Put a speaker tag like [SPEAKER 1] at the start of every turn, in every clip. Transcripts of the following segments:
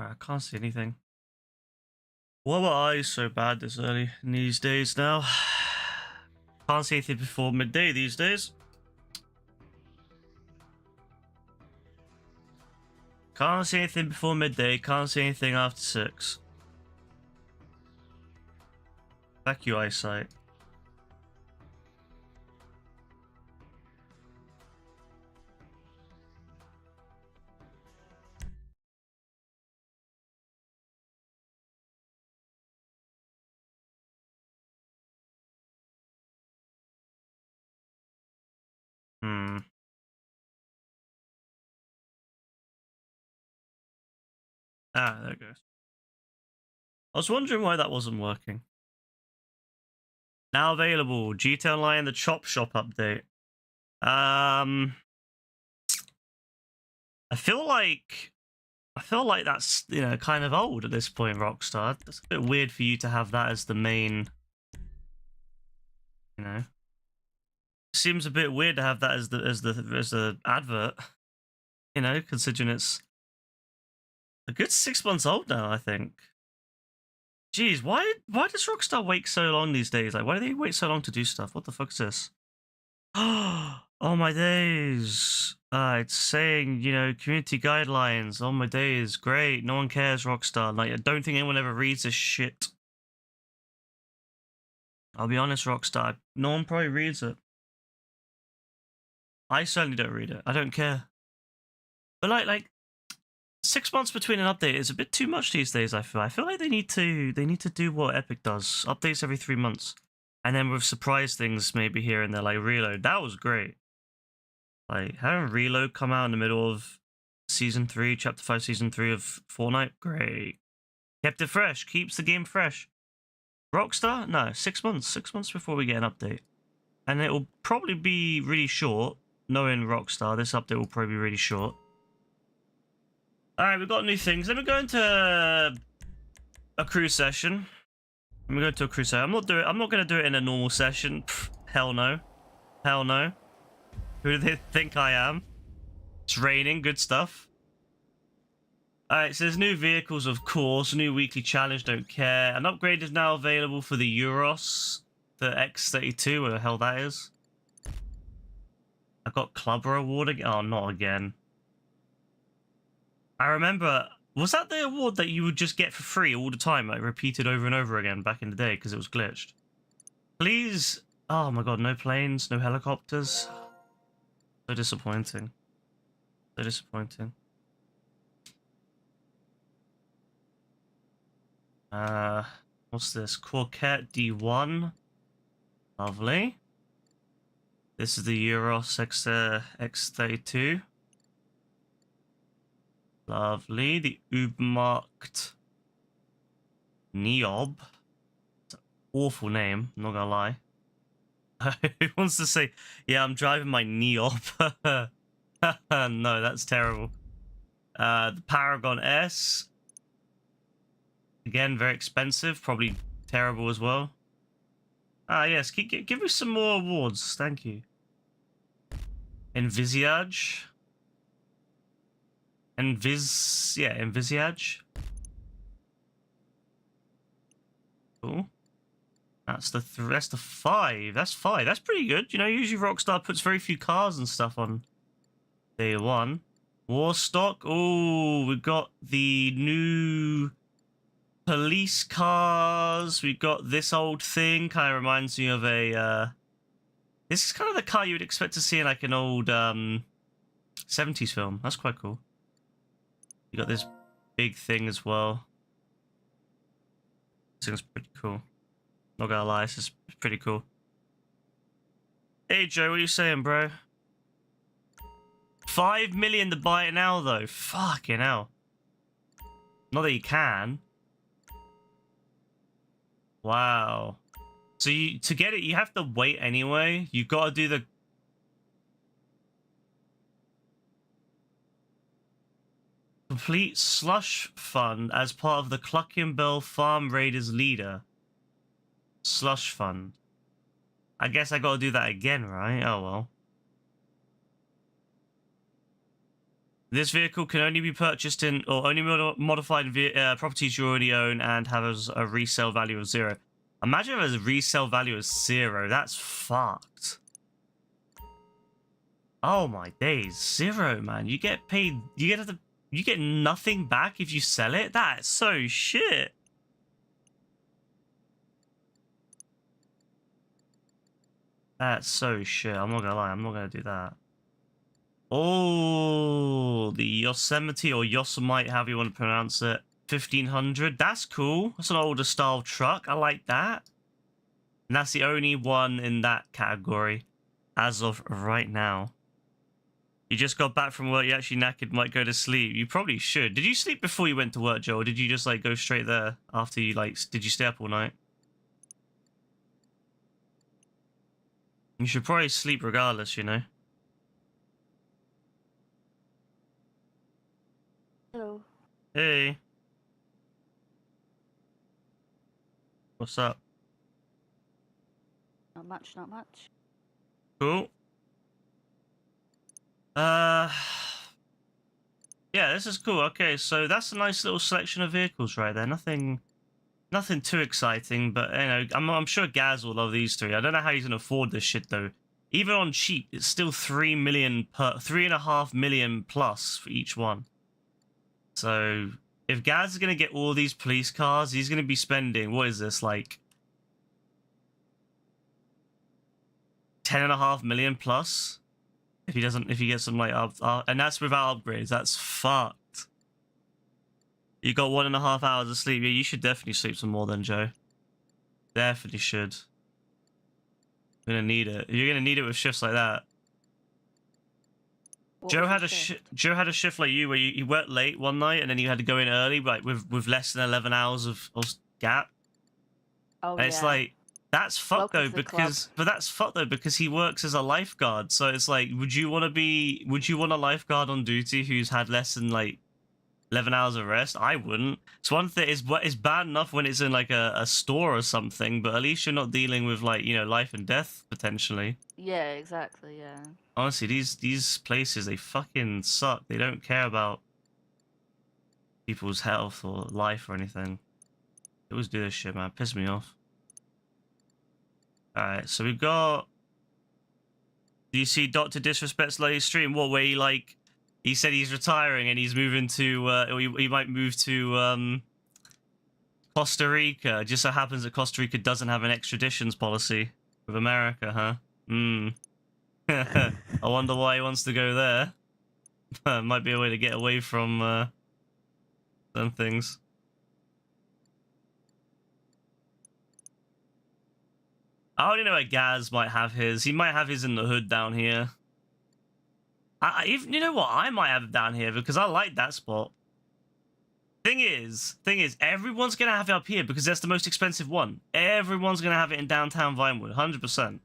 [SPEAKER 1] Alright, I can't see anything. Why were eyes so bad this early in these days now? Can't see anything before midday these days. Can't see anything before midday, can't see anything after 6. Back your eyesight. Ah, there it goes. I was wondering why that wasn't working. Now available, GTA Online, the Chop Shop update. I feel like that's, you know, kind of old at this point, Rockstar. That's a bit weird for you to have that as the main, you know. Seems a bit weird to have that as the advert, you know, considering it's a good 6 months old now, I think. Jeez, why does Rockstar wait so long these days? Like, why do they wait so long to do stuff? What the fuck is this? Oh my days. It's saying, you know, community guidelines. Oh my days. Great. No one cares, Rockstar. Like, I don't think anyone ever reads this shit. I'll be honest, Rockstar. No one probably reads it. I certainly don't read it. I don't care. But like 6 months between an update is a bit too much these days. I feel like they need to do what Epic does: updates every 3 months, and then with surprise things maybe here and there, like Reload. That was great. Like having Reload come out in the middle of season 3, chapter 5, season 3 of Fortnite. Great. Kept it fresh. Keeps the game fresh. Rockstar? No, 6 months. 6 months before we get an update, and it will probably be really short. Knowing Rockstar, this update will probably be really short. Alright, we've got new things. Let me go into a crew session. Let me go into a crew session. I'm not gonna do it in a normal session. Pff, hell no. Hell no. Who do they think I am? It's raining, good stuff. Alright, so there's new vehicles, of course. New weekly challenge, don't care. An upgrade is now available for the Euros, the X32, where the hell that is. I got Clubber Award again. Oh, not again. I remember, was that the award that you would just get for free all the time, like repeated over and over again back in the day because it was glitched? Please. Oh my god, no planes, no helicopters. So disappointing. So disappointing. What's this? Corquette D1. Lovely. This is the Euros X32. Lovely. The Ubermarkt Niob. It's an awful name, I'm not gonna lie. Who wants to say, yeah, I'm driving my Niob? No, that's terrible. The Paragon S. Again, very expensive, probably terrible as well. Ah, yes, give me some more awards, thank you. Envisage. Envisage. Cool. That's the 5. That's 5. That's pretty good. You know, usually Rockstar puts very few cars and stuff on day 1. Warstock. Oh, we've got the new police cars. We got this old thing. Kind of reminds me of a. This is kind of the car you would expect to see in like an old 70s film. That's quite cool. You got this big thing as well. This thing's pretty cool. Not gonna lie, this is pretty cool. Hey Joe, what are you saying, bro? 5 million to buy it now, though. Fucking hell. Not that you can. Wow. So to get it, you have to wait anyway. You gotta do the... Complete slush fund as part of the Cluckenbell Farm Raiders leader. Slush fund. I guess I gotta do that again, right? Oh well. This vehicle can only be purchased in or only modified in properties you already own and has a resale value of 0. Imagine if it has a resale value of 0. That's fucked. Oh my days, 0, man. You get paid. You get nothing back if you sell it. That's so shit. That's so shit. I'm not gonna lie. I'm not gonna do that. Oh, the Yosemite or Yosemite, however you want to pronounce it. 1500. That's cool. That's an older style truck. I like that. And that's the only one in that category as of right now. You just got back from work. You actually knackered. Might go to sleep. You probably should. Did you sleep before you went to work, Joe? Or did you just like go straight there after you like? Did you stay up all night? You should probably sleep regardless, you know.
[SPEAKER 2] Hello.
[SPEAKER 1] Hey. What's up?
[SPEAKER 2] Not much, not much.
[SPEAKER 1] Cool. Yeah, this is cool. Okay, so that's a nice little selection of vehicles right there. Nothing too exciting, but you know, I'm sure Gaz will love these three. I don't know how he's gonna afford this shit though. Even on cheap, it's still 3 million per 3.5 million plus for each one. So if Gaz is gonna get all these police cars, he's gonna be spending, what is this, like 10.5 million plus? If he gets some like and that's without upgrades. That's fucked. You got 1.5 hours of sleep. Yeah, you should definitely sleep some more then, Joe. Definitely should. You're gonna need it. You're gonna need it with shifts like that. Joe had a shift like you where you worked late one night and then you had to go in early, like with less than 11 hours of gap.
[SPEAKER 2] Oh,
[SPEAKER 1] and it's like that's fucked though because he works as a lifeguard. So it's like, would you want a lifeguard on duty who's had less than like 11 hours of rest? I wouldn't. It's one thing. It's bad enough when it's in like a store or something, but at least you're not dealing with like, you know, life and death potentially.
[SPEAKER 2] Yeah, exactly. Yeah.
[SPEAKER 1] Honestly, these places, they fucking suck. They don't care about people's health or life or anything. They always do this shit, man. Piss me off. Alright, so we've got... Do you see Dr. Disrespect's latest stream? What, where he said he's retiring and he's moving to... or he might move to Costa Rica. It just so happens that Costa Rica doesn't have an extraditions policy with America, huh? I wonder why he wants to go there. Might be a way to get away from some things. I already know where Gaz might have his. He might have his in the hood down here. You know what? I might have it down here because I like that spot. Thing is, everyone's gonna have it up here because that's the most expensive one. Everyone's gonna have it in downtown Vinewood, 100%.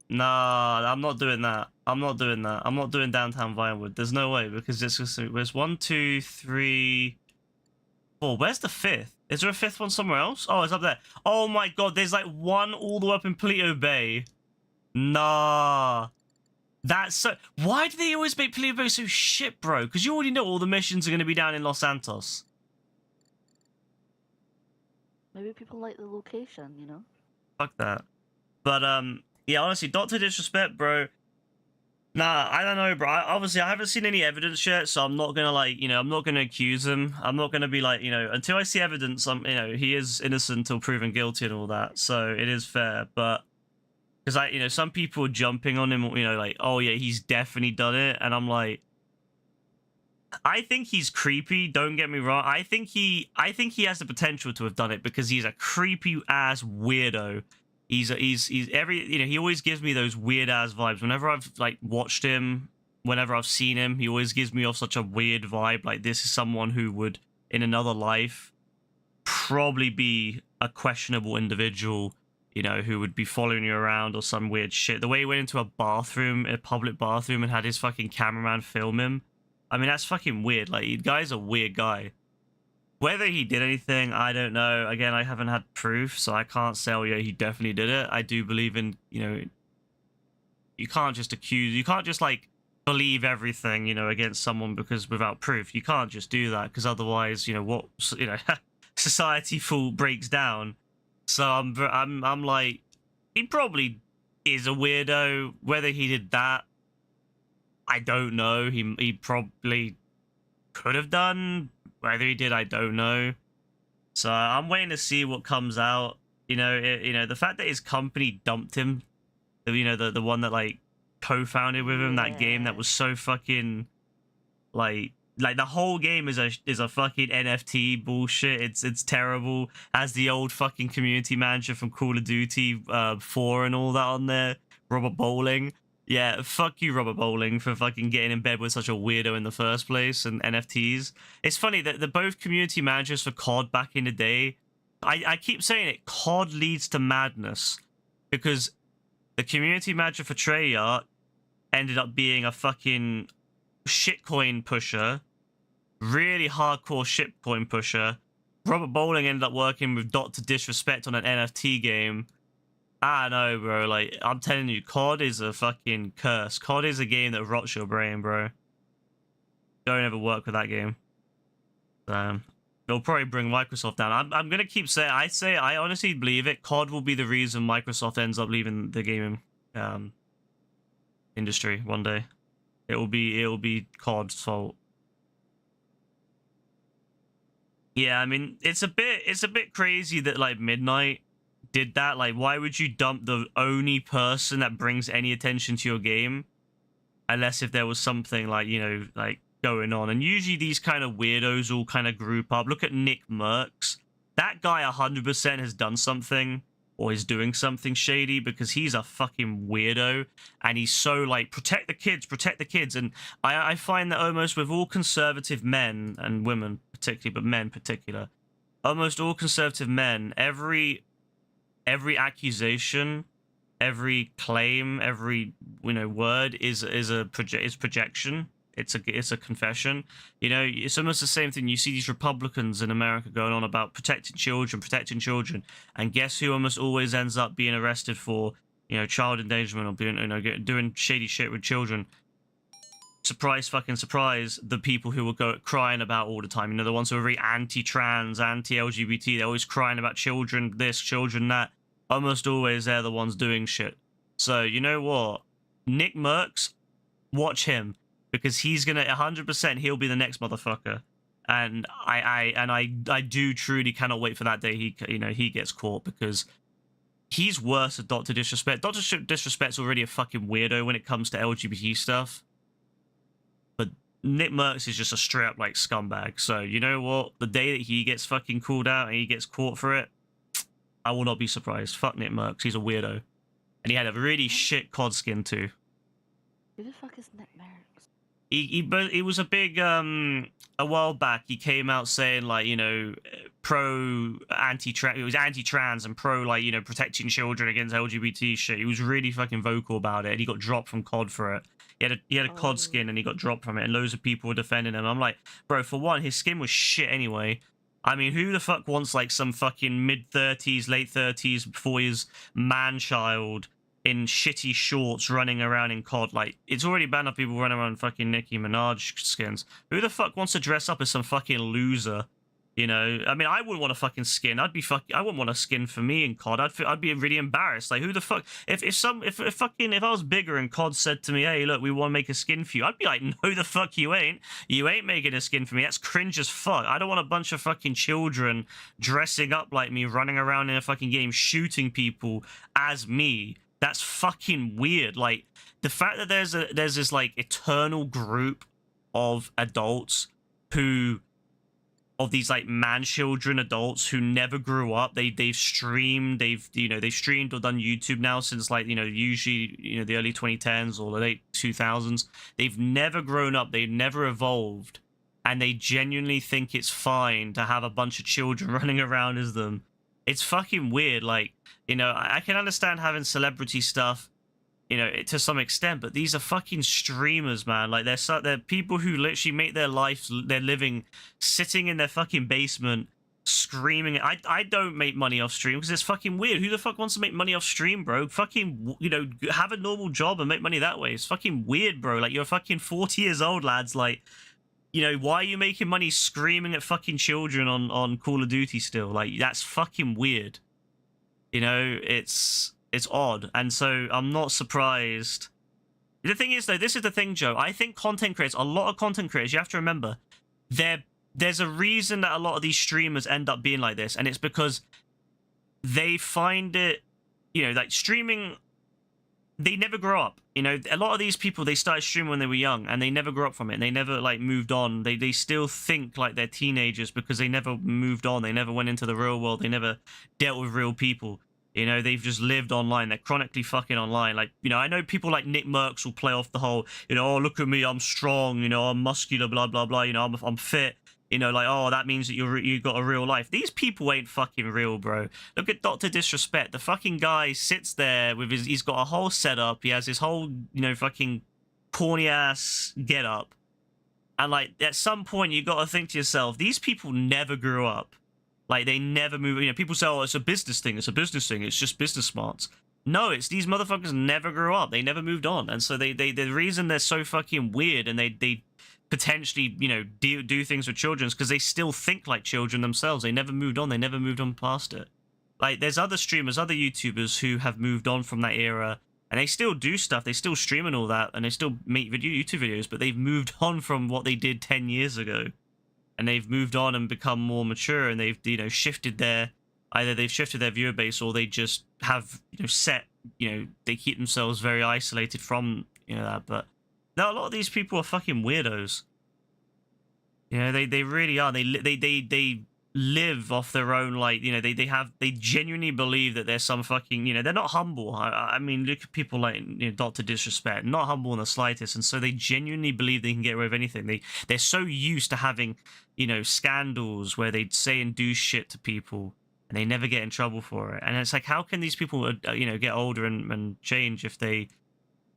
[SPEAKER 1] Nah, I'm not doing that. I'm not doing downtown Vinewood. There's no way because there's 1, 2, 3, 4. Where's the 5th? Is there a 5th one somewhere else? Oh, it's up there. Oh my god, there's like one all the way up in Palito Bay. Nah. That's so... Why do they always make Palito Bay so shit, bro? Because you already know all the missions are going to be down in Los Santos.
[SPEAKER 2] Maybe people like the location, you know?
[SPEAKER 1] Fuck that. But, yeah, honestly, Dr. Disrespect, bro. Nah, I don't know, bro. Obviously, I haven't seen any evidence yet, so I'm not gonna, like, you know, I'm not gonna accuse him. I'm not gonna be like, you know, until I see evidence, you know, he is innocent until proven guilty and all that, so it is fair, but... Because, you know, some people are jumping on him, you know, like, oh, yeah, he's definitely done it, and I'm like... I think he's creepy, don't get me wrong. I think he has the potential to have done it because he's a creepy-ass weirdo. He's every, you know, he always gives me those weird ass vibes. Whenever I've like watched him, whenever I've seen him, he always gives me off such a weird vibe. Like, this is someone who would, in another life, probably be a questionable individual, you know, who would be following you around or some weird shit. The way he went into a public bathroom, and had his fucking cameraman film him. I mean, that's fucking weird. Like, the guy's a weird guy. Whether he did anything, I don't know. Again, I haven't had proof, so I can't say, oh, yeah, he definitely did it. I do believe in, you know, you can't just accuse, you can't just, like, believe everything, against someone because without proof. You can't just do that because otherwise, what, society full breaks down. So I'm like, he probably is a weirdo. Whether he did that, I don't know. He probably could have done. Whether he did, I don't know. So I'm waiting to see what comes out. The fact that his company dumped him, the one that like co-founded with him that game that
[SPEAKER 2] Yeah.
[SPEAKER 1] was so fucking like the whole game is a fucking NFT bullshit. It's terrible. Has the old fucking community manager from Call of Duty 4 and all that on there, Robert Bowling. Yeah, fuck you, Robert Bowling, for fucking getting in bed with such a weirdo in the first place and NFTs. It's funny that the both community managers for COD back in the day. I keep saying it. COD leads to madness because the community manager for Treyarch ended up being a fucking shitcoin pusher, really hardcore shitcoin pusher. Robert Bowling ended up working with Dr. Disrespect on an NFT game. I know, bro. Like, I'm telling you, COD is a fucking curse. COD is a game that rots your brain, bro. Don't ever work with that game. It'll probably bring Microsoft down. I'm gonna keep saying. I honestly believe it. COD will be the reason Microsoft ends up leaving the gaming industry one day. It'll be COD's fault. Yeah, I mean, it's a bit crazy that like Midnight did that. Like, why would you dump the only person that brings any attention to your game, unless if there was something like like going on? And usually these kind of weirdos all kind of group up. Look at Nick Merckx. That guy 100% has done something or is doing something shady because he's a fucking weirdo and he's so like protect the kids. And I find that almost with all conservative men and women particularly, but men particular, almost all conservative men, every accusation, every claim, every word is projection. It's a confession. It's almost the same thing. You see these Republicans in America going on about protecting children, and guess who almost always ends up being arrested for child endangerment or being doing shady shit with children? Surprise, fucking surprise, the people who will go crying about all the time. The ones who are very anti-trans, anti-LGBT, they're always crying about children this, children that. Almost always they're the ones doing shit. So, you know what? Nick Merckx, watch him. Because he's gonna 100%, he'll be the next motherfucker. And I do truly cannot wait for that day he gets caught, because he's worse than Dr. Disrespect. Dr. Disrespect's already a fucking weirdo when it comes to LGBT stuff. But Nick Merckx is just a straight up like scumbag. So you know what? The day that he gets fucking called out and he gets caught for it, I will not be surprised. Fuck Nick Merckx, he's a weirdo. And he had a really shit COD skin too.
[SPEAKER 2] Who the fuck is Nick Merckx?
[SPEAKER 1] He was a big a while back. He came out saying like pro anti-trans. It was anti-trans and pro like protecting children against LGBT shit. He was really fucking vocal about it, and he got dropped from COD for it. He had a COD skin and he got dropped from it, and loads of people were defending him. I'm like, bro, for one, his skin was shit anyway. I mean, who the fuck wants like some fucking mid-30s, late 30s, before his man-child in shitty shorts running around in COD? Like, it's already bad enough people running around in fucking Nicki Minaj skins. Who the fuck wants to dress up as some fucking loser? I mean, I wouldn't want a fucking skin. I wouldn't want a skin for me in COD. I'd be really embarrassed. Like, who the fuck? If I was bigger and COD said to me, hey, look, we want to make a skin for you, I'd be like, no, the fuck you ain't. You ain't making a skin for me. That's cringe as fuck. I don't want a bunch of fucking children dressing up like me, running around in a fucking game, shooting people as me. That's fucking weird. Like, the fact that there's this like eternal group of adults of these like man-children adults who never grew up. They've streamed or done YouTube now since like usually the early 2010s or the late 2000s. They've never grown up. They've never evolved, and they genuinely think it's fine to have a bunch of children running around as them. It's fucking weird. Like, I can understand having celebrity stuff, to some extent, but these are fucking streamers, man. Like, they're people who literally make their living sitting in their fucking basement, screaming. I don't make money off stream because it's fucking weird. Who the fuck wants to make money off stream, bro? Fucking, have a normal job and make money that way. It's fucking weird, bro. Like, you're fucking 40 years old, lads. Like, why are you making money screaming at fucking children on Call of Duty still? Like, that's fucking weird. It's odd. And so I'm not surprised. The thing is, though, this is the thing, Joe. I think content creators, a lot of content creators, you have to remember, there's a reason that a lot of these streamers end up being like this, and it's because they find it, like streaming, they never grow up. A lot of these people, they started streaming when they were young, and they never grew up from it. They never, like, moved on. They still think like they're teenagers because they never moved on. They never went into the real world. They never dealt with real people. They've just lived online. They're chronically fucking online. Like, I know people like Nick Merckx will play off the whole, oh, look at me, I'm strong, I'm muscular, blah, blah, blah, I'm fit. Like, oh, that means that you got a real life. These people ain't fucking real, bro. Look at Dr. Disrespect. The fucking guy sits there with he's got a whole setup. He has his whole, fucking corny ass get up. And, like, at some point, you got to think to yourself, these people never grew up. Like, they never move. People say, oh, it's a business thing. It's a business thing. It's just business smarts. No, it's these motherfuckers never grew up. They never moved on. And so the reason they're so fucking weird and they potentially, do things with children is because they still think like children themselves. They never moved on. They never moved on past it. Like, there's other streamers, other YouTubers who have moved on from that era, and they still do stuff. They still stream and all that, and they still make YouTube videos, but they've moved on from what they did 10 years ago. And they've moved on and become more mature, and they've, shifted either they've shifted their viewer base, or they just have, they keep themselves very isolated from, that. But now a lot of these people are fucking weirdos. They really are. They live off their own, like, they genuinely believe that there's some fucking, they're not humble. I mean, look at people like, Dr. Disrespect, not humble in the slightest, and so they genuinely believe they can get away with anything. They're so used to having, scandals where they say and do shit to people, and they never get in trouble for it. And it's like, how can these people, get older and change if they,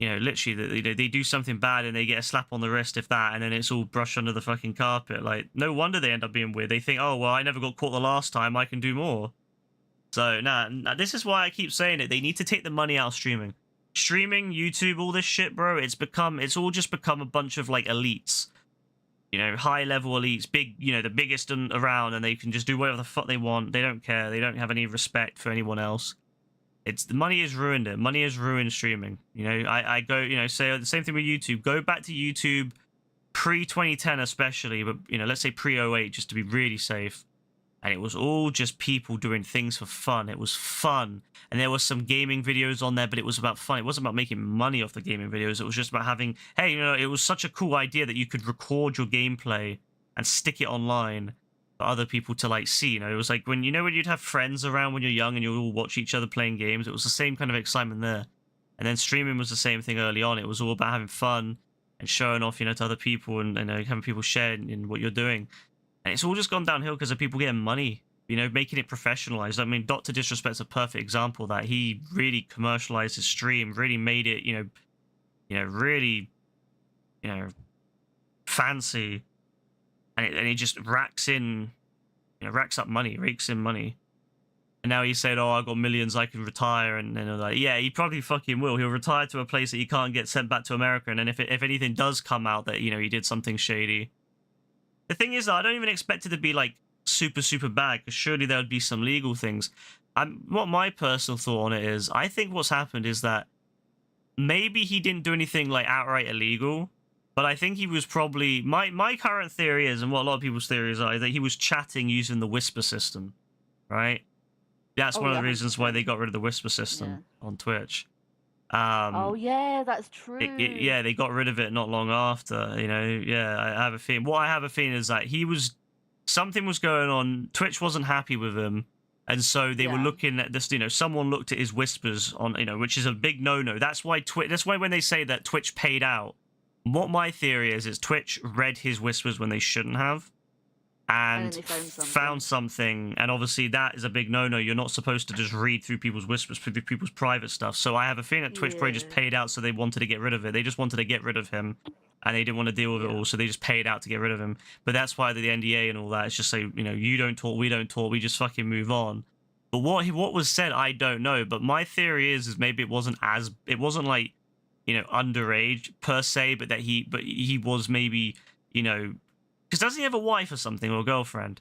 [SPEAKER 1] literally, they do something bad and they get a slap on the wrist, if that, and then it's all brushed under the fucking carpet. Like, no wonder they end up being weird. They think, oh, well, I never got caught the last time, I can do more. So, nah, this is why I keep saying it. They need to take the money out of streaming. Streaming, YouTube, all this shit, bro, it's all just become a bunch of, like, elites. High-level elites, big, the biggest around, and they can just do whatever the fuck they want. They don't care. They don't have any respect for anyone else. The money has ruined it. Money has ruined streaming. I go, say the same thing with YouTube. Go back to YouTube pre-2010 especially, but, let's say pre-08 just to be really safe. And it was all just people doing things for fun. It was fun. And there was some gaming videos on there, but it was about fun. It wasn't about making money off the gaming videos. It was just about having, hey, it was such a cool idea that you could record your gameplay and stick it online for other people to, like, see. It was like when you'd have friends around when you're young and you'd all watch each other playing games. It was the same kind of excitement there. And then streaming was the same thing early on. It was all about having fun and showing off, to other people and having people share in what you're doing. And it's all just gone downhill because of people getting money, making it professionalized. I mean, Dr. Disrespect's a perfect example of that. He really commercialized his stream, really made it, really, fancy. And he just racks up money, rakes in money. And now he said, oh, I got millions, I can retire. And then they're like, yeah, he probably fucking will. He'll retire to a place that he can't get sent back to America. And then if anything does come out that, he did something shady. The thing is, though, I don't even expect it to be, like, super, super bad, because surely there would be some legal things. What my personal thought on it is, I think what's happened is that maybe he didn't do anything, like, outright illegal, but I think he was probably... My current theory is, and what a lot of people's theories are, that he was chatting using the whisper system, right? That's one of the reasons why they got rid of the whisper system on Twitch.
[SPEAKER 2] Oh yeah, that's true.
[SPEAKER 1] Yeah, they got rid of it not long after. Yeah, I have a feeling. What I have a feeling is that something was going on. Twitch wasn't happy with him, and so they were looking at this. Someone looked at his whispers on, which is a big no-no. That's why when they say that Twitch paid out. What my theory is Twitch read his whispers when they shouldn't have. And found something, and obviously that is a big no-no. You're not supposed to just read through people's whispers, through people's private stuff. So I have a feeling that Twitch probably just paid out, so they wanted to get rid of it. They just wanted to get rid of him and they didn't want to deal with it
[SPEAKER 2] Yeah.
[SPEAKER 1] all, so they just paid out to get rid of him. But that's why the NDA and all that, it's just say, you know, you don't talk, we don't talk, we just fucking move on. But what was said, I don't know. But my theory is maybe it wasn't like, you know, underage per se, but he was maybe, you know, because doesn't he have a wife or something, or a girlfriend?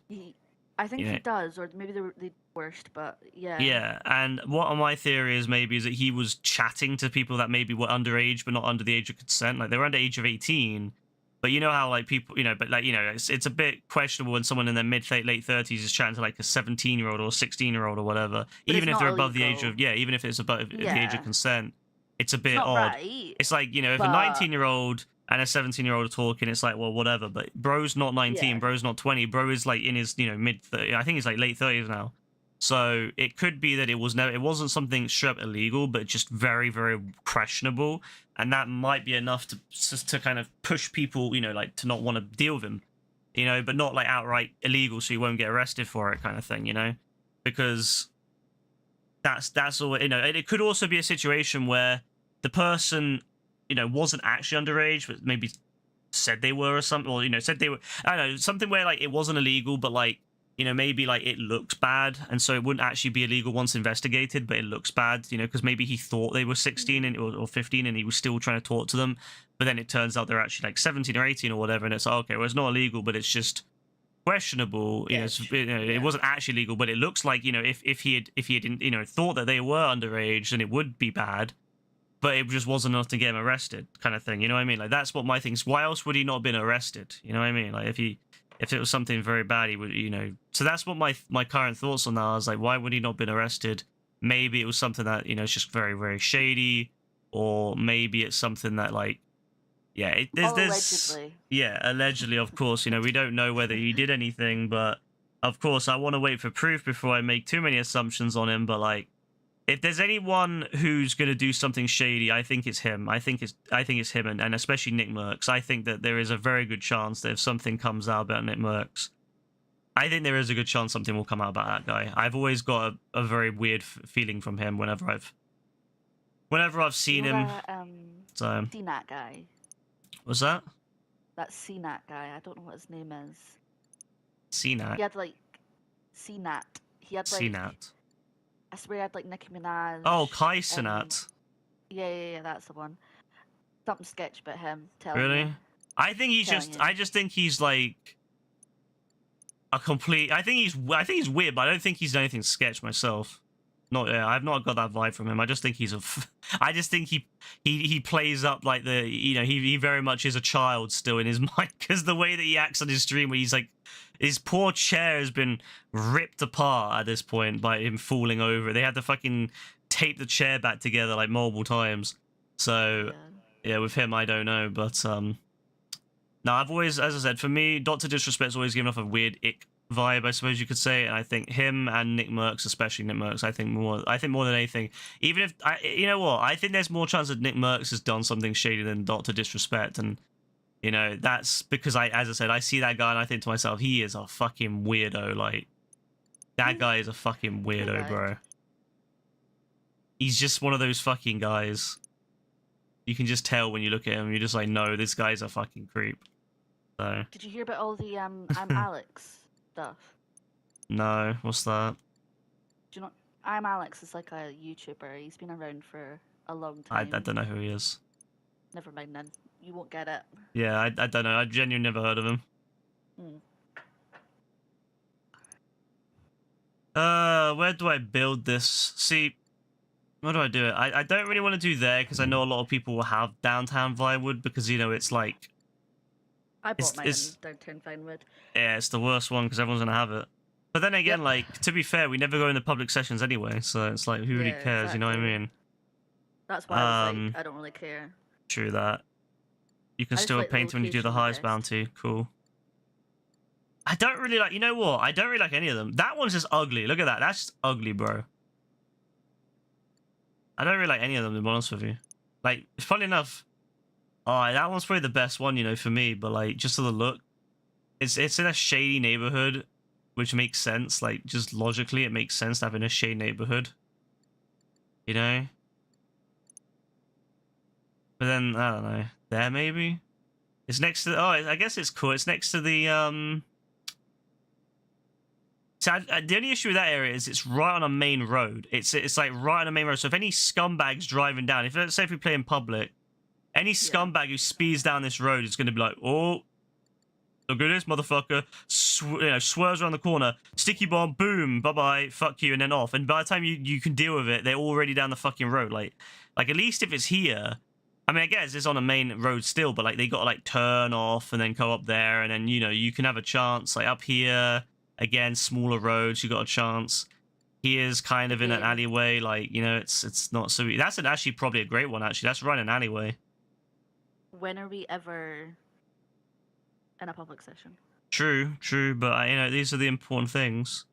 [SPEAKER 2] I think
[SPEAKER 1] You know?
[SPEAKER 2] he does, or maybe they're worst, but yeah.
[SPEAKER 1] Yeah, and what my theory is maybe is that he was chatting to people that maybe were underage but not under the age of consent. Like they were under the age of 18, but you know how like people, you know, but like, you know, it's a bit questionable when someone in their late 30s is chatting to like a 17-year-old or 16-year-old or whatever,
[SPEAKER 2] But
[SPEAKER 1] even if they're above the age
[SPEAKER 2] illegal.
[SPEAKER 1] of, yeah, even if it's above the age of
[SPEAKER 2] Yeah.
[SPEAKER 1] consent, it's a
[SPEAKER 2] It's
[SPEAKER 1] bit
[SPEAKER 2] not
[SPEAKER 1] odd.
[SPEAKER 2] right.
[SPEAKER 1] It's like, you know, if a
[SPEAKER 2] but
[SPEAKER 1] 19-year-old and a 17-year-old are talking, it's like, well, whatever. But bro's not 19,
[SPEAKER 2] Yeah.
[SPEAKER 1] bro's not 20, bro is like in his, you know, mid 30s. I think he's like late 30s now. So it could be that it wasn't something straight up illegal, but just very, very questionable, and that might be enough to kind of push people, you know, like to not want to deal with him, you know, but not like outright illegal, so you won't get arrested for it, kind of thing, you know, because that's all, you know. And it could also be a situation where the person, you know, wasn't actually underage, but maybe said they were or something, or, you know, said they were, I don't know, something where like it wasn't illegal, but like, you know, maybe like it looks bad, and so it wouldn't actually be illegal once investigated, but it looks bad, you know, because maybe he thought they were 16 or 15, and he was still trying to talk to them, but then it turns out they're actually like 17 or 18 or whatever, and it's like, okay, well, it's not illegal, but it's just questionable, you know, it wasn't actually legal, but it looks like, you know, if he had you know, thought that they were underage, then it would be bad, but it just wasn't enough to get him arrested, kind of thing. You know what I mean? Like, that's what my thing is. Why else would he not have been arrested? You know what I mean? Like, if it was something very bad, he would, you know. So that's what my current thoughts on that. I was like, why would he not have been arrested? Maybe it was something that, you know, it's just very, very shady, or maybe it's something that, like, yeah, there's
[SPEAKER 2] allegedly.
[SPEAKER 1] yeah, allegedly, of course. You know, we don't know whether he did anything, but of course, I want to wait for proof before I make too many assumptions on him. But like, if there's anyone who's going to do something shady, I think it's him. I think it's him, and especially Nick Merckx. I think that there is a very good chance that if something comes out about Nick Merckx, I think there is a good chance something will come out about that guy. I've always got a very weird feeling from him whenever I've seen him.
[SPEAKER 2] That,
[SPEAKER 1] So
[SPEAKER 2] CNAT guy.
[SPEAKER 1] what's that?
[SPEAKER 2] That CNAT guy. I don't know what his name is.
[SPEAKER 1] CNAT.
[SPEAKER 2] He had like CNAT. He had like
[SPEAKER 1] CNAT.
[SPEAKER 2] I swear he had like Nicki Minaj.
[SPEAKER 1] Oh, Kai Cenat.
[SPEAKER 2] Yeah, that's the one. Something sketch about him.
[SPEAKER 1] Really?
[SPEAKER 2] You.
[SPEAKER 1] I think he's I just think he's like a complete. I think he's weird, but I don't think he's done anything sketch myself. Not, yeah, I've not got that vibe from him. I just think I just think he plays up like the, you know, he very much is a child still in his mind, because the way that he acts on his stream, where he's like, his poor chair has been ripped apart at this point by him falling over. They had to fucking tape the chair back together like multiple times. So yeah, with him, I don't know, but no, I've always, as I said, for me, Dr. Disrespect's always given off a weird ick vibe, I suppose you could say, and I think him and Nick Merckx, especially Nick Merckx, I think more than anything, even if you know what, I think there's more chance that Nick Merckx has done something shady than Dr. Disrespect, and you know, that's because as I said, I see that guy and I think to myself, he is a fucking weirdo. Like, that guy is a fucking weirdo, bro. He's just one of those fucking guys. You can just tell when you look at him, you're just like, no, this guy's a fucking creep. So.
[SPEAKER 2] Did you hear about all the I'm Alex stuff?
[SPEAKER 1] No, what's that?
[SPEAKER 2] Do you know? I'm Alex is like a YouTuber. He's been around for a long time.
[SPEAKER 1] I don't know who he is.
[SPEAKER 2] Never mind then. You won't get it.
[SPEAKER 1] Yeah, I don't know. I genuinely never heard of him. Where do I build this? See, where do I do it? I don't really want to do there, because I know a lot of people will have downtown Vinewood, because, you know, it's like...
[SPEAKER 2] I bought mine in downtown Vinewood.
[SPEAKER 1] Yeah, it's the worst one, because everyone's going to have it. But then again, like, to be fair, we never go in the public sessions anyway, so it's like, who really cares, you know what I mean?
[SPEAKER 2] That's why I was like, I don't really care.
[SPEAKER 1] True that. You can still paint when you do the highest bounty. Cool. I don't really like... You know what? I don't really like any of them. That one's just ugly. Look at that. That's just ugly, bro. I don't really like any of them, to be honest with you. Like, funny enough... Oh, that one's probably the best one, you know, for me. But, like, just for the look... It's in a shady neighborhood, which makes sense. Like, just logically, it makes sense to have in a shady neighborhood. You know? But then, I don't know. There, maybe? It's next to. Oh, I guess it's cool. It's next to the. So the only issue with that area is it's right on a main road. It's like right on a main road. So if any scumbags driving down, if let's say if we play in public, any scumbag who speeds down this road is going to be like, oh, look at this motherfucker, swerves around the corner, sticky bomb, boom, bye bye, fuck you, and then off. And by the time you can deal with it, they're already down the fucking road. Like at least if it's here. I mean, I guess it's on a main road still, but like they got to like turn off and then go up there, and then you can have a chance. Like up here, again, smaller roads, you got a chance. Here's kind of in an alleyway, like it's not so. That's actually probably a great one. Actually, that's right in an alleyway.
[SPEAKER 2] When are we ever in a public session?
[SPEAKER 1] True, but these are the important things.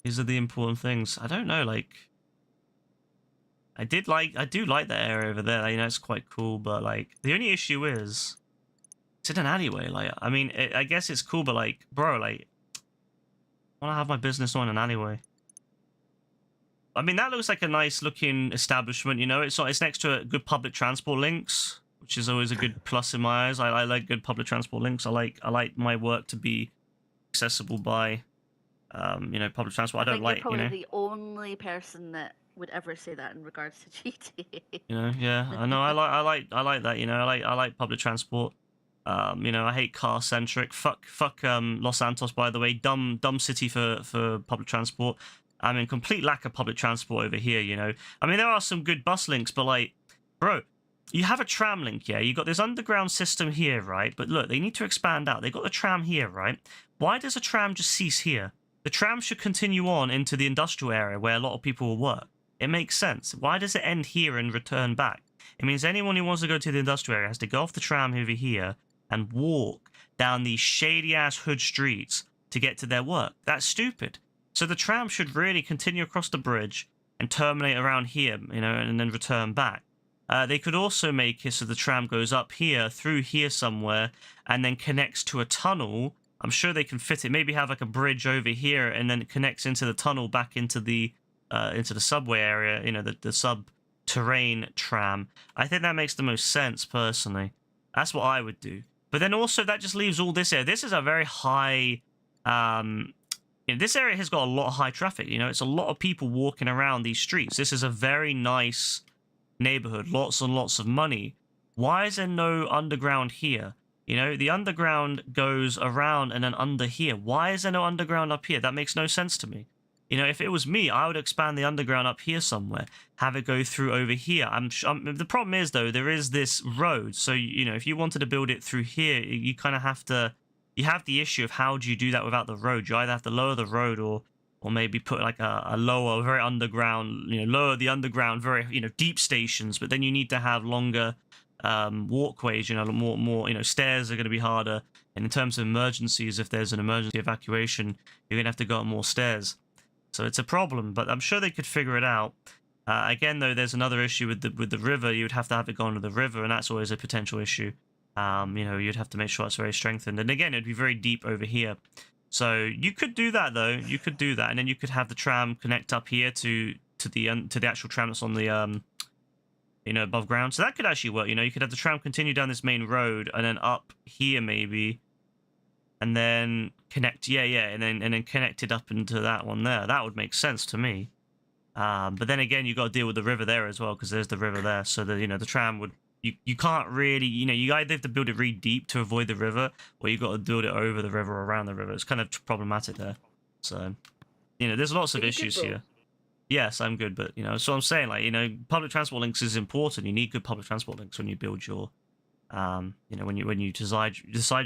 [SPEAKER 1] These are the important things. I don't know, like. I do like that area over there. It's quite cool, but like the only issue is it's in an alleyway. Like, I mean, I guess it's cool, but like, bro, like, I want to have my business on an alleyway. I mean, that looks like a nice looking establishment. It's next to a good public transport links, which is always a good plus in my eyes. I like good public transport links. I like my work to be accessible by, public transport. I don't like,
[SPEAKER 2] you're probably the only person that would ever say that in regards to GTA.
[SPEAKER 1] Yeah, I know. I like that. I like public transport. I hate car centric. Fuck. Los Santos, by the way, dumb city for public transport. I mean, complete lack of public transport over here. I mean, there are some good bus links, but like, bro, you have a tram link. Yeah, you got this underground system here, right? But look, they need to expand out. They got the tram here, right? Why does a tram just cease here? The tram should continue on into the industrial area where a lot of people will work. It makes sense. Why does it end here and return back? It means anyone who wants to go to the industrial area has to go off the tram over here and walk down these shady-ass hood streets to get to their work. That's stupid. So the tram should really continue across the bridge and terminate around here, and then return back. They could also make it so the tram goes up here, through here somewhere, and then connects to a tunnel. I'm sure they can fit it. Maybe have like a bridge over here, and then it connects into the tunnel back into the subway area, the sub-terrain tram. I think that makes the most sense, personally. That's what I would do. But then also, that just leaves all this area. This is a very high... this area has got a lot of high traffic, It's a lot of people walking around these streets. This is a very nice neighborhood. Lots and lots of money. Why is there no underground here? The underground goes around and then under here. Why is there no underground up here? That makes no sense to me. If it was me, I would expand the underground up here somewhere, have it go through over here. The problem is, though, there is this road. So, if you wanted to build it through here, you kind of have to... You have the issue of how do you do that without the road? You either have to lower the road or maybe put like a lower, very underground, lower the underground, very, deep stations. But then you need to have longer walkways, more, stairs are going to be harder. And in terms of emergencies, if there's an emergency evacuation, you're going to have to go up more stairs. So it's a problem, but I'm sure they could figure it out. Again, though, there's another issue with the river. You would have to have it go into the river, and that's always a potential issue. You'd have to make sure it's very strengthened. And again, it'd be very deep over here. So you could do that, though. You could do that, and then you could have the tram connect up here to the actual tram that's on the above ground. So that could actually work. You could have the tram continue down this main road and then up here maybe. And then connect, and then connect it up into that one there. That would make sense to me. But then again, you got to deal with the river there as well, because there's the river there. So the tram would you can't really you either have to build it really deep to avoid the river, or you got to build it over the river or around the river. It's kind of problematic there. So there's lots of issues here. Yes, I'm good, but so I'm saying, like, public transport links is important. You need good public transport links when you build your. When you decide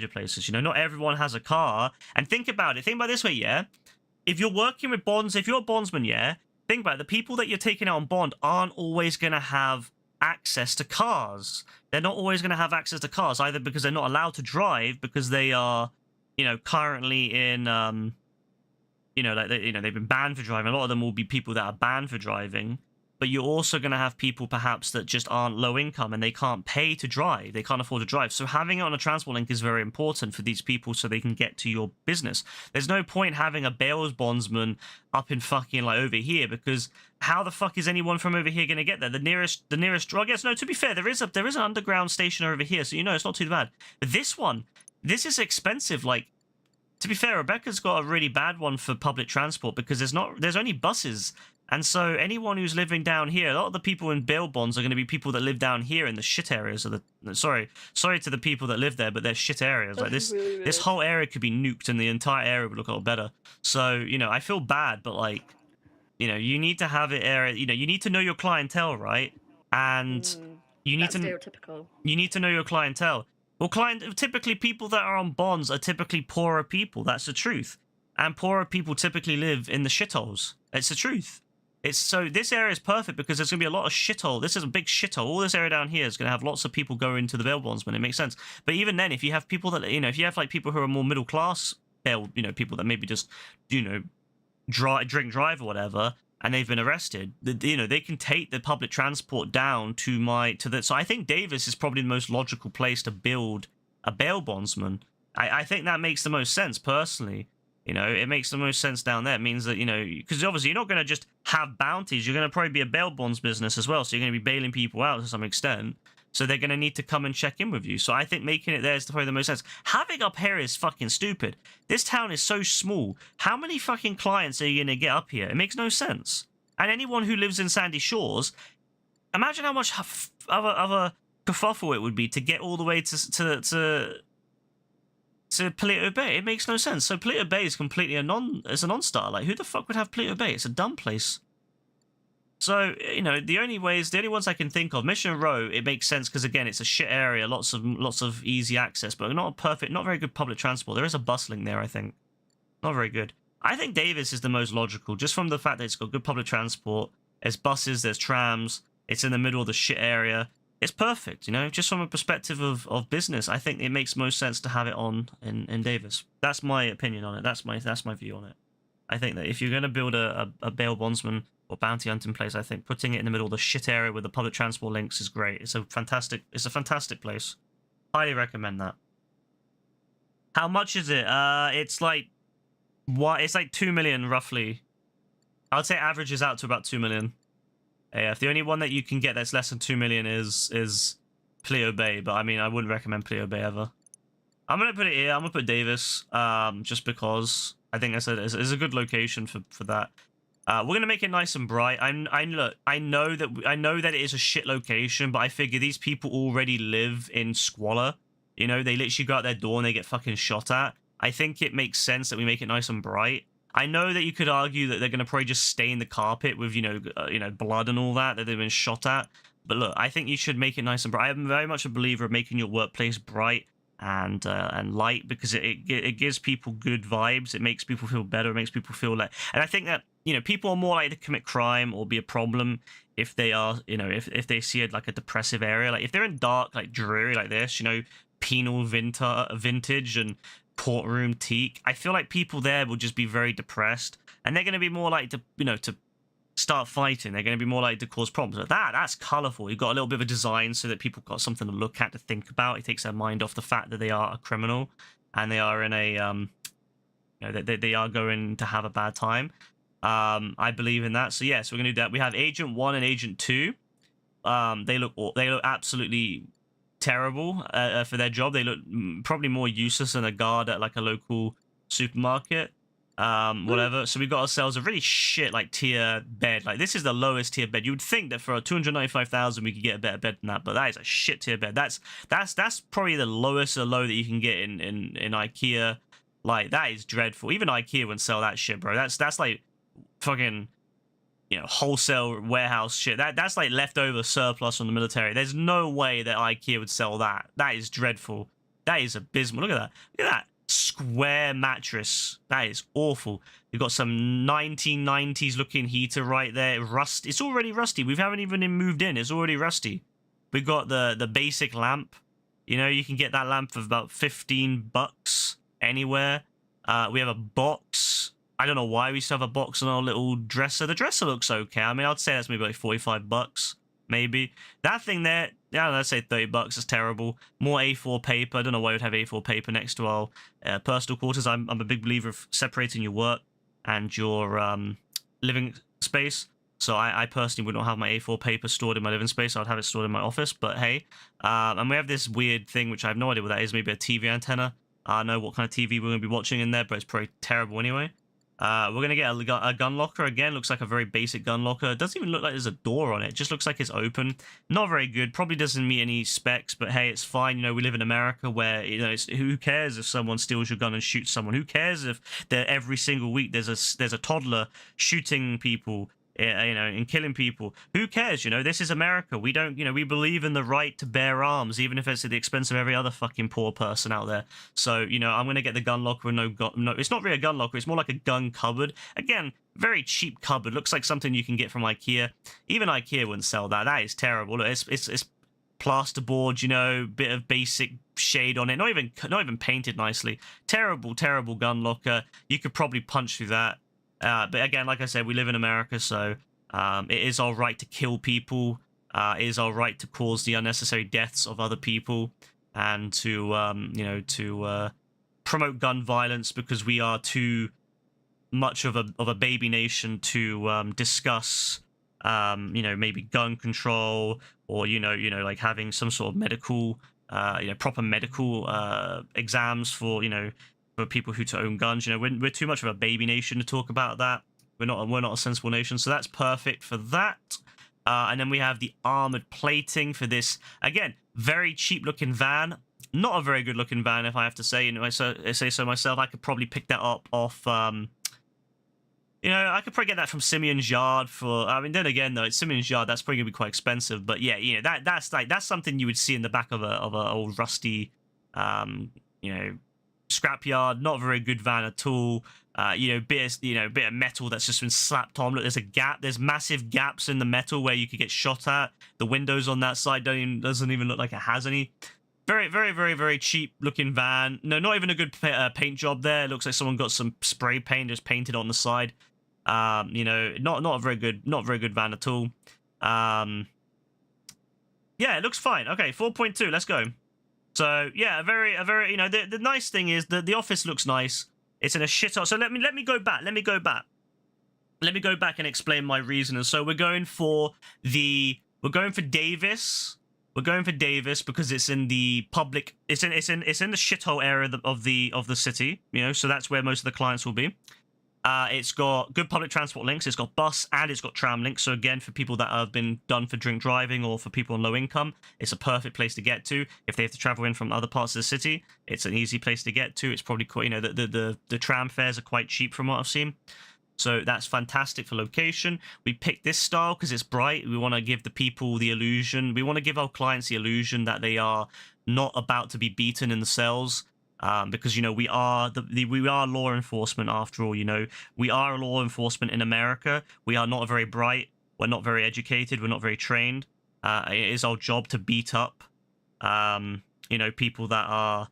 [SPEAKER 1] your places, not everyone has a car. And think about it this way, yeah. If you're working with bonds, if you're a bondsman, yeah, think about it. The people that you're taking out on bond aren't always going to have access to cars. They're not always going to have access to cars, either because they're not allowed to drive because they are, currently in, they've been banned for driving. A lot of them will be people that are banned for driving. but you're also going to have people perhaps that just aren't low income and they can't pay to drive. They can't afford to drive. So having it on a transport link is very important for these people so they can get to your business. There's no point having a bail bondsman up in fucking like over here, because how the fuck is anyone from over here going to get there? The nearest, I guess, no, to be fair, there is an underground station over here, so it's not too bad. But this is expensive. Like, to be fair, Rebecca's got a really bad one for public transport because there's only buses. And so anyone who's living down here, a lot of the people in bail bonds are going to be people that live down here in the shit areas of the. Sorry to the people that live there, but they're shit areas. Like this,
[SPEAKER 2] really
[SPEAKER 1] this whole area could be nuked, and the entire area would look a lot better. So I feel bad, but like, you need to have it area. You need to know your clientele, right? And you need
[SPEAKER 2] That's
[SPEAKER 1] to
[SPEAKER 2] stereotypical.
[SPEAKER 1] You need to know your clientele. Well, typically people that are on bonds are typically poorer people. That's the truth. And poorer people typically live in the shitholes. It's the truth. So this area is perfect because there's going to be a lot of shithole. This is a big shithole. All this area down here is going to have lots of people go into the bail bondsman. It makes sense. But even then, if you have people that, if you have like people who are more middle class bail, people that maybe just, drink drive or whatever, and they've been arrested, they can take the public transport down so I think Davis is probably the most logical place to build a bail bondsman. I think that makes the most sense personally. It makes the most sense down there. It means that, because obviously you're not going to just have bounties. You're going to probably be a bail bonds business as well. So you're going to be bailing people out to some extent. So they're going to need to come and check in with you. So I think making it there is probably the most sense. Having up here is fucking stupid. This town is so small. How many fucking clients are you going to get up here? It makes no sense. And anyone who lives in Sandy Shores, imagine how much of a kerfuffle it would be to get all the way to Paleto Bay. It makes no sense. So Paleto Bay is completely a non-starter. Like, who the fuck would have Paleto Bay? It's a dumb place. So, the only ones I can think of, Mission Row, it makes sense because, again, it's a shit area, lots of easy access, but not very good public transport. There is a bus link there, I think. Not very good. I think Davis is the most logical, just from the fact that it's got good public transport. There's buses, there's trams, it's in the middle of the shit area. It's perfect, just from a perspective of business. I think it makes most sense to have it in Davis. That's my opinion on it. That's my view on it. I think that if you're going to build a bail bondsman or bounty hunting place, I think putting it in the middle of the shit area with the public transport links is great. It's a fantastic place. Highly recommend that. How much is it? It's like 2 million roughly. I would say averages out to about 2 million. AF. The only one that you can get that's less than 2 million is Paleto Bay, but I mean, I wouldn't recommend Paleto Bay ever. I'm gonna put it here. I'm gonna put Davis, just because I think it's a good location for that. We're gonna make it nice and bright. I know that it is a shit location, but I figure these people already live in squalor. They literally go out their door and they get fucking shot at. I think it makes sense that we make it nice and bright. I know that you could argue that they're going to probably just stain the carpet with, blood and all that they've been shot at. But look, I think you should make it nice and bright. I'm very much a believer of making your workplace bright and light, because it gives people good vibes. It makes people feel better. It makes people feel like, and I think that, people are more likely to commit crime or be a problem if they are, if they see it like a depressive area. Like if they're in dark, like dreary like this, penal vintage and courtroom teak, I feel like people there will just be very depressed, and they're going to be more likely to start fighting. They're going to be more likely to cause problems. But that's colorful. You've got a little bit of a design so that people got something to look at, to think about. It takes their mind off the fact that they are a criminal and they are in a they are going to have a bad time. I believe in that. So yes, we're going to do that. We have Agent 1 and Agent 2. They look absolutely terrible for their job. They look probably more useless than a guard at like a local supermarket. Whatever. So we got ourselves a really shit like tier bed. Like this is the lowest tier bed. You would think that for 295,000 we could get a better bed than that, but that is a shit tier bed. That's probably the lowest low that you can get in IKEA. Like that is dreadful. Even IKEA wouldn't sell that shit, bro. That's like fucking wholesale warehouse shit. That's like leftover surplus from the military. There's no way that IKEA would sell that. That is dreadful. That is abysmal. Look at that. Look at that square mattress. That is awful. You've got some 1990s looking heater right there. It's already rusty. We haven't even moved in. It's already rusty. We've got the basic lamp. You can get that lamp for about $15 anywhere. We have a box. I don't know why we still have a box on our little dresser. The dresser looks okay. I mean, I'd say that's maybe like $45, maybe. That thing there, yeah, let's say $30. It's terrible. More A4 paper. I don't know why we'd have A4 paper next to our personal quarters. I'm a big believer of separating your work and your living space. So I personally would not have my A4 paper stored in my living space. I'd have it stored in my office. But hey, and we have this weird thing, which I have no idea what that is. Maybe a TV antenna. I don't know what kind of TV we're going to be watching in there, but it's probably terrible anyway. We're going to get a gun locker. Again, looks like a very basic gun locker. It doesn't even look like there's a door on it. It just looks like it's open. Not very good. Probably doesn't meet any specs, but hey, it's fine. You know, we live in America where, you know, who cares if someone steals your gun and shoots someone? Who cares if every single week there's a toddler shooting people, you know, and killing people? Who cares? You know, this is America. We don't, you know, we believe in the right to bear arms, even if it's at the expense of every other fucking poor person out there. So, you know, I'm going to get the gun locker with no, it's not really a gun locker. It's more like a gun cupboard. Again, very cheap cupboard. Looks like something you can get from IKEA. Even IKEA wouldn't sell that. That is terrible. Look, it's plasterboard, you know, bit of basic shade on it. Not even painted nicely. Terrible gun locker. You could probably punch through that. But again, like I said, we live in America, so it is our right to kill people. It is our right to cause the unnecessary deaths of other people, and to you know, to promote gun violence, because we are too much of a baby nation to discuss you know, maybe gun control, or you know, like having some sort of medical you know, proper medical exams for, you know, for people who to own guns. You know, we're too much of a baby nation to talk about that. We're not a sensible nation, so that's perfect for that. And then we have the armored plating for this, again, very cheap looking van. Not a very good looking van, if I have to say. You know, I say so myself. I could probably pick that up off you know, I could probably get that from Simeon's Yard for, I mean, then again, though, it's Simeon's Yard, that's probably going to be quite expensive. But yeah, you know, that's something you would see in the back of a old rusty, you know, scrapyard. Not a very good van at all. You know, bit of metal that's just been slapped on. Look, there's a gap. There's massive gaps in the metal where you could get shot at. The windows on that side doesn't even look like it has any. Very cheap looking van. No, not even a good paint job there. It looks like someone got some spray paint just painted on the side. You know, not a very good van at all. Yeah, it looks fine. Okay, 4.2. Let's go. So yeah, a very, you know, the nice thing is that the office looks nice. It's in a shithole. So let me go back. Let me go back and explain my reason. So we're going for Davis. We're going for Davis because it's in the public. It's in the shithole area of the city. You know, so that's where most of the clients will be. It's got good public transport links. It's got bus and it's got tram links. So again, for people that have been done for drink driving or for people on low income, it's a perfect place to get to. If they have to travel in from other parts of the city, it's an easy place to get to. It's probably quite, you know, the tram fares are quite cheap from what I've seen. So that's fantastic for location. We picked this style because it's bright. We want to give the people the illusion. We want to give our clients the illusion that they are not about to be beaten in the cells. Because, you know, we are we are law enforcement after all. You know, we are law enforcement in America. We are not very bright. We're not very educated. We're not very trained. It is our job to beat up, you know, people that are,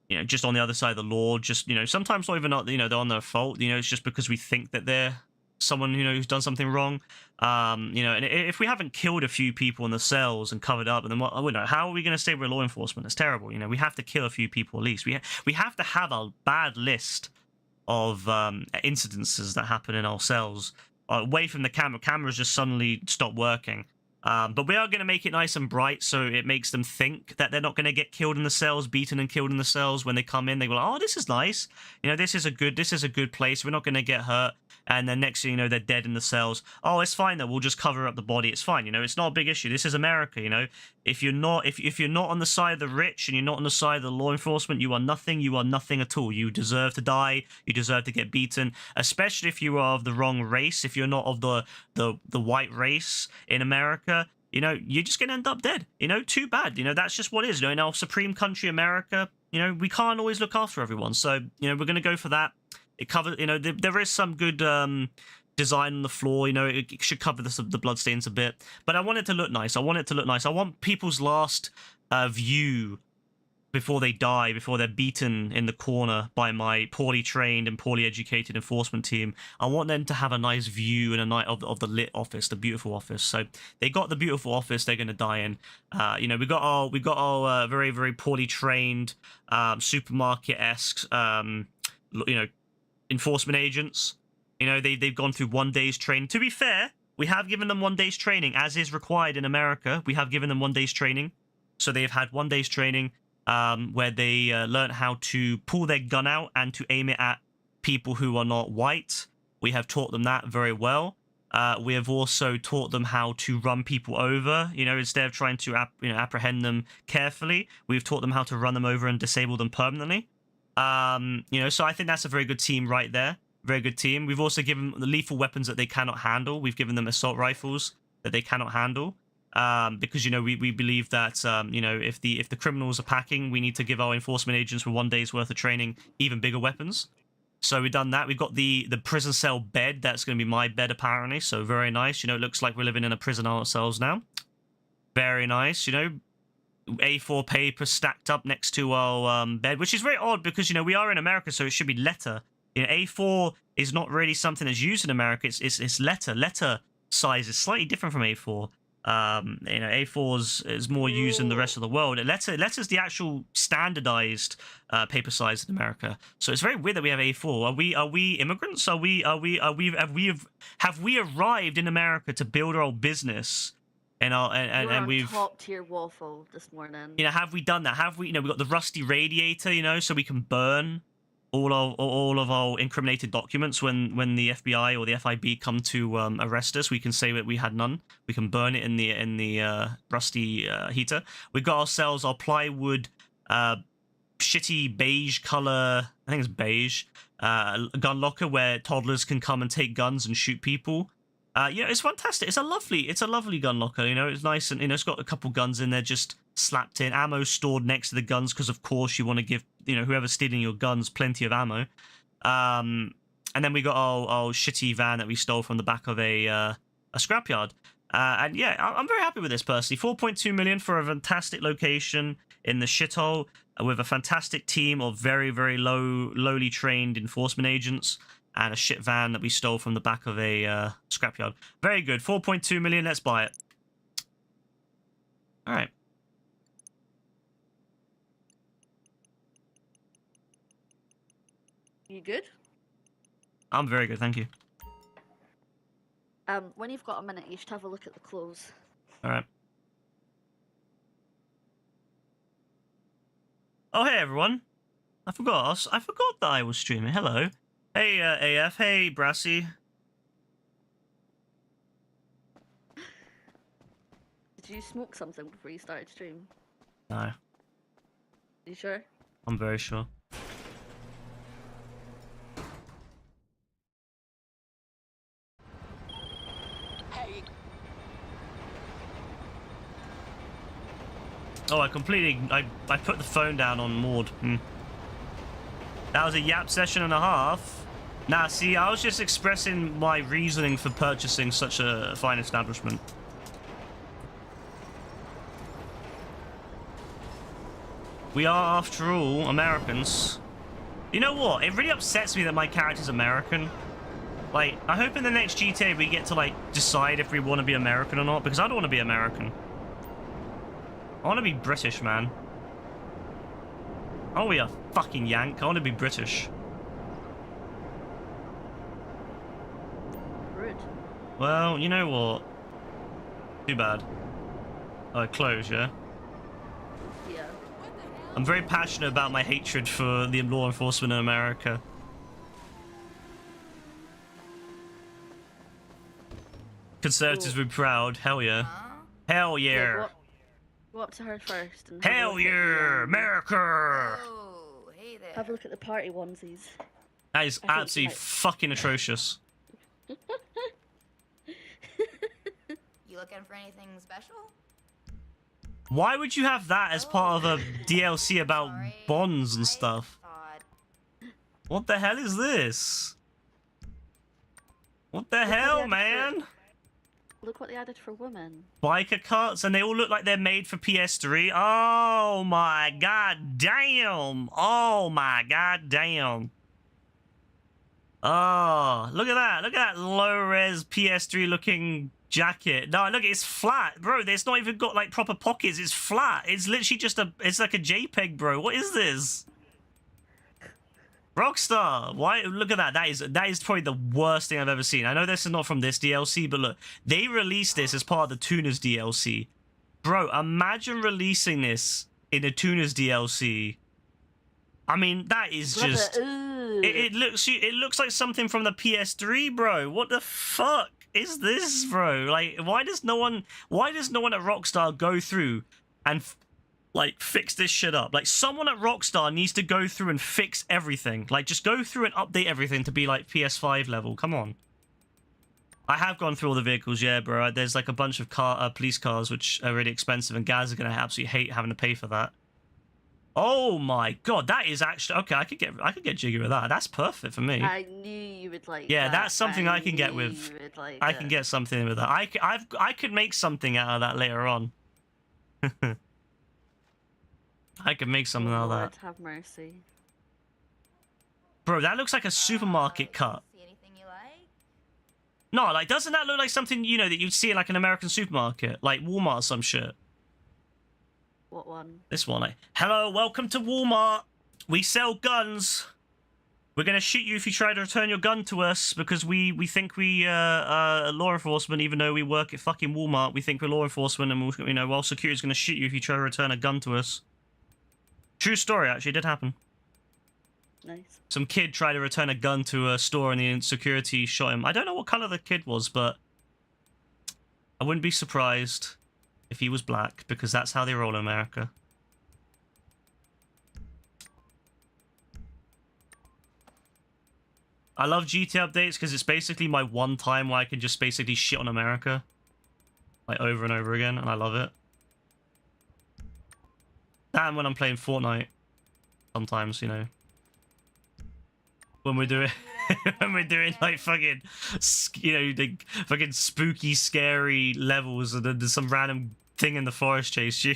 [SPEAKER 1] you know, just on the other side of the law. Just, you know, sometimes not even, you know, they're on their fault. You know, it's just because we think that they're someone, you know, who's done something wrong. You know, and if we haven't killed a few people in the cells and covered up, and then what, I don't know, how are we going to say we're law enforcement? It's terrible. You know, we have to kill a few people at least. We have to have a bad list of incidences that happen in our cells away from the camera. Cameras just suddenly stop working. But we are going to make it nice and bright, so it makes them think that they're not going to get killed in the cells, beaten and killed in the cells. When they come in, they go, "Oh, this is nice. You know, this is a good place. We're not going to get hurt." And then next thing you know, they're dead in the cells. Oh, it's fine though. We'll just cover up the body. It's fine. You know, it's not a big issue. This is America. You know, if you're not on the side of the rich and you're not on the side of the law enforcement, you are nothing. You are nothing at all. You deserve to die. You deserve to get beaten. Especially if you are of the wrong race. If you're not of the white race in America, you know, you're just going to end up dead. You know, too bad. You know, that's just what it is. You know, in our supreme country, America, you know, we can't always look after everyone. So, you know, we're going to go for that. It covers, you know, there is some good design on the floor. You know, it should cover the bloodstains a bit. But I want it to look nice. I want people's last view before they die, before they're beaten in the corner by my poorly trained and poorly educated enforcement team. I want them to have a nice view and a night of the lit office, the beautiful office. So they got the beautiful office they're going to die in. You know, we got our very, very poorly trained supermarket-esque you know, enforcement agents. You know, they've gone through 1 day's training. To be fair, we have given them 1 day's training, as is required in America. We have given them 1 day's training. So they've had 1 day's training where they learn how to pull their gun out and to aim it at people who are not white. We have taught them that very well. We have also taught them how to run people over. You know, instead of trying to apprehend them carefully, we've taught them how to run them over and disable them permanently. You know, so I think that's a very good team right there. Very good team. We've also given them the lethal weapons that they cannot handle. We've given them assault rifles that they cannot handle. Because, you know, we believe that, you know, if the criminals are packing, we need to give our enforcement agents with 1 day's worth of training even bigger weapons. So we've done that. We've got the prison cell bed. That's going to be my bed, apparently. So very nice. You know, it looks like we're living in a prison ourselves now. Very nice. You know, A4 paper stacked up next to our bed, which is very odd because, you know, we are in America, so it should be letter. You know, A4 is not really something that's used in America. It's letter. Letter size is slightly different from A4. You know, A4 is more used in the rest of the world. Letter's the actual standardized paper size in America. So it's very weird that we have A4. Are we immigrants? Have we arrived in America to build our own business? And we've
[SPEAKER 2] top tier waffle this morning.
[SPEAKER 1] You know, have we done that? Have we? You know, we got the rusty radiator. You know, so we can burn all of our incriminated documents when the FBI or the FIB come to arrest us. We can say that we had none. We can burn it in the rusty heater. We got ourselves our plywood, shitty beige color. I think it's beige. Gun locker where toddlers can come and take guns and shoot people. You know, it's fantastic. It's a lovely gun locker. You know, it's nice and, you know, it's got a couple guns in there just slapped in. Ammo stored next to the guns because, of course, you want to give, you know, whoever's stealing your guns plenty of ammo. And then we got our shitty van that we stole from the back of a scrapyard. And yeah, I'm very happy with this personally. 4.2 million for a fantastic location in the shithole with a fantastic team of very, very lowly trained enforcement agents. And a shit van that we stole from the back of a scrapyard. Very good. 4.2 million. Let's buy it. All right.
[SPEAKER 2] You good?
[SPEAKER 1] I'm very good, thank you.
[SPEAKER 2] When you've got a minute, you should have a look at the clothes.
[SPEAKER 1] All right. Oh, hey everyone. I forgot that I was streaming. Hello. Hey, AF. Hey, Brassy.
[SPEAKER 2] Did you smoke something before you started stream?
[SPEAKER 1] No.
[SPEAKER 2] You sure?
[SPEAKER 1] I'm very sure.
[SPEAKER 3] Hey.
[SPEAKER 1] Oh, I put the phone down on Maud. That was a yap session and a half. Nah, see, I was just expressing my reasoning for purchasing such a fine establishment. We are, after all, Americans. You know what? It really upsets me that my character's American. Like, I hope in the next GTA we get to, like, decide if we want to be American or not, because I don't want to be American. I want to be British, man. I want to be a fucking Yank. I want to be British.
[SPEAKER 2] Rude.
[SPEAKER 1] Well, you know what? Too bad. Close, yeah?
[SPEAKER 2] Yeah.
[SPEAKER 1] I'm very passionate about my hatred for the law enforcement in America. Conservatives will be proud. Hell yeah. Hell yeah.
[SPEAKER 2] Go up to her first. And
[SPEAKER 1] Hell yeah, America!
[SPEAKER 3] Oh, hey there.
[SPEAKER 2] Have a look at the party onesies.
[SPEAKER 1] That is absolutely fucking atrocious.
[SPEAKER 3] You looking for anything special?
[SPEAKER 1] Why would you have that as part of a DLC about
[SPEAKER 3] Sorry,
[SPEAKER 1] bonds and
[SPEAKER 3] I
[SPEAKER 1] stuff?
[SPEAKER 3] thought-
[SPEAKER 1] What the hell is this? What the hell, man?
[SPEAKER 2] Look what they added for women.
[SPEAKER 1] Biker carts, and they all look like they're made for PS3. Oh my god damn! Oh my god damn! Oh, look at that! Look at that low-res PS3 looking jacket. No, look, it's flat, bro. There's not even got like proper pockets. It's flat. It's literally just it's like a JPEG, bro. What is this? Rockstar, why? Look at that. That is probably the worst thing I've ever seen. I know this is not from this DLC, but look, they released this as part of the Tunas DLC. Bro, imagine releasing this in a Tunas DLC. I mean, that is just. It looks like something from the PS3, bro. What the fuck is this, bro? Like, why does no one at Rockstar go through and like fix this shit up? Like, someone at Rockstar needs to go through and fix everything. Like, just go through and update everything to be like PS5 level. Come on. I have gone through all the vehicles, yeah, bro. There's like a bunch of police cars which are really expensive, and Gaz are gonna absolutely hate having to pay for that. Oh my god, that is actually okay. I could get jiggy with that. That's perfect for me.
[SPEAKER 2] I knew you would like.
[SPEAKER 1] Yeah,
[SPEAKER 2] that.
[SPEAKER 1] that's something I can get with. I can get something with that. I could make something out of that later on. I could make something out of
[SPEAKER 2] Lord,
[SPEAKER 1] that.
[SPEAKER 2] have mercy.
[SPEAKER 1] Bro, that looks like a supermarket cut.
[SPEAKER 3] See anything you like?
[SPEAKER 1] No, like, doesn't that look like something, you know, that you'd see in like an American supermarket, like Walmart or some shit?
[SPEAKER 2] What one?
[SPEAKER 1] This one, like, hello, welcome to Walmart. We sell guns. We're gonna shoot you if you try to return your gun to us, because we think we are law enforcement, even though we work at fucking Walmart. We think we're law enforcement, and you know, well, security's gonna shoot you if you try to return a gun to us. True story, actually, it did happen.
[SPEAKER 2] Nice.
[SPEAKER 1] Some kid tried to return a gun to a store, and the security shot him. I don't know what color the kid was, but I wouldn't be surprised if he was black, because that's how they roll in America. I love GTA updates because it's basically my one time where I can just basically shit on America, like, over and over again, and I love it. That and when I'm playing Fortnite, sometimes, you know, when we're doing when we're doing like fucking, you know, the fucking spooky, scary levels, and then there's some random thing in the forest chase you.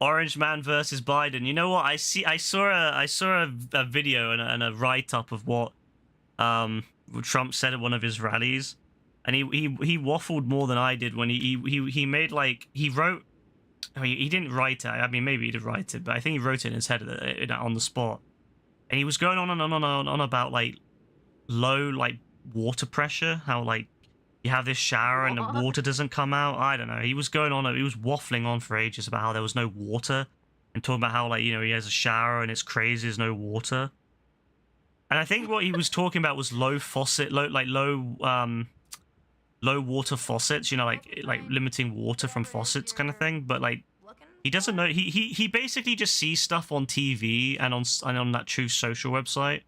[SPEAKER 1] Orange Man versus Biden. You know what? I saw a video and a write up of what Trump said at one of his rallies, and he waffled more than I did when he made, like, he wrote. I mean, he didn't write it. I mean, maybe he did write it, but I think he wrote it in his head on the spot. And he was going on and on about, like, low, like, water pressure, how, like, you have this shower and the water doesn't come out. I don't know. He was going on, he was waffling on for ages about how there was no water, and talking about how, like, you know, he has a shower and it's crazy, there's no water. And I think what he was talking about was low water faucets, you know, like limiting water from faucets kind of thing. But, like, he doesn't know. He basically just sees stuff on TV and on that True Social website,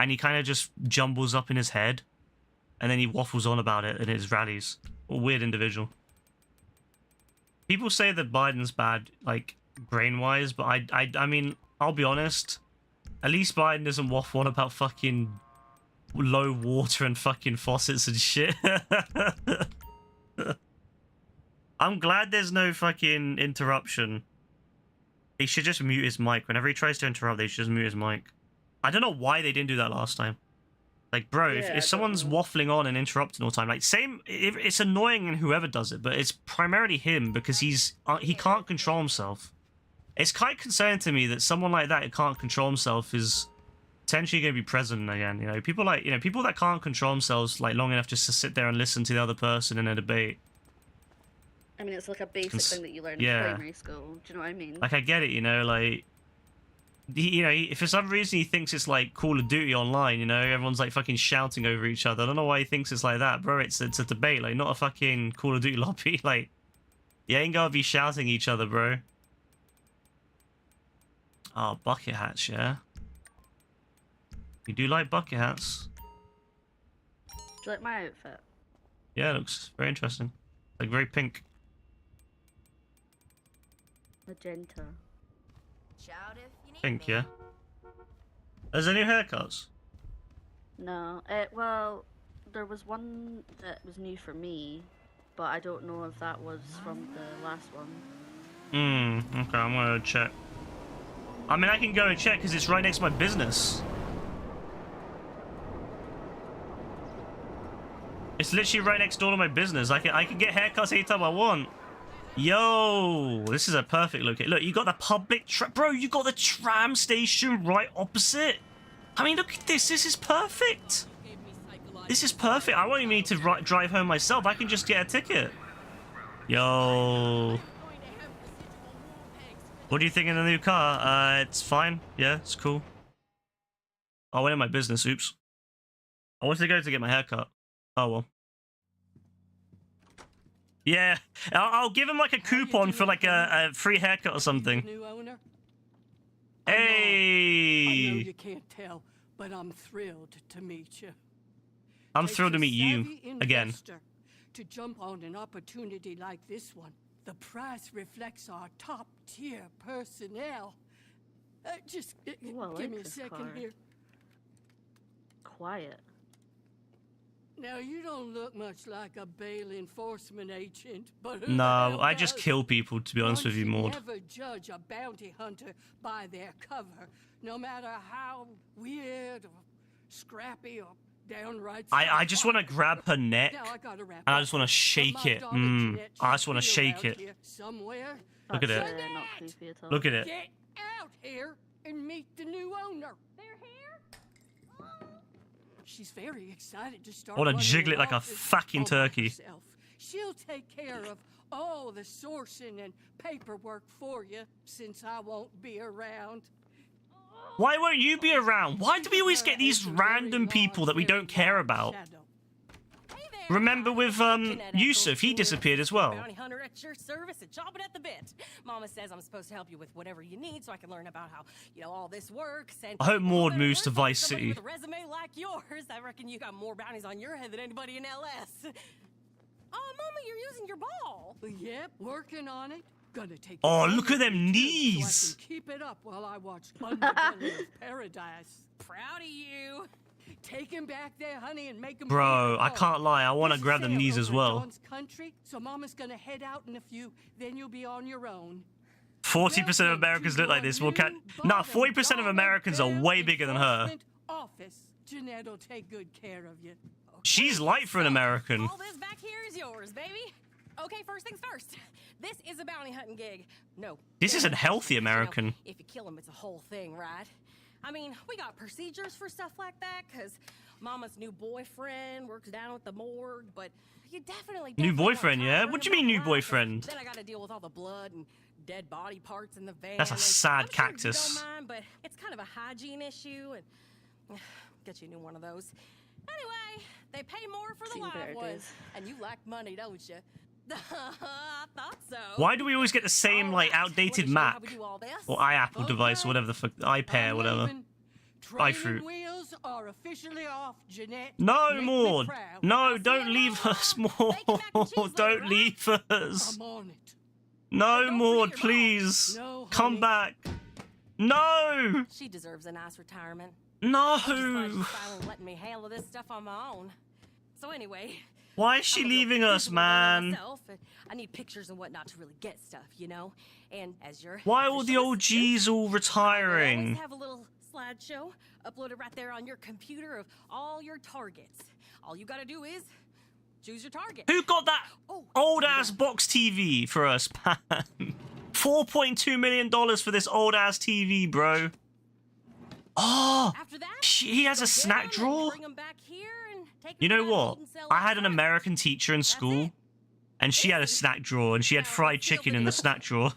[SPEAKER 1] and he kind of just jumbles up in his head, and then he waffles on about it in his rallies. A weird individual. People say that Biden's bad, like, brain-wise, but I mean, I'll be honest. At least Biden doesn't waffle on about fucking low water and fucking faucets and shit. I'm glad there's no fucking interruption. He should just mute his mic. Whenever he tries to interrupt, they should just mute his mic. I don't know why they didn't do that last time. Like, bro,
[SPEAKER 2] Yeah,
[SPEAKER 1] if someone's waffling on and interrupting all the time, like, it's annoying in whoever does it, but it's primarily him, because he can't control himself. It's quite concerning to me that someone like that who can't control himself is potentially going to be president again. You know, people that can't control themselves, like, long enough just to sit there and listen to the other person in a debate.
[SPEAKER 2] I mean, it's like a basic thing that you learn
[SPEAKER 1] yeah.
[SPEAKER 2] in primary school. Do you know what I mean?
[SPEAKER 1] Like, I get it, you know, like, if for some reason he thinks it's like Call of Duty online, you know, everyone's like fucking shouting over each other. I don't know why he thinks it's like that, bro. It's a debate, like, not a fucking Call of Duty lobby. Like, you ain't gotta be shouting each other, bro. Oh, bucket hats, yeah. You do like bucket hats?
[SPEAKER 2] Do you like my outfit?
[SPEAKER 1] Yeah, it looks very interesting. Like, very pink.
[SPEAKER 2] Magenta.
[SPEAKER 3] Shout if you need
[SPEAKER 1] Pink,
[SPEAKER 3] me.
[SPEAKER 1] yeah. There's any haircuts?
[SPEAKER 2] No. Well, there was one that was new for me, but I don't know if that was from the last one.
[SPEAKER 1] Okay, I'm gonna check. I mean, I can go and check because it's right next to my business. It's literally right next door to my business. I can get haircuts anytime I want. Yo, this is a perfect location. Look, you got the public bro, you got the tram station right opposite. I mean, look at this. This is perfect. This is perfect. I won't even need to drive home myself. I can just get a ticket. Yo. What do you think of the new car? It's fine. Yeah, it's cool. I went in my business. Oops. I wanted to go to get my haircut. Oh, well. Yeah, I'll give him like a coupon for like a free haircut or something. Hey!
[SPEAKER 4] I know you can't tell, but I'm thrilled to meet you.
[SPEAKER 1] I'm thrilled to meet you again.
[SPEAKER 4] To jump on an opportunity like this one, the price reflects our top-tier personnel. Just
[SPEAKER 2] Ooh,
[SPEAKER 4] give me a
[SPEAKER 2] this
[SPEAKER 4] second
[SPEAKER 2] car.
[SPEAKER 4] here.
[SPEAKER 2] Quiet.
[SPEAKER 4] Now, you don't look much like a bail enforcement agent, but who the
[SPEAKER 1] No,
[SPEAKER 4] hell
[SPEAKER 1] I just
[SPEAKER 4] does?
[SPEAKER 1] kill people, to be honest with you,
[SPEAKER 4] One should
[SPEAKER 1] Maud.
[SPEAKER 4] never judge a bounty hunter by their cover, no matter how weird or scrappy or downright.
[SPEAKER 1] I just want to grab her neck,
[SPEAKER 4] Now I gotta wrap
[SPEAKER 1] and I
[SPEAKER 4] up,
[SPEAKER 1] just want to
[SPEAKER 4] but
[SPEAKER 1] shake
[SPEAKER 4] my
[SPEAKER 1] it.
[SPEAKER 4] daughter Jeanette
[SPEAKER 1] I just
[SPEAKER 4] should
[SPEAKER 1] want to
[SPEAKER 4] be
[SPEAKER 1] shake
[SPEAKER 4] around
[SPEAKER 1] it.
[SPEAKER 4] here somewhere.
[SPEAKER 1] Look at
[SPEAKER 2] That's,
[SPEAKER 1] it.
[SPEAKER 2] not creepy at all.
[SPEAKER 1] Look at it.
[SPEAKER 4] Get out here and meet the new owner.
[SPEAKER 3] They're here?
[SPEAKER 4] She's very excited to start.
[SPEAKER 1] I wanna
[SPEAKER 4] running
[SPEAKER 1] jiggle
[SPEAKER 4] an
[SPEAKER 1] it like a
[SPEAKER 4] office
[SPEAKER 1] fucking
[SPEAKER 4] all by
[SPEAKER 1] turkey.
[SPEAKER 4] herself. She'll take care of all the sourcing and paperwork for you, since I won't be around.
[SPEAKER 1] Why won't you be around? Why do we always get these random people that we don't care about? Remember with Yusuf, he disappeared as well.
[SPEAKER 5] Bounty hunter at your service and chomping at the bit. Mama says I'm supposed to help you with whatever you need, so I can learn about how all this works. And
[SPEAKER 1] I hope Maud
[SPEAKER 5] better
[SPEAKER 1] moves to
[SPEAKER 5] work with
[SPEAKER 1] Vice
[SPEAKER 5] somebody
[SPEAKER 1] City.
[SPEAKER 5] With a resume like yours, I reckon you got more bounties on your head than anybody in LS. Oh, Mama, you're using your ball.
[SPEAKER 4] Yep, working on it. Gonna take.
[SPEAKER 1] Oh,
[SPEAKER 4] it
[SPEAKER 1] look at them
[SPEAKER 4] too,
[SPEAKER 1] knees.
[SPEAKER 4] So I can keep it up while I watch Underbelly of Paradise.
[SPEAKER 5] Proud of you.
[SPEAKER 4] Take him back there, honey, and make him.
[SPEAKER 1] Bro, I can't lie. I want to
[SPEAKER 4] There's a
[SPEAKER 1] grab them
[SPEAKER 4] sale
[SPEAKER 1] knees as
[SPEAKER 4] over at
[SPEAKER 1] well.
[SPEAKER 4] Dawn's Country, so Mama's gonna head out in a few. Then you'll be on your own.
[SPEAKER 1] 40% of Americans look like this. We'll Nah, 40% of Americans are way bigger than her.
[SPEAKER 4] Office. Jeanette will take good care of you.
[SPEAKER 1] She's light for an American.
[SPEAKER 5] All this back here is yours, baby. Okay, first things first. This is a bounty hunting gig. No.
[SPEAKER 1] This isn't healthy American.
[SPEAKER 5] If you kill him, it's a whole thing, right? I mean, we got procedures for stuff like that, because Mama's new boyfriend works down at the morgue, but you definitely
[SPEAKER 1] New
[SPEAKER 5] wanna
[SPEAKER 1] boyfriend,
[SPEAKER 5] tie
[SPEAKER 1] yeah?
[SPEAKER 5] her
[SPEAKER 1] What do
[SPEAKER 5] to
[SPEAKER 1] you mean
[SPEAKER 5] the
[SPEAKER 1] new
[SPEAKER 5] block,
[SPEAKER 1] boyfriend?
[SPEAKER 5] Then I gotta deal with all the blood and dead body parts in the van.
[SPEAKER 1] That's a
[SPEAKER 5] and
[SPEAKER 1] sad
[SPEAKER 5] I'm sure
[SPEAKER 1] cactus.
[SPEAKER 5] You don't mind, but it's kind of a hygiene issue, and get you a new one of those. Anyway, they pay more for the
[SPEAKER 2] Seen
[SPEAKER 5] live
[SPEAKER 2] better
[SPEAKER 5] ones,
[SPEAKER 2] days.
[SPEAKER 5] and you like money, don't you? I thought so.
[SPEAKER 1] Why do we always get the same, like,
[SPEAKER 5] Alright,
[SPEAKER 1] outdated
[SPEAKER 5] wanna show you how
[SPEAKER 1] Mac?
[SPEAKER 5] we do all this?
[SPEAKER 1] Or iApple device, or whatever the fuck, iPair, whatever.
[SPEAKER 4] Training
[SPEAKER 1] iFruit.
[SPEAKER 4] wheels are officially off, Jeanette.
[SPEAKER 1] No,
[SPEAKER 4] Make me
[SPEAKER 1] Maud.
[SPEAKER 4] proud.
[SPEAKER 1] No,
[SPEAKER 5] I'll see
[SPEAKER 1] don't
[SPEAKER 5] you
[SPEAKER 1] leave
[SPEAKER 5] tomorrow.
[SPEAKER 1] us,
[SPEAKER 5] Bacon, mac and
[SPEAKER 1] Maud.
[SPEAKER 5] cheese later,
[SPEAKER 1] Don't
[SPEAKER 5] right?
[SPEAKER 1] leave us.
[SPEAKER 4] I'm on it.
[SPEAKER 1] No,
[SPEAKER 5] Don't
[SPEAKER 1] Maud,
[SPEAKER 5] forget your
[SPEAKER 1] please.
[SPEAKER 4] No,
[SPEAKER 1] Come
[SPEAKER 4] honey.
[SPEAKER 1] back. No.
[SPEAKER 5] She deserves a nice retirement. I'm just glad
[SPEAKER 1] No.
[SPEAKER 5] she's finally letting me handle this stuff on my own. So anyway,
[SPEAKER 1] Why is she
[SPEAKER 5] I'm a real
[SPEAKER 1] leaving us,
[SPEAKER 5] people runner
[SPEAKER 1] man?
[SPEAKER 5] myself, and I need pictures and whatnot to really get stuff, And as your
[SPEAKER 1] Why are all the
[SPEAKER 5] official
[SPEAKER 1] OGs
[SPEAKER 5] assistant,
[SPEAKER 1] all
[SPEAKER 5] I will always
[SPEAKER 1] retiring?
[SPEAKER 5] have a little slideshow uploaded right there on your computer of all your targets. All you gotta do is choose your target.
[SPEAKER 1] Who got that
[SPEAKER 5] Oh,
[SPEAKER 1] old-ass box TV for us, man? $4.2 million for this old-ass TV, bro. Oh,
[SPEAKER 5] After that,
[SPEAKER 1] he has
[SPEAKER 5] go
[SPEAKER 1] a
[SPEAKER 5] get
[SPEAKER 1] snack
[SPEAKER 5] 'em and
[SPEAKER 1] drawer?
[SPEAKER 5] bring 'em back here and take 'em
[SPEAKER 1] You know
[SPEAKER 5] to that
[SPEAKER 1] what?
[SPEAKER 5] holding cell
[SPEAKER 1] I had an
[SPEAKER 5] outside.
[SPEAKER 1] American teacher in school,
[SPEAKER 5] it.
[SPEAKER 1] and she had a snack drawer, and she had
[SPEAKER 5] Now,
[SPEAKER 1] fried
[SPEAKER 5] let's see
[SPEAKER 1] chicken
[SPEAKER 5] over
[SPEAKER 1] in the
[SPEAKER 5] the-
[SPEAKER 1] snack drawer.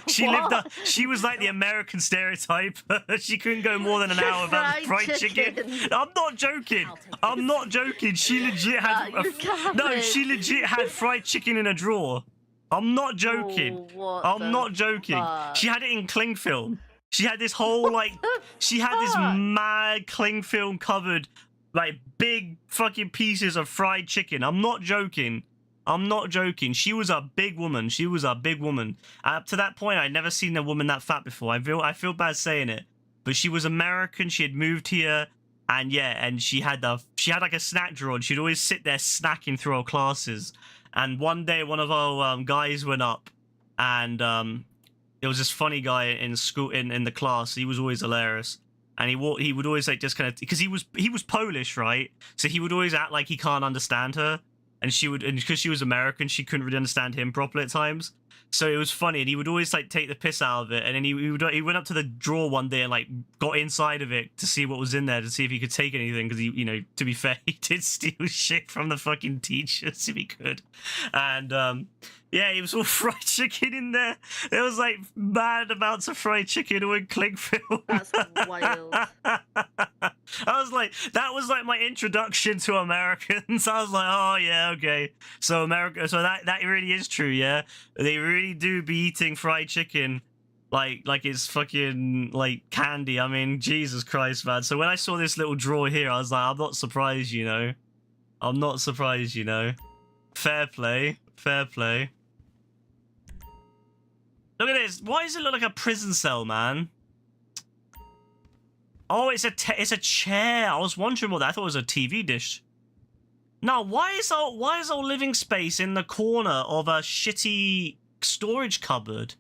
[SPEAKER 1] She lived
[SPEAKER 2] What?
[SPEAKER 1] up. She was like the American stereotype. She couldn't go more than an hour without
[SPEAKER 2] Fried
[SPEAKER 1] fried chicken.
[SPEAKER 2] chicken.
[SPEAKER 1] I'm not joking.
[SPEAKER 5] I'll take
[SPEAKER 1] I'm not joking. She legit had.
[SPEAKER 2] You're capping.
[SPEAKER 1] No, she legit had fried chicken in a drawer. I'm not joking.
[SPEAKER 2] Oh, what
[SPEAKER 1] I'm
[SPEAKER 2] the
[SPEAKER 1] not joking.
[SPEAKER 2] fuck?
[SPEAKER 1] She had it in cling film. She had this whole like. She had this
[SPEAKER 2] Fuck.
[SPEAKER 1] mad cling film covered, like big fucking pieces of fried chicken. I'm not joking. I'm not joking. She was a big woman. She was a big woman. Up to that point, I'd never seen a woman that fat before. I feel bad saying it, but she was American. She had moved here. And yeah, and she had like a snack drawer, and she'd always sit there snacking through our classes. And one day, one of our guys went up, and there was this funny guy in school in the class. He was always hilarious, and he would always like just kind of, because he was Polish, right? So he would always act like he can't understand her, and because she was American, she couldn't really understand him properly at times. So it was funny, and he would always like take the piss out of it. And then he went up to the drawer one day and like got inside of it to see what was in there, to see if he could take anything, because he, you know, to be fair, he did steal shit from the fucking teachers if he could. And yeah, he was all fried chicken in there. There was like mad amounts of fried chicken all in cling film.
[SPEAKER 2] That's wild.
[SPEAKER 1] I was like, that was like my introduction to Americans. I was like, oh yeah, okay. So America, so that really is true, yeah. They really do be eating fried chicken like it's fucking like candy. I mean, Jesus Christ, man. So when I saw this little drawer here, I was like, I'm not surprised, you know. I'm not surprised, you know. Fair play, fair play. Look at this. Why does it look like a prison cell, man? Oh, it's a chair. I was wondering what that. I thought it was a TV dish. No, why is our living space in the corner of a shitty storage cupboard?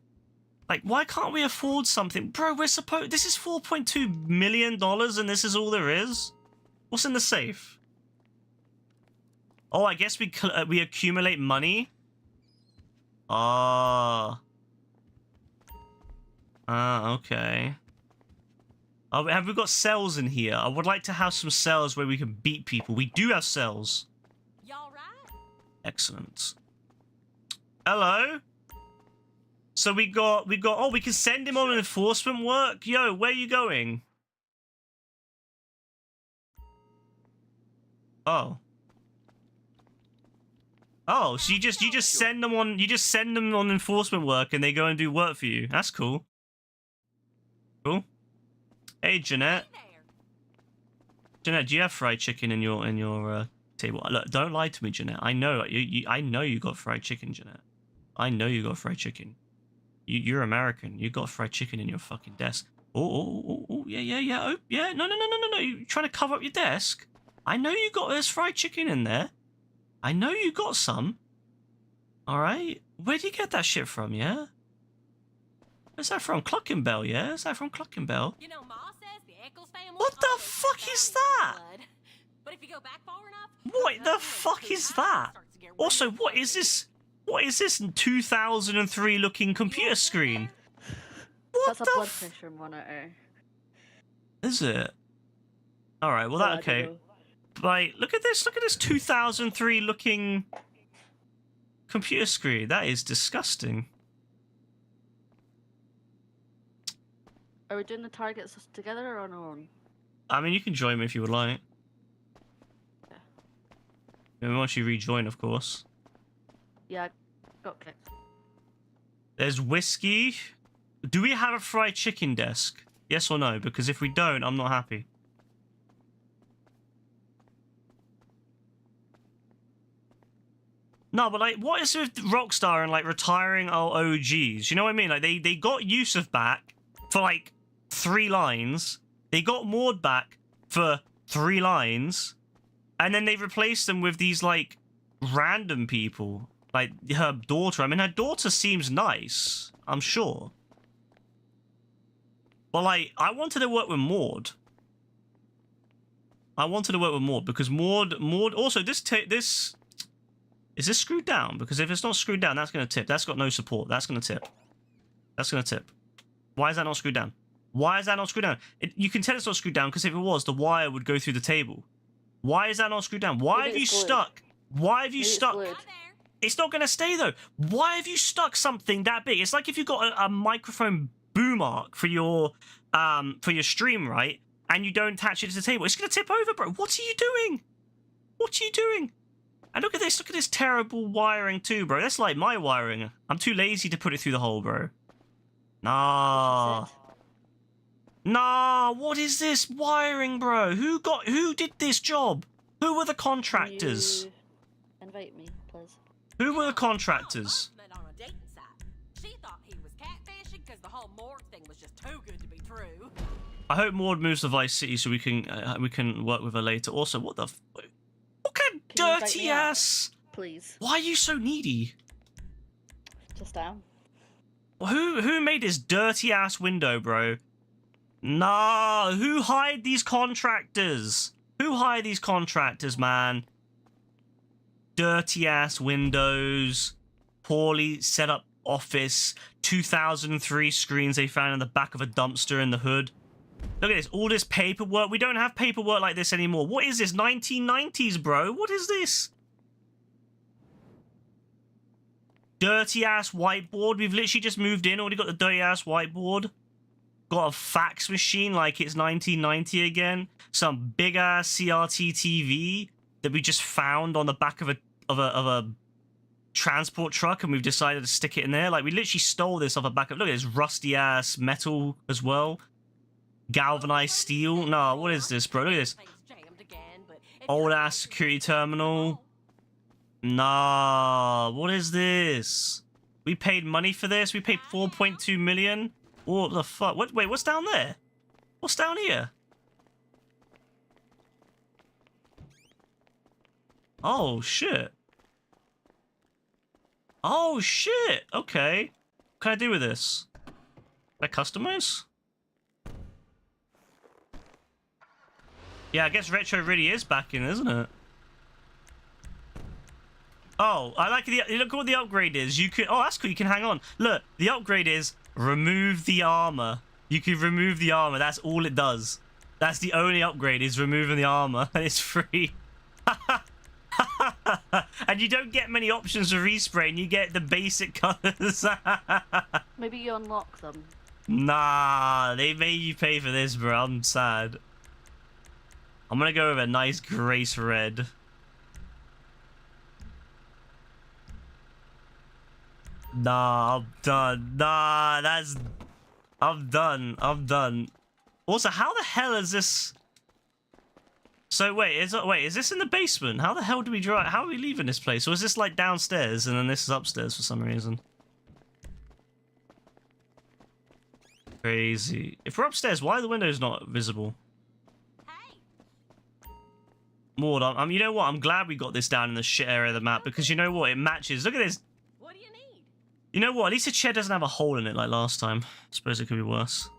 [SPEAKER 1] Like, why can't we afford something, bro? This is $4.2 million, and this is all there is. What's in the safe? Oh, I guess we accumulate money. Okay. Oh, have we got cells in here? I would like to have some cells where we can beat people. We do have cells.
[SPEAKER 5] Y'all right?
[SPEAKER 1] Excellent. Hello? So we got, oh, we can send him on an enforcement work? Yo, where are you going? Oh. Oh, so you just send them on, enforcement work and they go and do work for you. That's cool. Cool. Hey, Jeanette. Jeanette, do you have fried chicken in your table? Look, don't lie to me, Jeanette. I know I know you got fried chicken, Jeanette. I know you got fried chicken. You're American. You got fried chicken in your fucking desk. Oh, yeah. Oh, yeah. No. You trying to cover up your desk? I know you got this fried chicken in there. I know you got some. All right. Where'd you get that shit from? Yeah. Where's that from? Cluckenbell, yeah? Is that from Cluckenbell?
[SPEAKER 5] You know, Ma says the Eccles family.
[SPEAKER 1] What the fuck is that?
[SPEAKER 5] But if you go back far enough,
[SPEAKER 1] What the fuck is that? Also, what is this? What is this 2003 looking computer screen? What
[SPEAKER 2] That's a
[SPEAKER 1] the
[SPEAKER 2] blood pressure monitor.
[SPEAKER 1] Is it? All right. Well,
[SPEAKER 2] Oh, I
[SPEAKER 1] that
[SPEAKER 2] don't
[SPEAKER 1] okay.
[SPEAKER 2] know.
[SPEAKER 1] Like, look at this 2003 looking computer screen. That is disgusting.
[SPEAKER 2] Are we doing the targets together or on our own?
[SPEAKER 1] I mean, you can join me if you would like.
[SPEAKER 2] Yeah.
[SPEAKER 1] And once you rejoin, of course.
[SPEAKER 2] Yeah, got kicked.
[SPEAKER 1] There's whiskey. Do we have a fried chicken desk? Yes or no? Because if we don't, I'm not happy. No, but like, what is with Rockstar and like retiring our OGs? You know what I mean? Like, they got Yusuf back for like 3 lines. They got Maud back for 3 lines, and then they replaced them with these like random people, like her daughter. I mean, her daughter seems nice, I'm sure, but like, I wanted to work with Maud. Because Maud. Also, this. Is this screwed down? Because if it's not screwed down, that's going to tip. That's got no support. That's going to tip. That's going to tip. Why is that not screwed down? Why is that not screwed down? You can tell it's not screwed down because if it was, the wire would go through the table. Why is that not screwed down? Why have you stuck? Why have you stuck? It's not going to stay though. Why have you stuck something that big? It's like if you got a microphone boom arc for your stream, right? And you don't attach it to the table. It's going to tip over, bro. What are you doing? What are you doing? And look at this terrible wiring too, bro. That's like my wiring. I'm too lazy to put it through the hole, bro. Nah. Nah, what is this wiring, bro? Who did this job? Who were the contractors?
[SPEAKER 2] Can you invite me, please.
[SPEAKER 1] Who were the contractors?
[SPEAKER 5] Met on a dating site. She thought he was catfishing because the whole morgue thing was just too good to be true.
[SPEAKER 1] I hope Maud moves to Vice City so we can work with her later. Also, what the? What kind of
[SPEAKER 2] Can you invite
[SPEAKER 1] dirty
[SPEAKER 2] me up?
[SPEAKER 1] ass?
[SPEAKER 2] Please.
[SPEAKER 1] Why are you so needy?
[SPEAKER 2] Just down.
[SPEAKER 1] Who made this dirty ass window, bro? Nah, who hired these contractors? Who hired these contractors, man? Dirty ass windows, poorly set up office, 2003 screens they found in the back of a dumpster in the hood. Look at this, all this paperwork. We don't have paperwork like this anymore. What is this, 1990s, bro? What is this? Dirty ass whiteboard. We've literally just moved in, already got the dirty ass whiteboard. Got a fax machine like it's 1990 again. Some big ass CRT TV that we just found on the back of a transport truck, and we've decided to stick it in there. Like, we literally stole this off the back of. Look at this rusty ass metal as well. Galvanized steel. Nah, what is this, bro? Look at this old ass security terminal. Nah, what is this? We paid money for this. We paid 4.2 million. What the fuck? Wait, what's down there? What's down here? Oh, shit. Oh, shit. Okay. What can I do with this? Can I customize? Yeah, I guess retro really is back in, isn't it? Oh, I like the... Look what the upgrade is. You could... Oh, that's cool. You can hang on. Look, the upgrade is... Remove the armor. You can remove the armor. That's all it does. That's the only upgrade, is removing the armor. And it's free. And you don't get many options for respraying. You get the basic colors.
[SPEAKER 2] Maybe you unlock them.
[SPEAKER 1] Nah, they made you pay for this, bro. I'm sad. I'm gonna go with a nice Grace Red. Nah, I'm done. Nah, that's... I'm done. I'm done. Also, how the hell is this... So, wait, is this in the basement? How the hell do we drive? How are we leaving this place? Or is this, like, downstairs, and then this is upstairs for some reason? Crazy. If we're upstairs, why are the windows not visible? Maud, you know what? I'm glad we got this down in the shit area of the map, because you know what? It matches. Look at this. You know what? At least the chair doesn't have a hole in it like last time. I suppose it could be worse.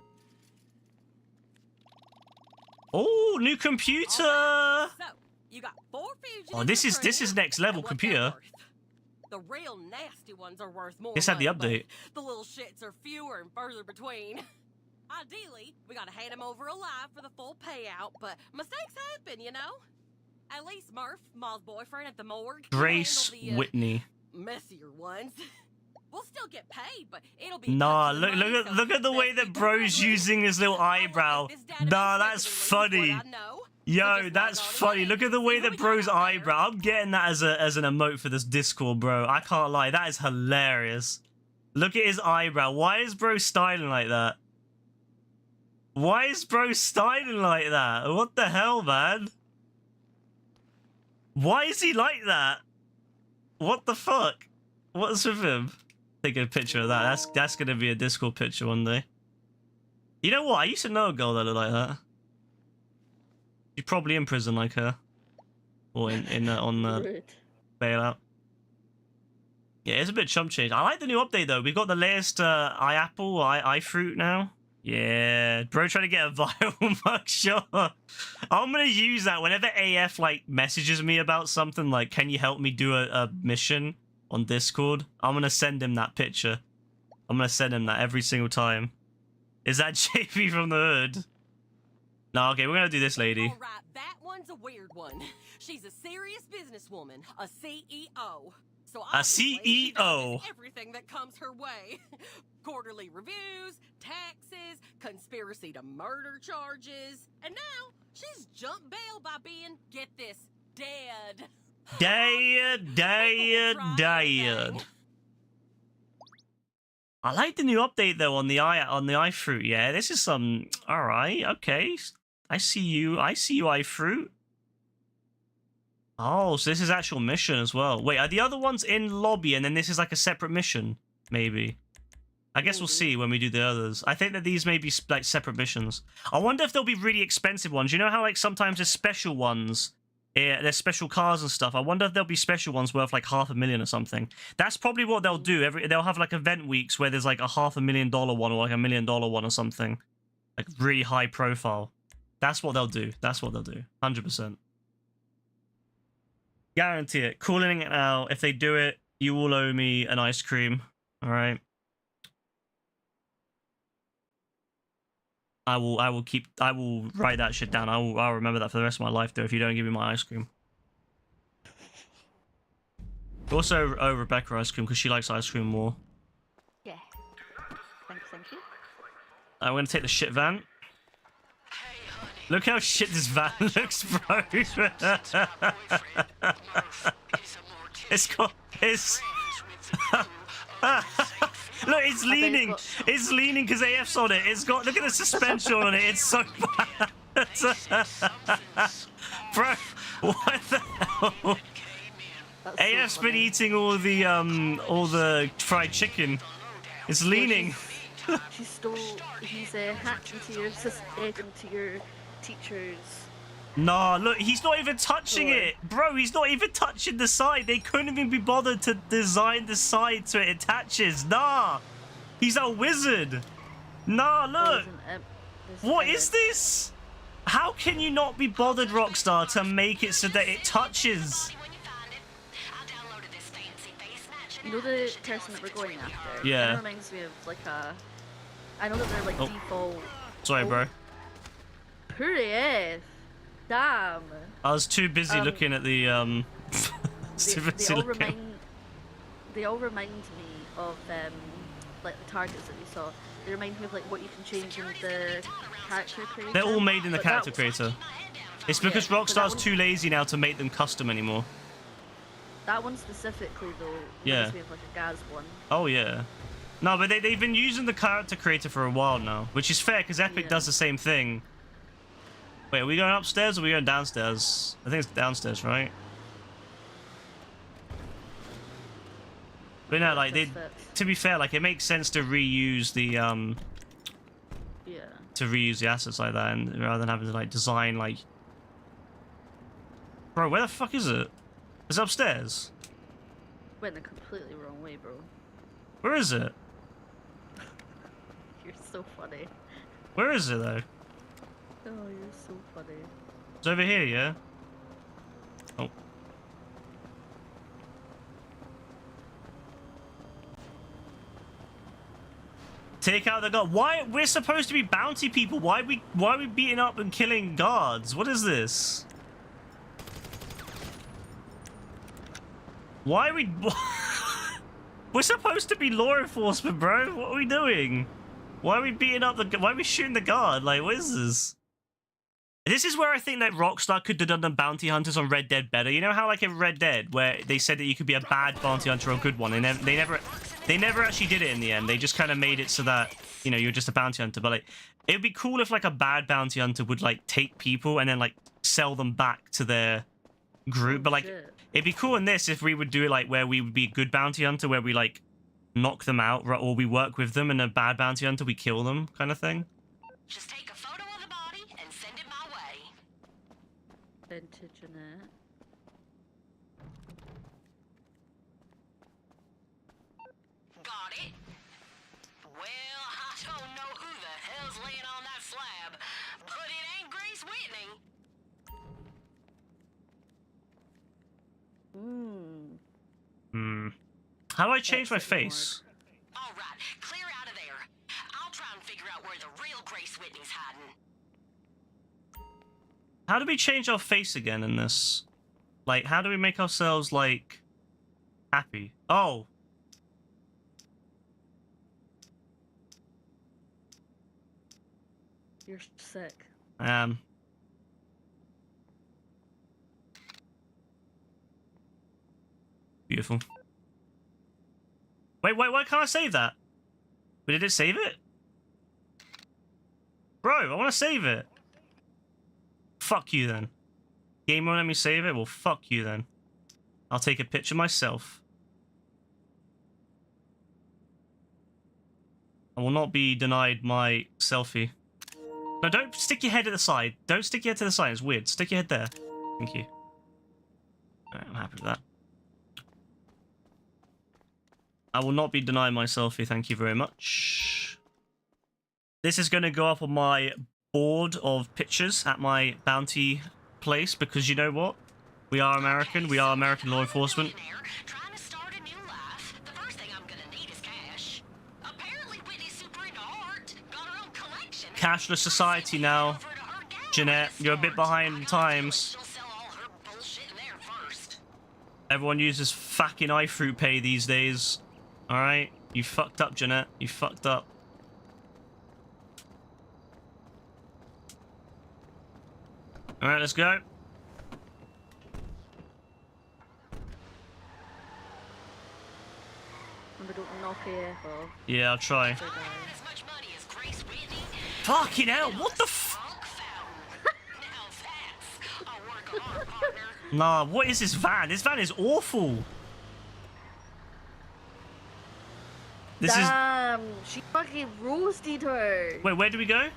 [SPEAKER 1] Oh, new computer!
[SPEAKER 5] So, you got 4 fugitives.
[SPEAKER 1] Oh, this is next level computer.
[SPEAKER 5] The real nasty ones are worth more.
[SPEAKER 1] This had the
[SPEAKER 5] money,
[SPEAKER 1] update.
[SPEAKER 5] but the little shits are fewer and further between. Ideally, we gotta hand them over alive for the full payout, but mistakes happen, you know? At least Murph, Ma's boyfriend at the morgue,
[SPEAKER 1] Grace
[SPEAKER 5] can handle the,
[SPEAKER 1] Whitney.
[SPEAKER 5] messier ones. We'll still get paid, but it'll be...
[SPEAKER 1] Nah, look at the way that bro's using his little eyebrow. Nah, that's funny. Yo, that's funny. Look at the way that bro's eyebrow. I'm getting that as an emote for this Discord, bro. I can't lie. That is hilarious. Look at his eyebrow. Why is bro styling like that? Why is bro styling like that? What the hell, man? Why is he like that? What the fuck? What's with him? Take a picture of that. That's gonna be a Discord picture one day. You know what? I used to know a girl that looked like that. She's probably in prison like her, or on the bailout. Yeah, it's a bit chump change. I like the new update though. We've got the latest iFruit now. Yeah, bro, trying to get a viral mugshot. I'm gonna use that whenever AF like messages me about something like, "Can you help me do a mission?" on Discord, I'm gonna send him that picture. I'm gonna send him that every single time. Is that JP from the hood? No, okay, we're gonna do this lady.
[SPEAKER 5] All right, that one's a weird one. She's a serious businesswoman, a CEO. So
[SPEAKER 1] A CEO.
[SPEAKER 5] Everything that comes her way. Quarterly reviews, taxes, conspiracy to murder charges, and now she's jumped bail by being, get this, dead.
[SPEAKER 1] Dead. I like the new update though on the iFruit. Yeah, this is some. All right, okay. I see you, iFruit. Oh, so this is actual mission as well. Wait, are the other ones in lobby and then this is like a separate mission? Maybe. I guess we'll
[SPEAKER 2] Maybe.
[SPEAKER 1] see when we do the others. I think that these may be like separate missions. I wonder if there'll be really expensive ones. You know how like sometimes there's special ones. Yeah, there's special cars and stuff. I wonder if there'll be special ones worth like $500,000 or something. That's probably what they'll do. They'll have like event weeks where there's like a $500,000 one or like $1 million one or something, like really high profile. That's what they'll do. That's what they'll do. 100%. Guarantee it. Calling it now. If they do it, you will owe me an ice cream. All right. I will write that shit down. I'll remember that for the rest of my life though if you don't give me my ice cream. Also owe Rebecca ice cream because she likes ice cream more.
[SPEAKER 2] Yeah. Thank you.
[SPEAKER 1] I'm gonna take the shit van. Look how shit this van looks, bro. It's look, it's leaning. It's leaning because AF's on it. It's got. Look at the suspension on it. It's so bad. Bro, what the hell?
[SPEAKER 2] That's
[SPEAKER 1] AF's
[SPEAKER 2] so
[SPEAKER 1] been
[SPEAKER 2] funny.
[SPEAKER 1] eating all the fried chicken. It's leaning.
[SPEAKER 2] She's still. He's hacked into your teacher's.
[SPEAKER 1] Nah, look, he's not even touching
[SPEAKER 2] Sure.
[SPEAKER 1] it. Bro, he's not even touching the side. They couldn't even be bothered to design the side so it attaches. Nah. He's a wizard. Nah, look. What is this? How can you not be bothered, Rockstar, to make it so that it touches?
[SPEAKER 2] You know the person that we're going after?
[SPEAKER 1] Yeah.
[SPEAKER 2] It reminds me of like a. I know that they're like
[SPEAKER 1] Oh.
[SPEAKER 2] default.
[SPEAKER 1] Sorry, bro.
[SPEAKER 2] Hurry F. Damn.
[SPEAKER 1] I was too busy looking at the too busy looking.
[SPEAKER 2] They all remind me of like the targets that we saw. They remind me of like what you can change in the character creator.
[SPEAKER 1] They're all made in the
[SPEAKER 2] But
[SPEAKER 1] character
[SPEAKER 2] that-
[SPEAKER 1] creator. It's because
[SPEAKER 2] Yeah, but that
[SPEAKER 1] Rockstar's
[SPEAKER 2] one-
[SPEAKER 1] too lazy now to make them custom anymore.
[SPEAKER 2] That one specifically though
[SPEAKER 1] Yeah.
[SPEAKER 2] reminds me of like a Gaz one.
[SPEAKER 1] Oh yeah. No, but they've been using the character creator for a while now, which is fair because Epic
[SPEAKER 2] Yeah.
[SPEAKER 1] does the same thing. Wait, are we going upstairs or are we going downstairs? I think it's downstairs, right? But no, like they. To be fair, like it makes sense to reuse the
[SPEAKER 2] Yeah.
[SPEAKER 1] assets like that, and rather than having to like design like. Bro, where the fuck is it? Is it upstairs?
[SPEAKER 2] Went the completely wrong way, bro.
[SPEAKER 1] Where is it?
[SPEAKER 2] You're so funny.
[SPEAKER 1] Where is it though?
[SPEAKER 2] Oh, you're so funny.
[SPEAKER 1] It's over here, yeah? Oh. Take out the guard. Why? We're supposed to be bounty people. Why are we beating up and killing guards? What is this? Why are we... We're supposed to be law enforcement, bro. What are we doing? Why are we beating up the... Why are we shooting the guard? Like, what is this? This is where I think that Rockstar could have done the bounty hunters on Red Dead better. You know how, like, in Red Dead, where they said that you could be a bad bounty hunter or a good one, and they never actually did it in the end. They just kind of made it so that, you know, you're just a bounty hunter. But, like, it would be cool if, like, a bad bounty hunter would, like, take people and then, like, sell them back to their group. But, like,
[SPEAKER 2] Shit.
[SPEAKER 1] it'd be cool in this if we would do it, like, where we would be a good bounty hunter, where we, like, knock them out, or we work with them, and a bad bounty hunter, we kill them, kind of thing.
[SPEAKER 3] Just take a photo of the body and send it my way.
[SPEAKER 2] Vintage in it.
[SPEAKER 3] Got it? Well, I don't know who the hell's laying on that slab, but it ain't Grace Whitney.
[SPEAKER 1] How do I change my
[SPEAKER 2] Exit mode.
[SPEAKER 1] face?
[SPEAKER 3] All right, clear out of there. I'll try and figure out where the real Grace Whitney's hiding.
[SPEAKER 1] How do we change our face again in this? Like, how do we make ourselves, like, happy? Oh.
[SPEAKER 2] You're sick.
[SPEAKER 1] I am. Beautiful. Wait, why can't I save that? But did it save it? Bro, I want to save it. Fuck you then. Game won't let me save it? Well, fuck you then. I'll take a picture myself. I will not be denied my selfie. No, don't stick your head at the side. Don't stick your head to the side. It's weird. Stick your head there. Thank you. Alright, I'm happy with that. I will not be denied my selfie. Thank you very much. This is going to go up on my board of pictures at my bounty place because you know what? We are American. We are American law enforcement.
[SPEAKER 3] Trying to start a new life. The first thing I'm gonna need is cash. Apparently Whitney's super into art. Got her own collection.
[SPEAKER 1] Cashless society now. Jeanette, you're a bit behind the times.
[SPEAKER 3] She'll sell all her bullshit in there first.
[SPEAKER 1] Everyone uses fucking iFruit Pay these days. Alright? You fucked up, Jeanette. You fucked up. Alright, let's go.
[SPEAKER 2] Remember, don't knock AF off.
[SPEAKER 1] Yeah, I'll try.
[SPEAKER 2] So die.
[SPEAKER 3] As much money as Grace Whitney.
[SPEAKER 1] Fucking hell, what the f-
[SPEAKER 3] Funk fountain. Now that's a work of art, partner.
[SPEAKER 1] Nah, what is this van? This van is awful. This is...
[SPEAKER 2] Damn, she fucking roasted her.
[SPEAKER 1] Wait, where do we go?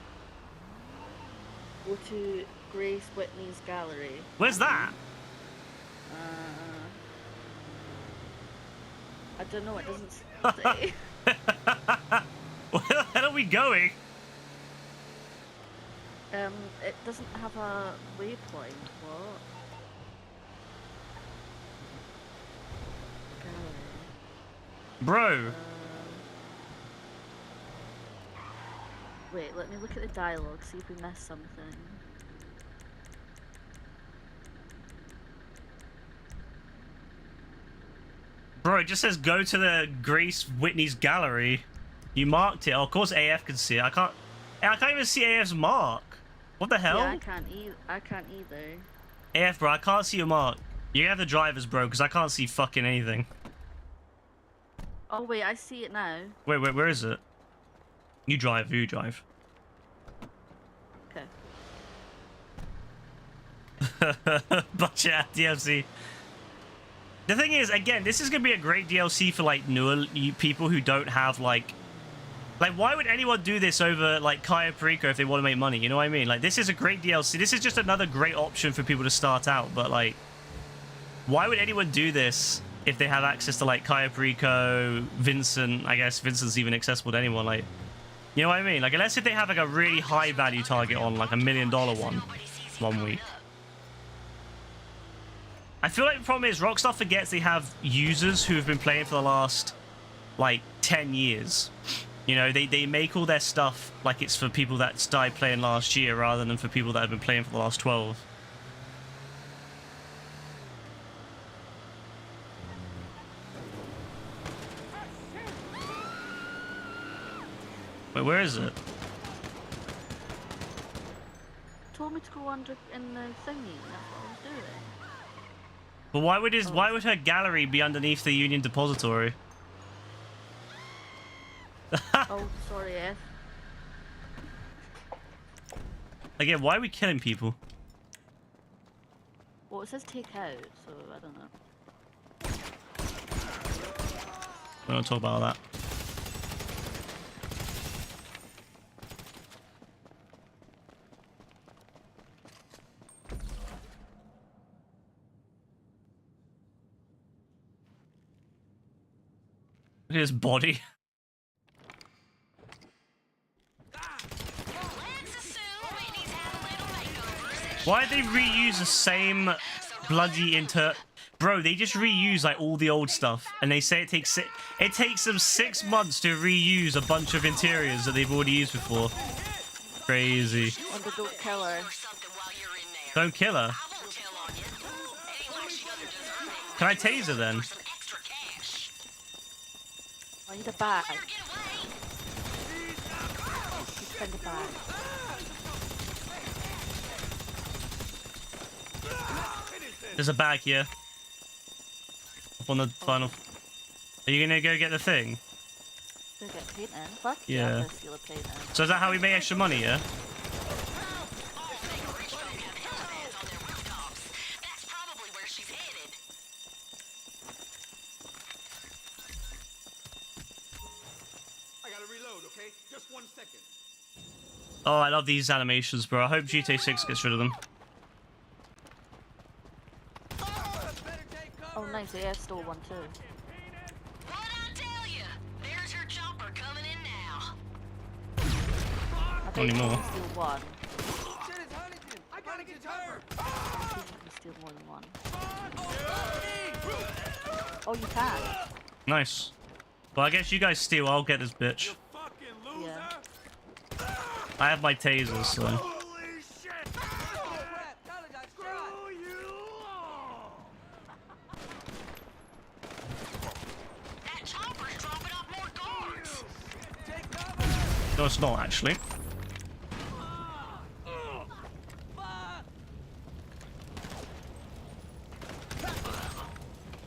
[SPEAKER 2] Go to Grace Whitney's gallery.
[SPEAKER 1] Where's that?
[SPEAKER 2] I don't know, it doesn't say.
[SPEAKER 1] Where the hell are we going?
[SPEAKER 2] It doesn't have a waypoint. What? Gallery.
[SPEAKER 1] Bro.
[SPEAKER 2] Wait, let me look at the dialogue, see if we missed something.
[SPEAKER 1] Bro, it just says go to the Grace Whitney's gallery. You marked it. Oh, of course AF can see it. I can't even see AF's mark. What the hell?
[SPEAKER 2] Yeah, I can't either.
[SPEAKER 1] AF, bro, I can't see your mark. You have the drivers, bro, because I can't see fucking anything.
[SPEAKER 2] Oh wait, I see it now.
[SPEAKER 1] Wait, where is it? You drive, you drive.
[SPEAKER 2] Okay.
[SPEAKER 1] But yeah, DLC. The thing is, again, this is gonna be a great DLC for like newer people who don't have like why would anyone do this over like Kaya Perico if they want to make money? You know what I mean? Like, this is a great DLC. This is just another great option for people to start out. But like, why would anyone do this if they have access to like Kaya Perico, Vincent? I guess Vincent's even accessible to anyone. Like, you know what I mean? Like, unless if they have like a really high value target on like $1 million one week. I feel like the problem is Rockstar forgets they have users who have been playing for the last, like, 10 years. You know, they make all their stuff like it's for people that started playing last year rather than for people that have been playing for the last 12. Wait, where is it?
[SPEAKER 2] Told me to go under in the thingy, and that's what I was doing.
[SPEAKER 1] But why would her gallery be underneath the Union Depository?
[SPEAKER 2] Oh, sorry, F.
[SPEAKER 1] Again, why are we killing people?
[SPEAKER 2] Well, it says take out, so I don't know.
[SPEAKER 1] We don't talk about that. Look at his body. Why did they reuse the same bloody Bro, they just reuse like all the old stuff, and they say it takes them 6 months to reuse a bunch of interiors that they've already used before. Crazy.
[SPEAKER 2] Wonder, don't kill her.
[SPEAKER 1] Don't kill her. Can I tase her then?
[SPEAKER 2] I need a bag. Spend a bag.
[SPEAKER 1] There's a bag here. Up on the final. Are you gonna go get the thing?
[SPEAKER 2] Go get paint in. Fuck
[SPEAKER 1] Yeah.
[SPEAKER 2] I'm gonna steal a paint in.
[SPEAKER 1] So is that how we make extra money, yeah?
[SPEAKER 6] I gotta reload, okay?
[SPEAKER 1] Oh, I love these animations, bro. I hope GTA 6 gets rid of them.
[SPEAKER 2] Oh, nice. Yeah, I stole one too.
[SPEAKER 3] What'd I tell you? There's your chopper coming in now.
[SPEAKER 2] I bet
[SPEAKER 1] Only
[SPEAKER 2] you
[SPEAKER 1] more.
[SPEAKER 2] can steal one.
[SPEAKER 6] I gotta get hurt.
[SPEAKER 2] I think you can steal more than one. Oh, you can.
[SPEAKER 1] Nice. Well, I guess you guys steal. I'll get this bitch.
[SPEAKER 2] Yeah.
[SPEAKER 1] I have my tasers, so.
[SPEAKER 6] Holy shit! Screw you!
[SPEAKER 3] That chopper's dropping off more guards.
[SPEAKER 6] Take cover!
[SPEAKER 1] No, it's not actually.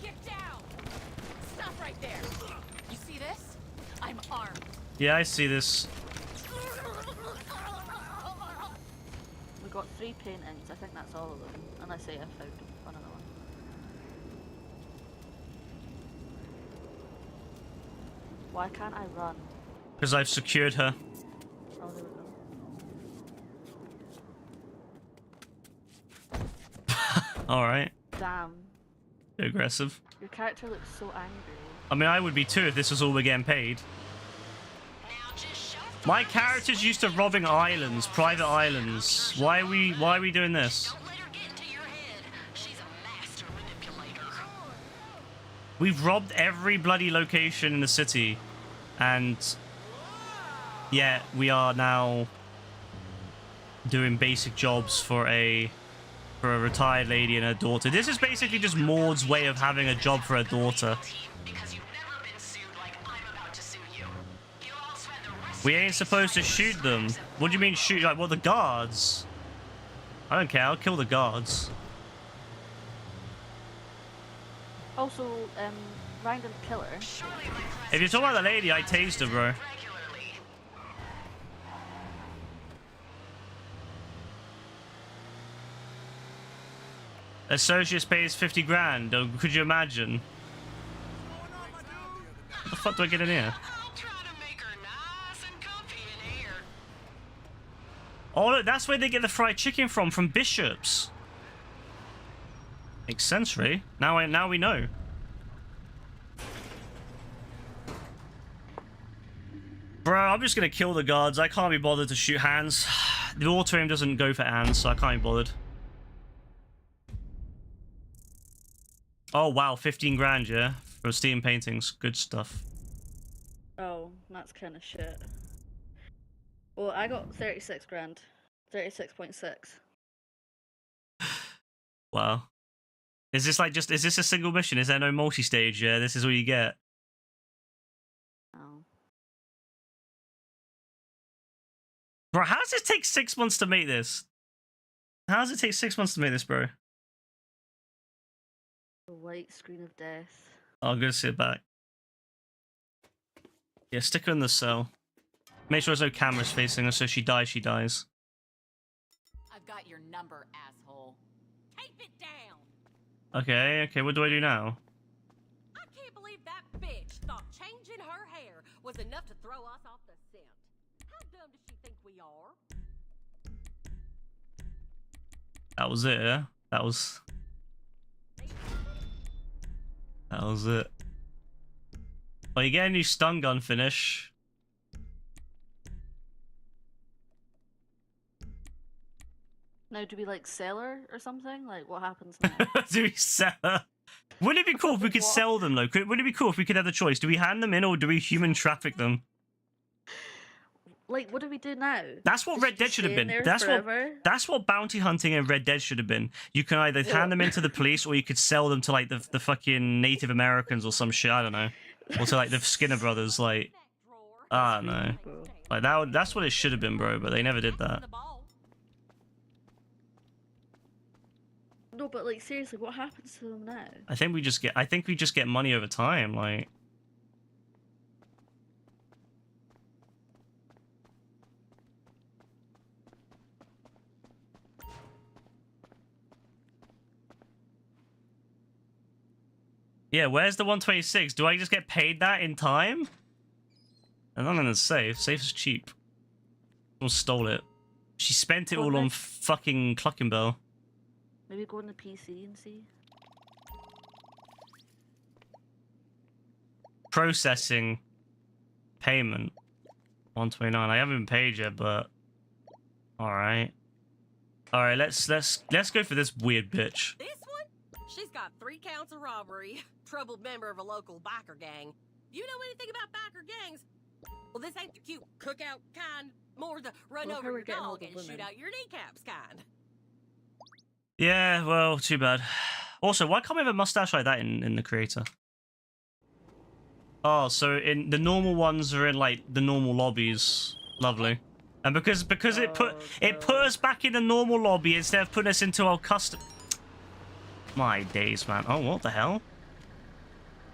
[SPEAKER 5] Get down! Stop right there! You see this? I'm armed.
[SPEAKER 1] Yeah, I see this.
[SPEAKER 2] We got 3 paintings. I think that's all of them. Unless I found another one. Why can't I run?
[SPEAKER 1] Because I've secured her.
[SPEAKER 2] Oh, there we go.
[SPEAKER 1] Alright.
[SPEAKER 2] Damn.
[SPEAKER 1] Aggressive.
[SPEAKER 2] Your character looks so angry.
[SPEAKER 1] I mean, I would be too if this was all we're getting paid.
[SPEAKER 3] Now just show
[SPEAKER 1] My character's used to robbing islands, private islands. Why are we doing this?
[SPEAKER 3] Don't let her get into your head. She's a master manipulator.
[SPEAKER 1] We've robbed every bloody location in the city. And yeah, we are now doing basic jobs for a retired lady and her daughter. This is basically just Maud's way of having a job for her daughter.
[SPEAKER 3] Because you've never been sued like I'm about to sue you. You'll all spend the rest
[SPEAKER 1] We
[SPEAKER 3] of
[SPEAKER 1] ain't
[SPEAKER 3] your
[SPEAKER 1] supposed to
[SPEAKER 3] lives
[SPEAKER 1] shoot them. What do you mean shoot? Like, what, the guards? I don't care, I'll kill the guards.
[SPEAKER 2] Also, random killer.
[SPEAKER 3] Surely my class
[SPEAKER 1] If you're talking about the lady, I tased her, bro.
[SPEAKER 3] regularly.
[SPEAKER 1] Associates pays 50 grand. Could you imagine? What the fuck do I get in here?
[SPEAKER 3] I'll try to make her nice and comfy in here.
[SPEAKER 1] Oh, look, that's where they get the fried chicken from Bishop's. Makes sense, Ray. Now we know. Bro, I'm just gonna kill the guards. I can't be bothered to shoot hands. The auto aim doesn't go for hands, so I can't be bothered. Oh wow, 15 grand, yeah, for Steam paintings. Good stuff.
[SPEAKER 2] Oh, that's kind of shit. Well, I got 36 grand. 36.6.
[SPEAKER 1] Wow. Is this like is this a single mission? Is there no multi-stage? Yeah, this is all you get.
[SPEAKER 2] Oh.
[SPEAKER 1] Bro, how does it take 6 months to make this? How does it take 6 months to make this, bro?
[SPEAKER 2] The white screen of death.
[SPEAKER 1] Oh, I'm gonna sit back. Yeah, stick her in the cell. Make sure there's no cameras facing her, so if she dies, she dies.
[SPEAKER 5] I've got your number, asshole. Tape it down!
[SPEAKER 1] Okay, what do I do now?
[SPEAKER 5] I can't believe that bitch thought changing her hair was enough to throw us off the scent. How dumb does she think we are?
[SPEAKER 1] That was it, yeah? That was it. Well, you get a new stun gun finish.
[SPEAKER 2] Now, do we like sell her or something? Like, what happens now?
[SPEAKER 1] Do we sell her? Wouldn't it be cool if we could
[SPEAKER 2] What?
[SPEAKER 1] sell them, though? Wouldn't it be cool if we could have the choice? Do we hand them in or do we human traffic them?
[SPEAKER 2] Like, what do we do now?
[SPEAKER 1] That's what
[SPEAKER 2] Does
[SPEAKER 1] Red
[SPEAKER 2] she
[SPEAKER 1] Dead should have
[SPEAKER 2] stay in
[SPEAKER 1] been.
[SPEAKER 2] there forever?
[SPEAKER 1] That's what bounty hunting in Red Dead should have been. You can either hand them into the police or you could sell them to like the fucking Native Americans or some shit. I don't know. Or to like the Skinner brothers. Like, I don't know.
[SPEAKER 2] Bro.
[SPEAKER 1] Like that's what it should have been, bro. But they never did that.
[SPEAKER 2] No, but like, seriously, what happens to them now?
[SPEAKER 1] I think we just get money over time. Like, yeah, where's the 126? Do I just get paid that in time? And I'm in the safe. Safe is cheap. Or stole it. She spent it
[SPEAKER 2] Well,
[SPEAKER 1] all on
[SPEAKER 2] let's-
[SPEAKER 1] fucking Cluckenbell.
[SPEAKER 2] Maybe go on the PC and see.
[SPEAKER 1] Processing payment 129. I haven't been paid yet, but alright. Alright, let's go for this weird bitch.
[SPEAKER 5] This one? She's got 3 counts of robbery. Troubled member of a local biker gang. You know anything about biker gangs? Well, this ain't the cute cookout kind. More the run
[SPEAKER 2] Well,
[SPEAKER 5] over
[SPEAKER 2] her
[SPEAKER 5] your
[SPEAKER 2] getting all
[SPEAKER 5] dog
[SPEAKER 2] the
[SPEAKER 5] and shoot
[SPEAKER 2] women.
[SPEAKER 5] out your kneecaps kind.
[SPEAKER 1] Yeah, well, too bad. Also, why can't we have a mustache like that in the creator? Oh, so in the normal ones are in like the normal lobbies. Lovely. And because it put us back in the normal lobby instead of putting us into our custom. My days, man. Oh, what the hell?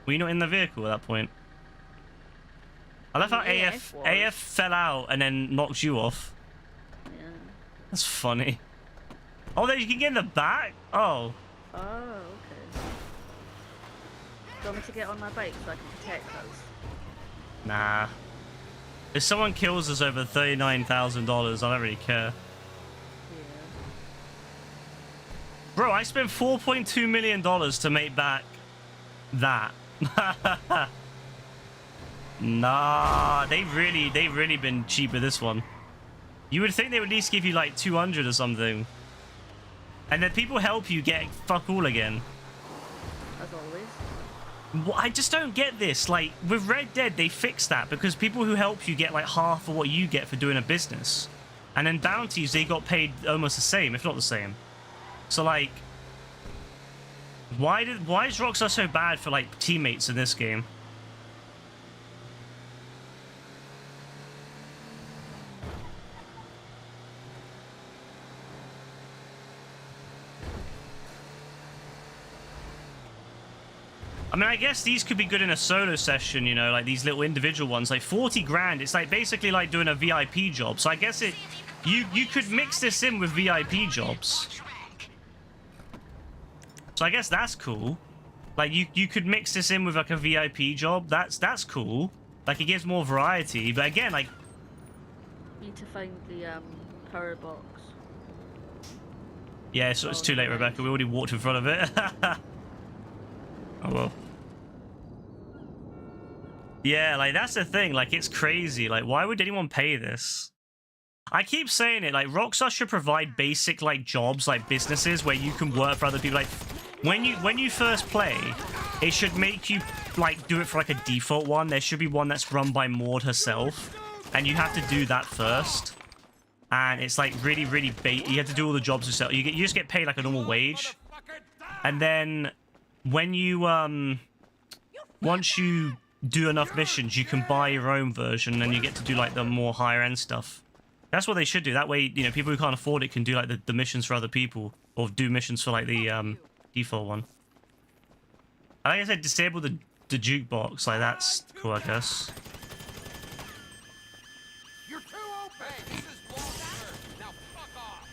[SPEAKER 1] Were you not in the vehicle at that point? I love how
[SPEAKER 2] Yeah,
[SPEAKER 1] AF
[SPEAKER 2] was.
[SPEAKER 1] AF fell out and then knocked you off.
[SPEAKER 2] Yeah.
[SPEAKER 1] That's funny. Oh, there you can get in the back. Oh.
[SPEAKER 2] Oh, okay. Do you want me to get on my bike so I can protect us?
[SPEAKER 1] Nah. If someone kills us over $39,000, I don't really care.
[SPEAKER 2] Yeah.
[SPEAKER 1] Bro, I spent $4.2 million to make back that. Nah, they've really been cheap with this one. You would think they would at least give you like 200 or something. And then people help you get fuck all again.
[SPEAKER 2] As always.
[SPEAKER 1] I just don't get this. Like, with Red Dead, they fixed that because people who help you get like half of what you get for doing a business. And then bounties, they got paid almost the same, if not the same. So, like, why is Rockstar so bad for, like, teammates in this game? I mean, I guess these could be good in a solo session, you know, like these little individual ones, like 40 grand. It's like basically like doing a VIP job. So I guess you could mix this in with VIP jobs. So I guess that's cool. Like you could mix this in with like a VIP job. That's cool. Like it gives more variety. But again, like
[SPEAKER 2] Need to find the power box.
[SPEAKER 1] yeah, so it's too late, Rebecca. We already walked in front of it. Oh well. Yeah, like that's the thing. Like it's crazy. Like why would anyone pay this? I keep saying it. Like Rockstar should provide basic like jobs, like businesses where you can work for other people. Like when you first play, it should make you like do it for like a default one. There should be one that's run by Maud herself, and you have to do that first. And it's like really you have to do all the jobs yourself. You just get paid like a normal wage, and then when you once you do enough missions, you can buy your own version and you get to do like the more higher end stuff. That's what they should do. That way, you know, people who can't afford it can do like the missions for other people or do missions for like the default one. And like I said, disable the jukebox. Like that's cool, I guess.
[SPEAKER 6] You're too open! Hey, this is long-term. Now fuck off!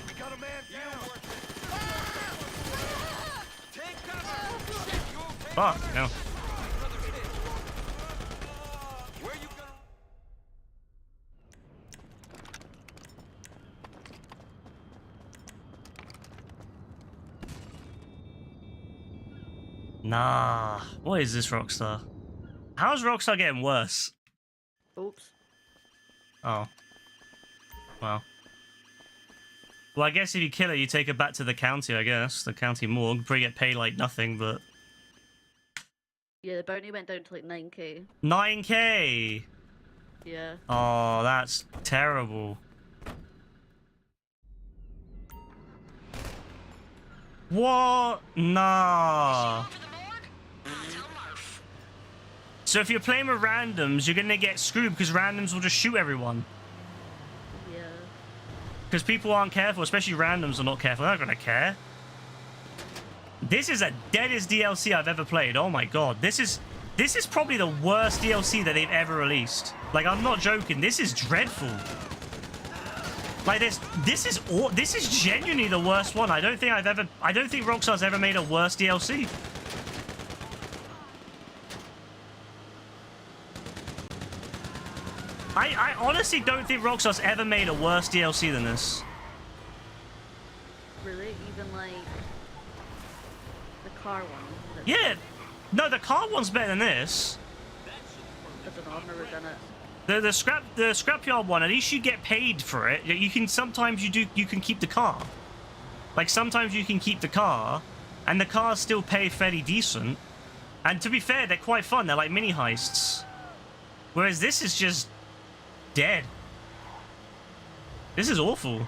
[SPEAKER 6] We got a man down! Take cover! Shit, you okay?
[SPEAKER 1] Fuck no.
[SPEAKER 6] Where you gonna...
[SPEAKER 1] Nah. What is this, Rockstar? How's Rockstar getting worse?
[SPEAKER 2] Oops.
[SPEAKER 1] Oh. Well. Well, I guess if you kill her, you take her back to the county, I guess. The county morgue. Probably get paid like nothing, but...
[SPEAKER 2] Yeah, the bounty went down to like 9k.
[SPEAKER 1] 9k!
[SPEAKER 2] Yeah.
[SPEAKER 1] Oh, that's terrible. What? Nah. So if you're playing with randoms, you're gonna get screwed because randoms will just shoot everyone.
[SPEAKER 2] Yeah.
[SPEAKER 1] Because people aren't careful, especially randoms are not careful. They're not gonna care. This is the deadest DLC I've ever played. Oh my god. This is probably the worst DLC that they've ever released. Like, I'm not joking. This is dreadful. Like, this is genuinely the worst one. I don't think Rockstar's ever made a worse DLC. I honestly don't think Rockstar's ever made a worse DLC than this.
[SPEAKER 2] Really? Even like the car one?
[SPEAKER 1] Yeah. No, the car one's better than this.
[SPEAKER 2] I don't know, I've never done it.
[SPEAKER 1] The scrapyard one, at least you get paid for it. You can sometimes you can keep the car. Like sometimes you can keep the car, and the cars still pay fairly decent. And to be fair, they're quite fun. They're like mini heists. Whereas this is just dead. This is awful.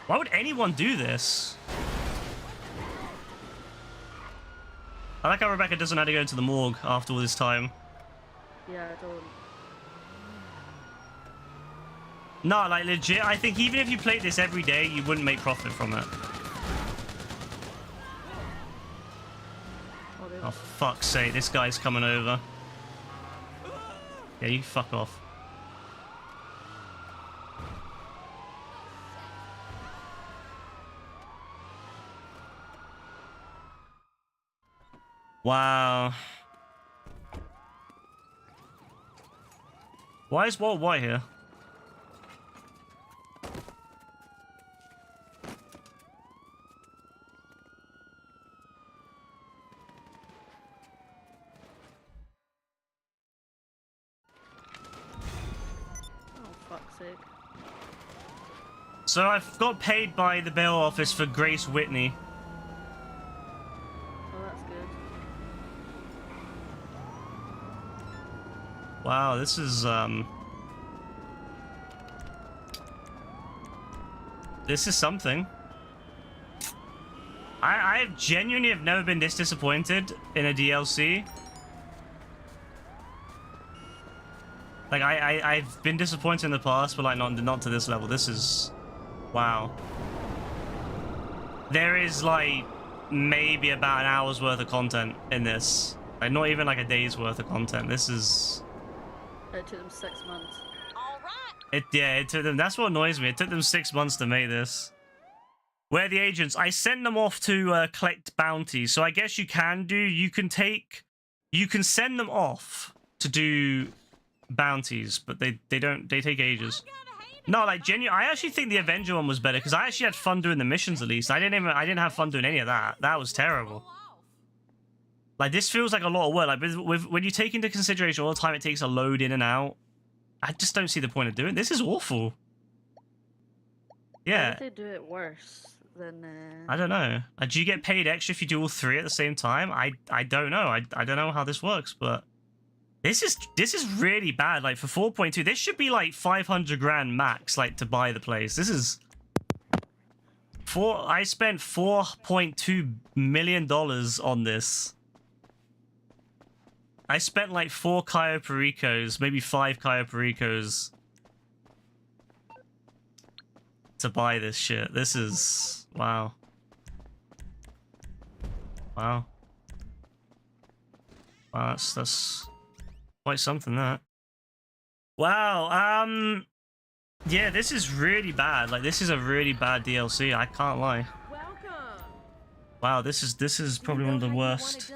[SPEAKER 1] Why would anyone do this? I like how Rebecca doesn't have to go into the morgue after all this time.
[SPEAKER 2] Yeah, I don't.
[SPEAKER 1] No, like legit, I think even if you played this every day, you wouldn't make profit from it. Oh, fuck's sake, this guy's coming over. Yeah, you fuck off. Wow. Why is Walt White here?
[SPEAKER 2] Oh, fuck's sake.
[SPEAKER 1] So I've got paid by the bail office for Grace Whitney.
[SPEAKER 2] Oh, that's good.
[SPEAKER 1] Wow, this is something. I genuinely have never been this disappointed in a DLC. Like I've been disappointed in the past, but like not to this level. This is wow. There is like maybe about an hour's worth of content in this. Like not even like a day's worth of content. This is.
[SPEAKER 2] It took them 6 months.
[SPEAKER 3] All right.
[SPEAKER 1] It took them. That's what annoys me. It took them 6 months to make this. Where are the agents? I sent them off to collect bounties. So I guess you can send them off to do bounties, but they take ages. No, like genuine. I actually think the Avenger one was better because I actually had fun doing the missions. At least I didn't have fun doing any of that. That was terrible. Like this feels like a lot of work. Like with when you take into consideration all the time it takes to load in and out, I just don't see the point of doing this. Is awful. Yeah.
[SPEAKER 2] How did they do it worse than?
[SPEAKER 1] I don't know. Do you get paid extra if you do all three at the same time? I don't know. I don't know how this works, but this is really bad. Like for 4.2, this should be like 500 grand max, like to buy the place. This is I spent $4.2 million on this. I spent like 4 Cayo Pericos, maybe 5 Cayo Pericos to buy this shit. This is wow. Wow. Wow, that's quite something, that. Wow, yeah, this is really bad. Like, this is a really bad DLC, I can't lie.
[SPEAKER 5] Welcome.
[SPEAKER 1] Wow, this is probably one of the worst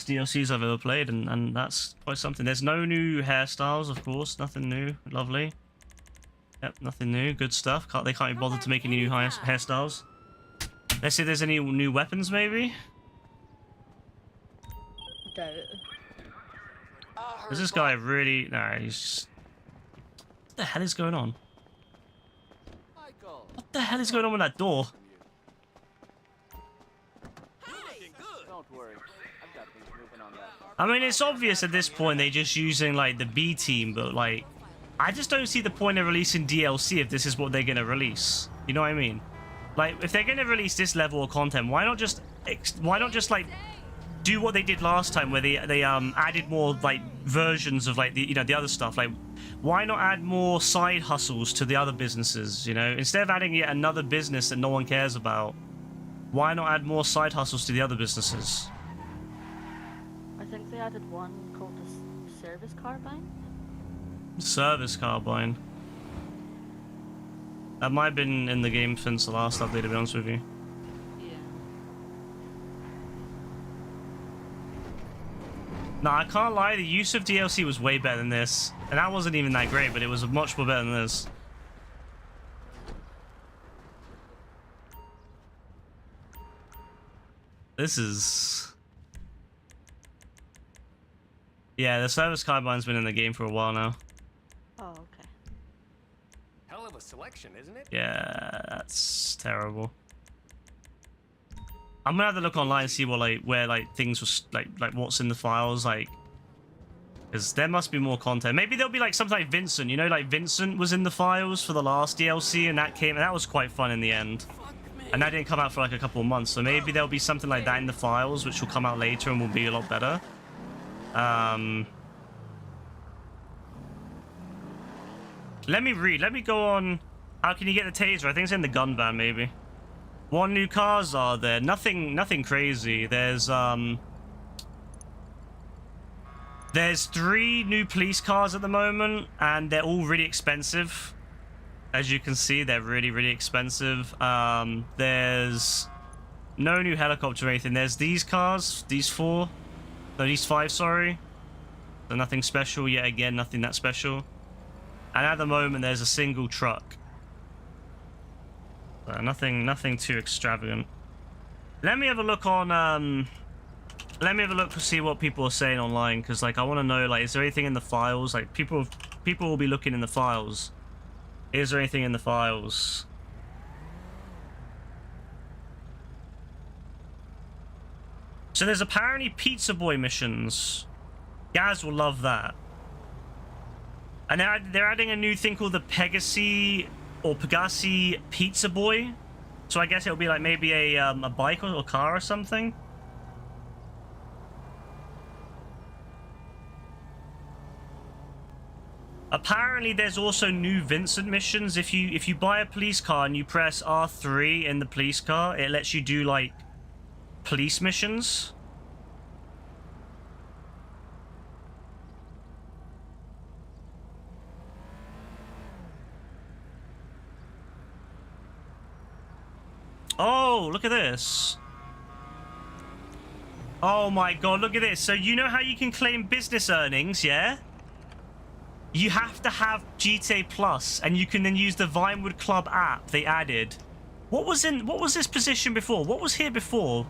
[SPEAKER 1] DLCs I've ever played, and that's quite something. There's no new hairstyles, of course, nothing new. Lovely. Yep, nothing new. Good stuff. They can't be bothered to make any new hairstyles. Let's see if there's any new weapons, maybe.
[SPEAKER 2] Doubt.
[SPEAKER 1] Is this guy really? Nah, he's just. What the hell is going on?
[SPEAKER 6] Michael,
[SPEAKER 1] What the hell is going on with that door?
[SPEAKER 6] don't worry. I've got things moving on that.
[SPEAKER 1] I mean, it's obvious at this point they're just using like the B team, but like, I just don't see the point of releasing DLC if this is what they're gonna release. You know what I mean? Like, if they're gonna release this level of content, why not just like do what they did last time, where they added more like versions of like the other stuff. Like, why not add more side hustles to the other businesses? You know, instead of adding yet another business that no one cares about, why not add more side hustles to the other businesses?
[SPEAKER 2] I think they added one called the service carbine.
[SPEAKER 1] Service carbine. That might have been in the game since the last update, to be honest with you.
[SPEAKER 2] Yeah.
[SPEAKER 1] No, I can't lie. The use of DLC was way better than this. And that wasn't even that great, but it was much more better than this. This is... Yeah, the Service Carbine's been in the game for a while now.
[SPEAKER 2] Oh, okay.
[SPEAKER 6] Hell of a selection, isn't it?
[SPEAKER 1] Yeah, that's terrible. I'm gonna have to look online and see what where things was like what's in the files, like, because there must be more content. Maybe there'll be like something like Vincent, you know, like Vincent was in the files for the last DLC and that was quite fun in the end. And that didn't come out for like a couple of months, so maybe there'll be something like that in the files which will come out later and will be a lot better. Let me go on. How can you get the taser? I think it's in the gun van, maybe. What new cars are there? Nothing crazy. There's 3 new police cars at the moment, and they're all really expensive. As you can see, they're really expensive. There's no new helicopter or anything. There's these cars, these 4. No, these 5, sorry. So nothing special yet again, nothing that special. And at the moment, there's a single truck. Nothing too extravagant. Let me have a look on, let me have a look to see what people are saying online, because, like, I want to know, like, is there anything in the files? Like, people will be looking in the files. Is there anything in the files? So there's apparently Pizza Boy missions. Gaz will love that. And they're adding a new thing called the Pegasi Pizza Boy. So I guess it'll be like maybe a bike or a car or something. Apparently there's also new Vincent missions. If you buy a police car and you press R3 in the police car, it lets you do like police missions. Oh, look at this. Oh my god, look at this. So you know how you can claim business earnings, yeah? You have to have GTA Plus, and you can then use the Vinewood Club app they added. What was this position before? What was here before?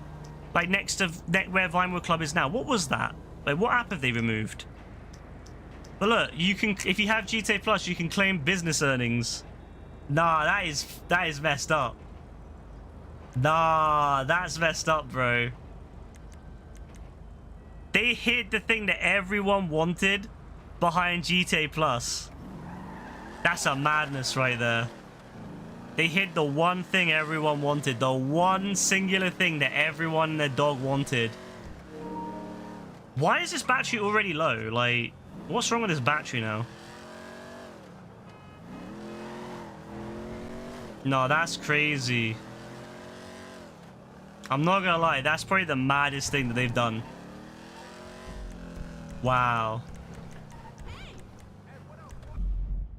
[SPEAKER 1] Like next to where Vinewood Club is now. What was that? Like, what app have they removed? But look, you can, if you have GTA Plus, you can claim business earnings. Nah, that is messed up. Nah, that's messed up, bro. They hid the thing that everyone wanted behind GTA Plus. That's a madness right there. They hid the one thing everyone wanted. The one singular thing that everyone and their dog wanted. Why is this battery already low? Like, what's wrong with this battery now? No, that's crazy. I'm not gonna lie, that's probably the maddest thing that they've done. Wow.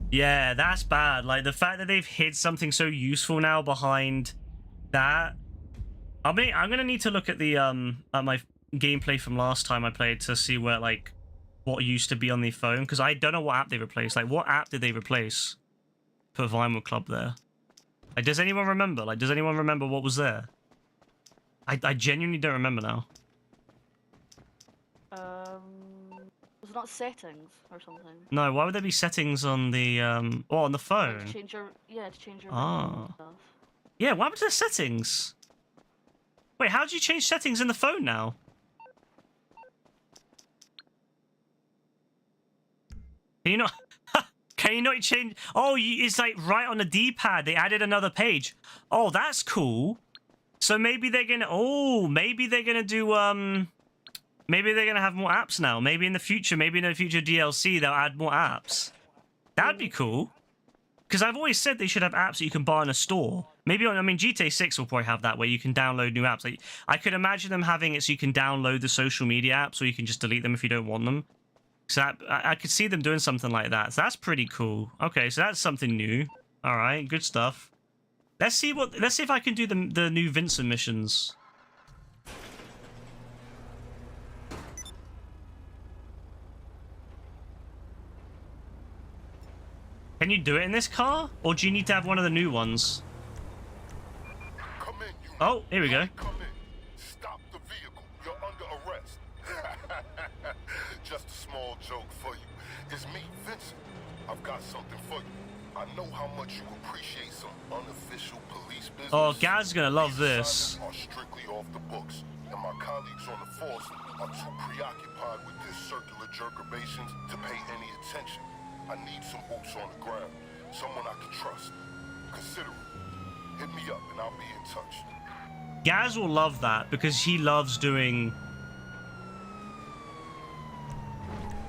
[SPEAKER 1] Yeah, that's bad. Like, the fact that they've hid something so useful now behind that. I mean, I'm gonna need to look at the at my gameplay from last time I played to see where, like, what used to be on the phone, because I don't know what app they replaced. Like, what app did they replace? Put Vinewood Club there. Like, does anyone remember? Like, does anyone remember what was there? I genuinely don't remember now.
[SPEAKER 2] Was it not settings or something?
[SPEAKER 1] No, why would there be settings on the on the
[SPEAKER 2] Like
[SPEAKER 1] phone?
[SPEAKER 2] to change your to change your
[SPEAKER 1] Ah.
[SPEAKER 2] and stuff.
[SPEAKER 1] Yeah, what happened to the settings? Wait, how did you change settings in the phone now? Can you not? Can you not change? Oh, it's like right on the D-pad. They added another page. Oh, that's cool. So maybe they're gonna. Oh, maybe they're gonna do. Maybe they're gonna have more apps now. Maybe in the future DLC, they'll add more apps. That'd be cool. Because I've always said they should have apps that you can buy in a store. Maybe I mean, GTA 6 will probably have that, where you can download new apps. Like, I could imagine them having it so you can download the social media apps, or you can just delete them if you don't want them. So I could see them doing something like that. So that's pretty cool. Okay, so that's something new. All right, good stuff. Let's see if I can do the new Vincent missions. Can you do it in this car? Or do you need to have one of the new ones?
[SPEAKER 7] Come in, you.
[SPEAKER 1] Oh, here we go.
[SPEAKER 7] Come in. Stop the vehicle. You're under arrest. Just a small joke for you. It's me, Vincent. I've got something for you. I know how much you appreciate some unofficial police business.
[SPEAKER 1] Oh, Gaz's gonna love
[SPEAKER 7] These
[SPEAKER 1] this.
[SPEAKER 7] assignments are strictly off the books, and my colleagues on the force are too preoccupied with their circular jerkerbations to pay any attention. I need some boots on the ground, someone I can trust. Consider it. Hit me up and I'll be in touch.
[SPEAKER 1] Gaz will love that because he loves doing...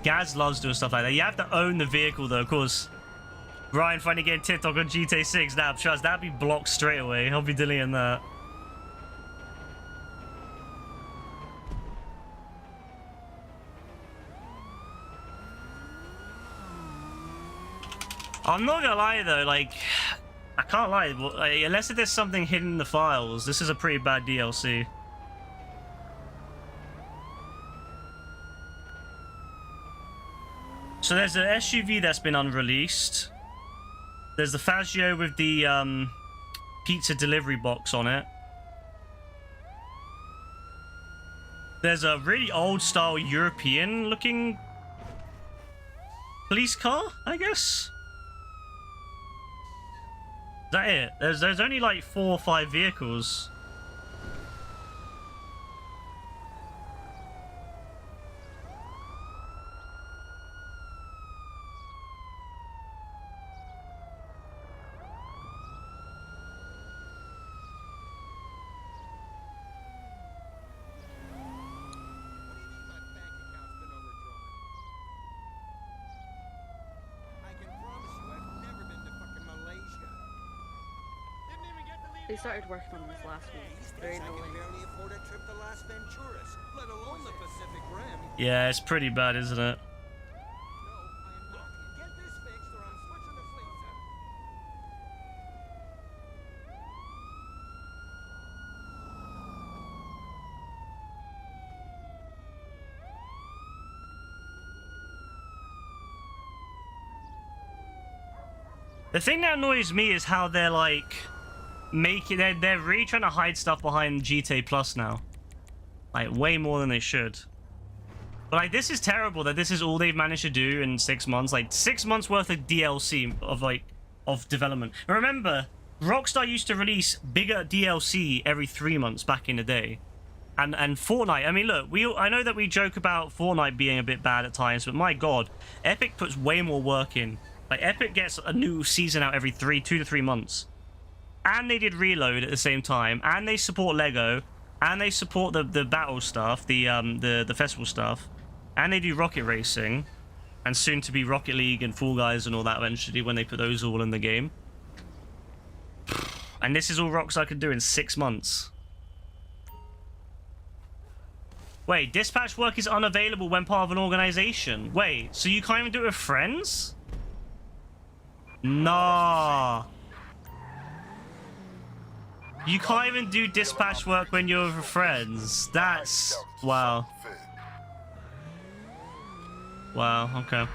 [SPEAKER 1] Gaz loves doing stuff like that. You have to own the vehicle though, of course. Ryan finally getting TikTok on GTA 6. Now, trust, that'd be blocked straight away. I'll be deleting that. I'm not gonna lie though, like, I can't lie, like, unless there's something hidden in the files, this is a pretty bad DLC. So there's an SUV that's been unreleased. There's the Fazio with the pizza delivery box on it. There's a really old style European looking police car, I guess. Is that it? There's only like 4 or 5 vehicles.
[SPEAKER 2] They started working on this last week. Very annoying.
[SPEAKER 1] Yeah, it's pretty bad, isn't it? The thing that annoys me is how they're like they're really trying to hide stuff behind GTA Plus now, like way more than they should. But like, this is terrible that this is all they've managed to do in 6 months, like 6 months worth of DLC of development. Remember, Rockstar used to release bigger DLC every 3 months back in the day. And Fortnite, I mean, look, I know that we joke about Fortnite being a bit bad at times, but my god, Epic puts way more work in. Like, Epic gets a new season out every 2 to 3 months. And they did Reload at the same time, and they support Lego, and they support the battle stuff, the festival stuff, and they do Rocket Racing, and soon to be Rocket League and Fall Guys and all that eventually when they put those all in the game. And this is all Rockstar can do in 6 months. Wait, dispatch work is unavailable when part of an organization. Wait, so you can't even do it with friends? Nah. You can't even do dispatch work when you're with friends. That's... wow. Wow, okay.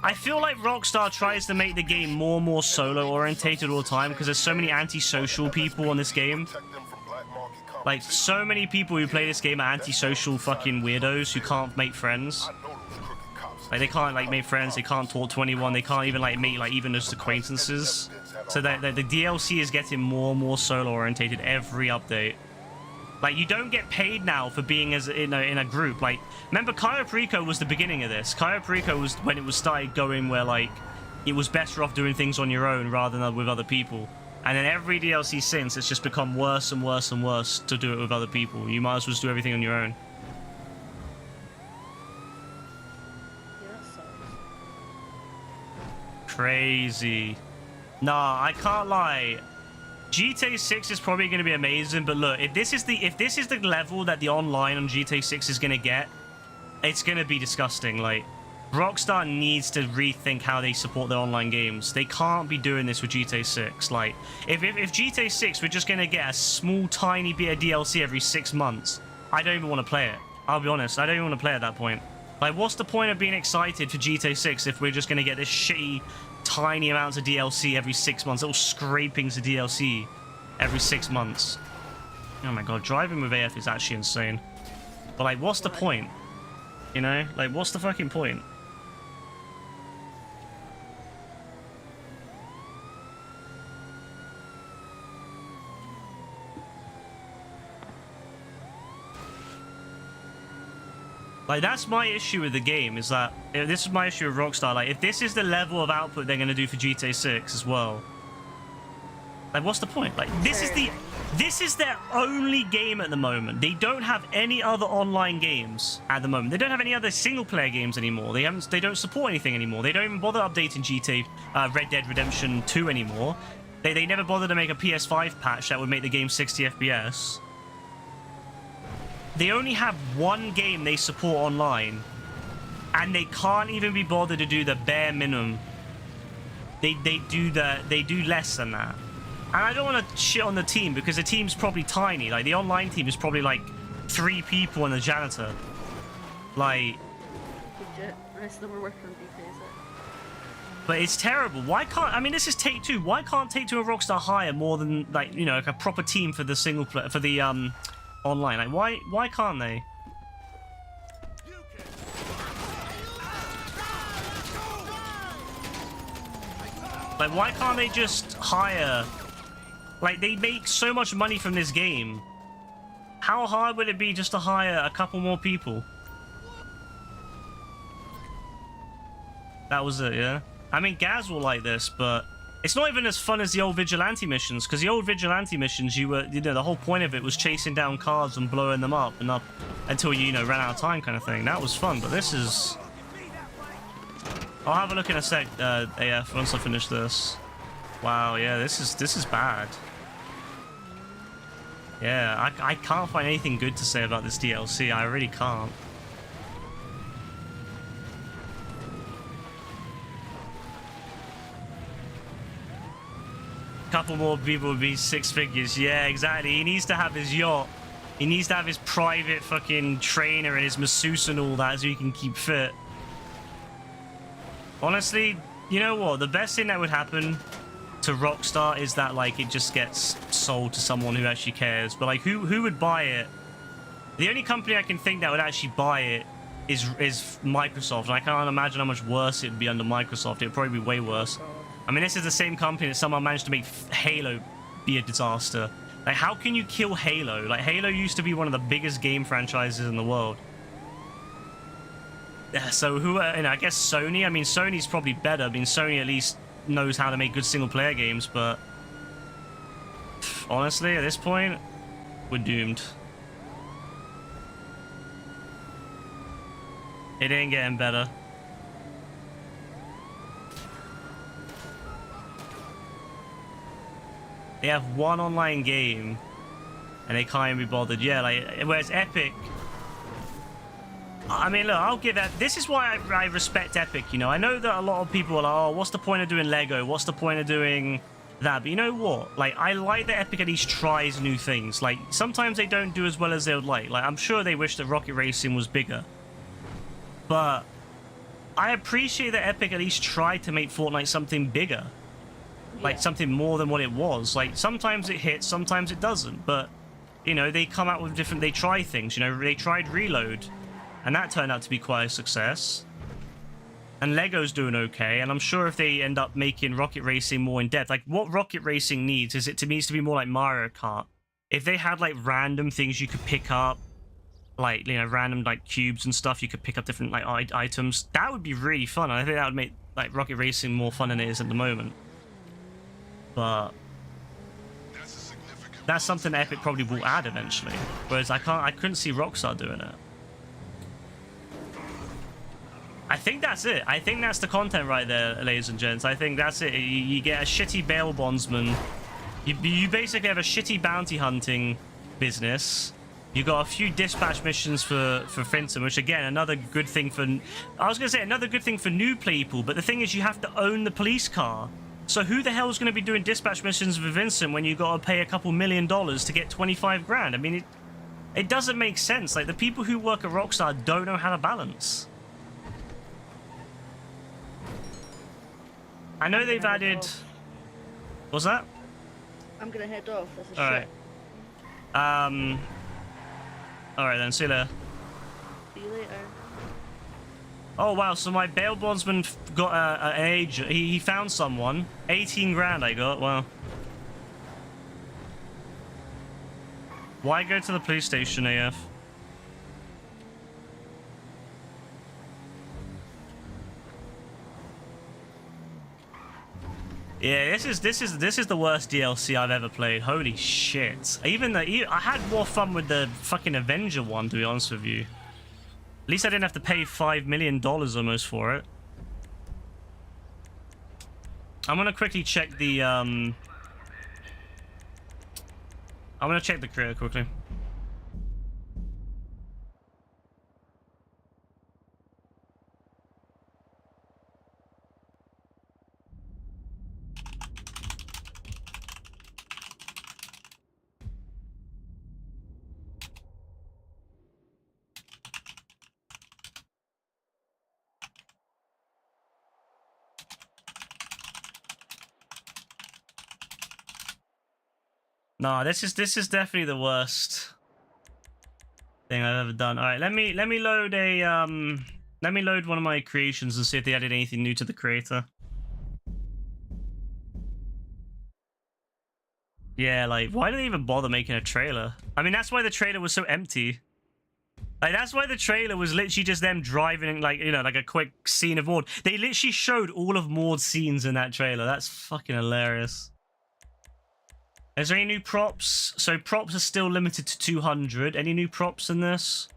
[SPEAKER 1] I feel like Rockstar tries to make the game more and more solo-orientated all the time because there's so many antisocial people on this game. Like, so many people who play this game are antisocial fucking weirdos who can't make friends. Like, they can't, like, make friends, they can't talk to anyone, they can't even, like, make, like, even just acquaintances. So the DLC is getting more and more solo-orientated every update. Like, you don't get paid now for being in a group. Like, remember, Cayo Perico was the beginning of this. Cayo Perico was when it was started going where, like, it was better off doing things on your own rather than with other people. And then every DLC since, it's just become worse and worse and worse to do it with other people. You might as well just do everything on your own.
[SPEAKER 2] Yeah, that sucks.
[SPEAKER 1] Crazy. Nah, I can't lie. GTA 6 is probably going to be amazing, but look, if this is the level that the online on GTA 6 is going to get, it's going to be disgusting. Like, Rockstar needs to rethink how they support their online games. They can't be doing this with GTA 6. Like, if GTA 6 we're just going to get a small, tiny bit of DLC every 6 months, I don't even want to play it. I'll be honest, I don't even want to play at that point. Like, what's the point of being excited for GTA 6 if we're just going to get this shitty, tiny amounts of DLC every 6 months, little scrapings of DLC every 6 months. Oh my god, driving with AF is actually insane. But like, what's the point? You know, like, what's the fucking point? Like, that's my issue with the game, is that this is my issue with Rockstar. Like, if this is the level of output they're gonna do for GTA 6 as well, like, what's the point? Like, this is their only game at the moment. They don't have any other online games at the moment. They don't have any other single player games anymore. They don't support anything anymore. They don't even bother updating GTA Red Dead Redemption 2 anymore. They never bother to make a PS5 patch that would make the game 60 FPS. They only have one game they support online, and they can't even be bothered to do the bare minimum. They do less than that. And I don't want to shit on the team, because the team's probably tiny. Like, the online team is probably like 3 people and a janitor. Like,
[SPEAKER 2] Legit. The rest of them are working on details.
[SPEAKER 1] but it's terrible. Why can't, I mean, this is Take-Two. Why can't Take-Two and Rockstar hire more than, like, you know, like a proper team for the single player, for the online? Like, why can't they? Like, why can't they just hire? Like, they make so much money from this game. How hard would it be just to hire a couple more people? That was it, yeah? I mean, Gaz will like this, but it's not even as fun as the old Vigilante missions, because the old Vigilante missions, you know, the whole point of it was chasing down cars and blowing them up and up until you know, ran out of time kind of thing. That was fun, but this is... I'll have a look in a sec, AF, once I finish this. Wow, yeah, this is bad. Yeah, I can't find anything good to say about this DLC. I really can't. Couple more people would be 6 figures. Yeah, exactly. He needs to have his yacht. He needs to have his private fucking trainer and his masseuse and all that so he can keep fit. Honestly, you know what? The best thing that would happen to Rockstar is that, like, it just gets sold to someone who actually cares. But, like, who would buy it? The only company I can think that would actually buy it is Microsoft. And I can't imagine how much worse it would be under Microsoft. It would probably be way worse. I mean, this is the same company that somehow managed to make Halo be a disaster. Like, how can you kill Halo? Like, Halo used to be one of the biggest game franchises in the world. Yeah, so who, you know, I guess Sony. I mean, Sony's probably better. I mean, Sony at least knows how to make good single-player games, but honestly, at this point, we're doomed. It ain't getting better. They have one online game, and they can't even be bothered. Yeah, like, whereas Epic... I mean, look, I'll give that... This is why I respect Epic, you know? I know that a lot of people are like, oh, what's the point of doing Lego? What's the point of doing that? But you know what? Like, I like that Epic at least tries new things. Like, sometimes they don't do as well as they would like. Like, I'm sure they wish that Rocket Racing was bigger. But I appreciate that Epic at least tried to make Fortnite something bigger. Like, something more than what it was. Like, sometimes it hits, sometimes it doesn't. But, you know, they come out with different... They try things, you know? They tried Reload, and that turned out to be quite a success. And Lego's doing okay, and I'm sure if they end up making Rocket Racing more in-depth... Like, what Rocket Racing needs is it needs to be more like Mario Kart. If they had, like, random things you could pick up, like, you know, random, like, cubes and stuff, you could pick up different, like, items, that would be really fun. I think that would make, like, Rocket Racing more fun than it is at the moment. But that's something Epic probably will add eventually. Whereas I couldn't see Rockstar doing it. I think that's it. I think that's the content right there, ladies and gents. I think that's it. You get a shitty bail bondsman. You basically have a shitty bounty hunting business. You got a few dispatch missions for Finton, which again, another good thing for... I was going to say another good thing for new people, but the thing is you have to own the police car. So who the hell is going to be doing dispatch missions with Vincent when you got to pay a couple $1 million to get 25 grand? I mean, it doesn't make sense. Like, the people who work at Rockstar don't know how to balance. I know they've
[SPEAKER 2] gonna head
[SPEAKER 1] added.
[SPEAKER 2] off.
[SPEAKER 1] What's that?
[SPEAKER 2] I'm gonna head off. This is
[SPEAKER 1] All
[SPEAKER 2] shit.
[SPEAKER 1] right. All right then. See you later.
[SPEAKER 2] See you later.
[SPEAKER 1] Oh wow! So my bail bondsman got an agent. He found someone. 18 grand I got. Wow. Why go to the police station, AF? Yeah, this is the worst DLC I've ever played. Holy shit! I had more fun with the fucking Avenger one, to be honest with you. At least I didn't have to pay $5 million almost for it. I'm gonna quickly check the I'm gonna check the career quickly. No, this is definitely the worst thing I've ever done. All right, let me load a let me load one of my creations and see if they added anything new to the creator. Yeah, like why do they even bother making a trailer? I mean, that's why the trailer was so empty. Like that's why the trailer was literally just them driving, like, you know, like a quick scene of Maud. They literally showed all of Maud's scenes in that trailer. That's fucking hilarious. Is there any new props? So props are still limited to 200. Any new props in this?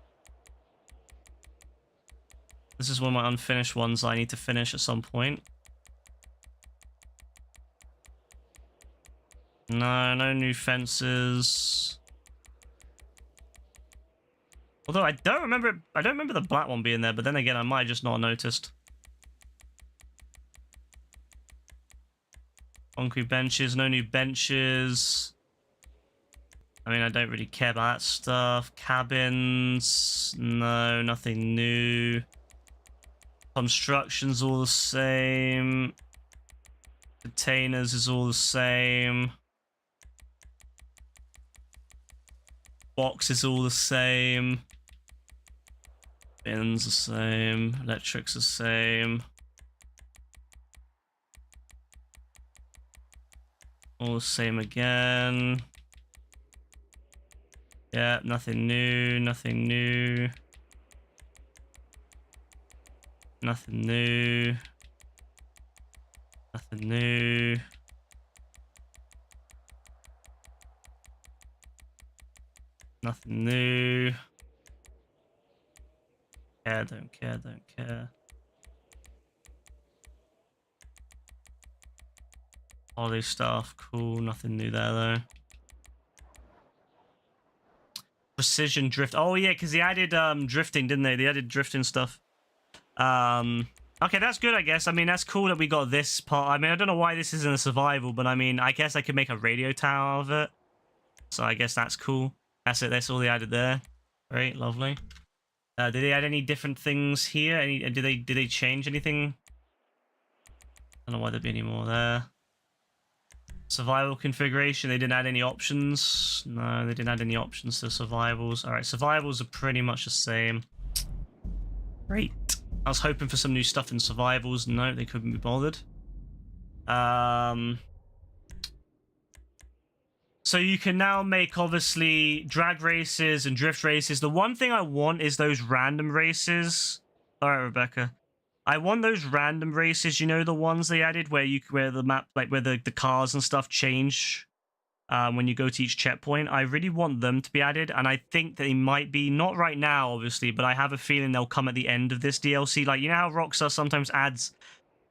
[SPEAKER 1] This is one of my unfinished ones I need to finish at some point. No new fences. Although I don't remember the black one being there, but then again, I might have just not noticed. Concrete benches, no new benches. I mean, I don't really care about that stuff. Cabins, no, nothing new. Construction's all the same. Containers is all the same. Box is all the same. Bins the same. Electric's the same. All the same again. Yeah, nothing new, nothing new. Nothing new. Nothing new. Nothing new. Care, don't care, don't care. Holiday stuff, cool. Nothing new there though. Precision drift. Oh yeah, because they added drifting, didn't they? They added drifting stuff. Okay, that's good, I guess. I mean, that's cool that we got this part. I mean, I don't know why this isn't a survival, but I mean, I guess I could make a radio tower out of it. So I guess that's cool. That's it. That's all they added there. Great, lovely. Did they add any different things here? Did they change anything? I don't know why there'd be any more there. Survival configuration. They didn't add any options. No, they didn't add any options to survivals. All right, survivals are pretty much the same. Great. I was hoping for some new stuff in survivals. No, they couldn't be bothered. So you can now make, obviously, drag races and drift races. The one thing I want is those random races. All right, Rebecca. I want those random races. You know, the ones they added where the map, like where the cars and stuff change when you go to each checkpoint. I really want them to be added, and I think they might be, not right now, obviously, but I have a feeling they'll come at the end of this DLC. Like, you know how Rockstar sometimes adds,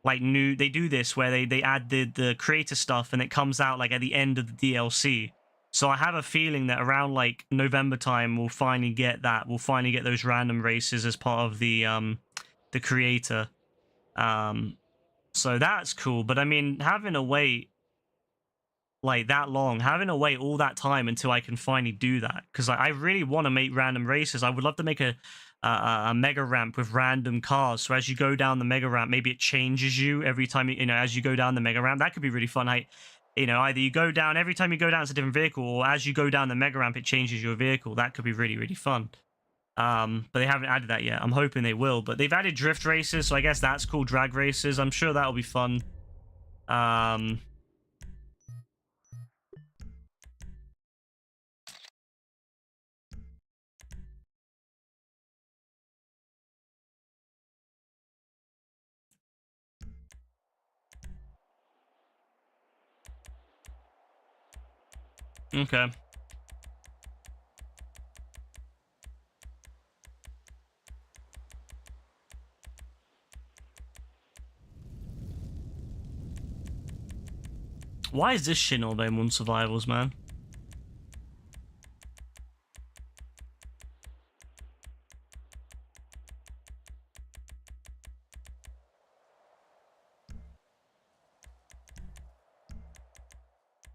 [SPEAKER 1] like, they do this where they add the creator stuff and it comes out, like, at the end of the DLC. So I have a feeling that around, like, November time, we'll finally get that. We'll finally get those random races as part of the creator. So that's cool. But, I mean, having to wait like that long, having to wait all that time until I can finally do that, because I really want to make random races. I would love to make a a mega ramp with random cars. So as you go down the mega ramp, maybe it changes you every time you know as you go down the mega ramp. That could be really fun. You know, either you go down every time you go down, it's a different vehicle, or as you go down the mega ramp, it changes your vehicle. That could be really, really fun. But they haven't added that yet. I'm hoping they will. But they've added drift races, so I guess that's cool. Drag races. I'm sure that'll be fun. Okay. Why is this shit not available on survivals, man?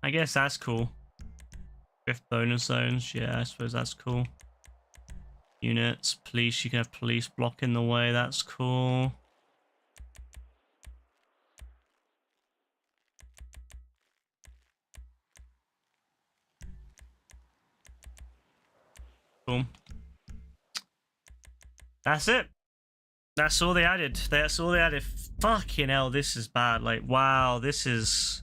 [SPEAKER 1] I guess that's cool. Drift bonus zones, yeah, I suppose that's cool. Units, police, you can have police blocking the way, that's cool. Cool. That's it. That's all they added. That's all they added. Fucking hell, this is bad. Like, wow, this is...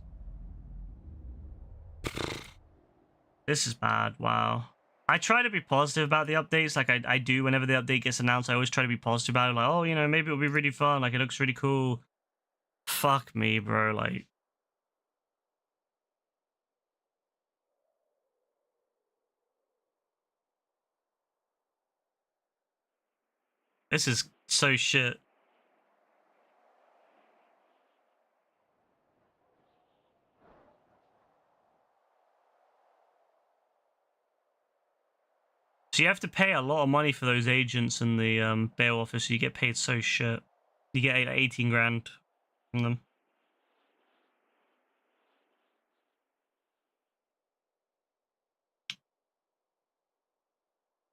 [SPEAKER 1] This is bad, wow. I try to be positive about the updates, like I do whenever the update gets announced. I always try to be positive about it, like, oh, you know, maybe it'll be really fun, like, it looks really cool. Fuck me, bro, like... This is so shit. So you have to pay a lot of money for those agents in the bail office. So you get paid so shit. You get 18 grand from them.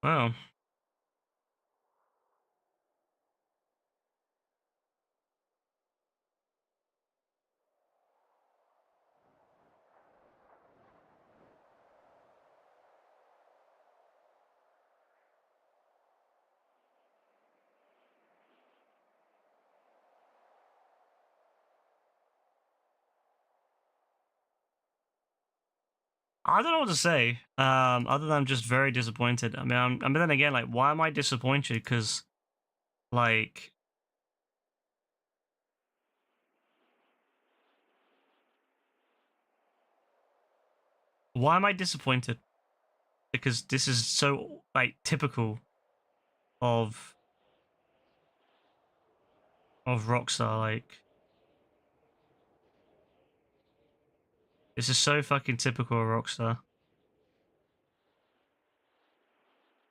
[SPEAKER 1] Wow. I don't know what to say. Other than I'm just very disappointed. I mean, but then again, like, why am I disappointed? Because, like, why am I disappointed? Because this is so, like, typical of Rockstar. Like, this is so fucking typical of Rockstar.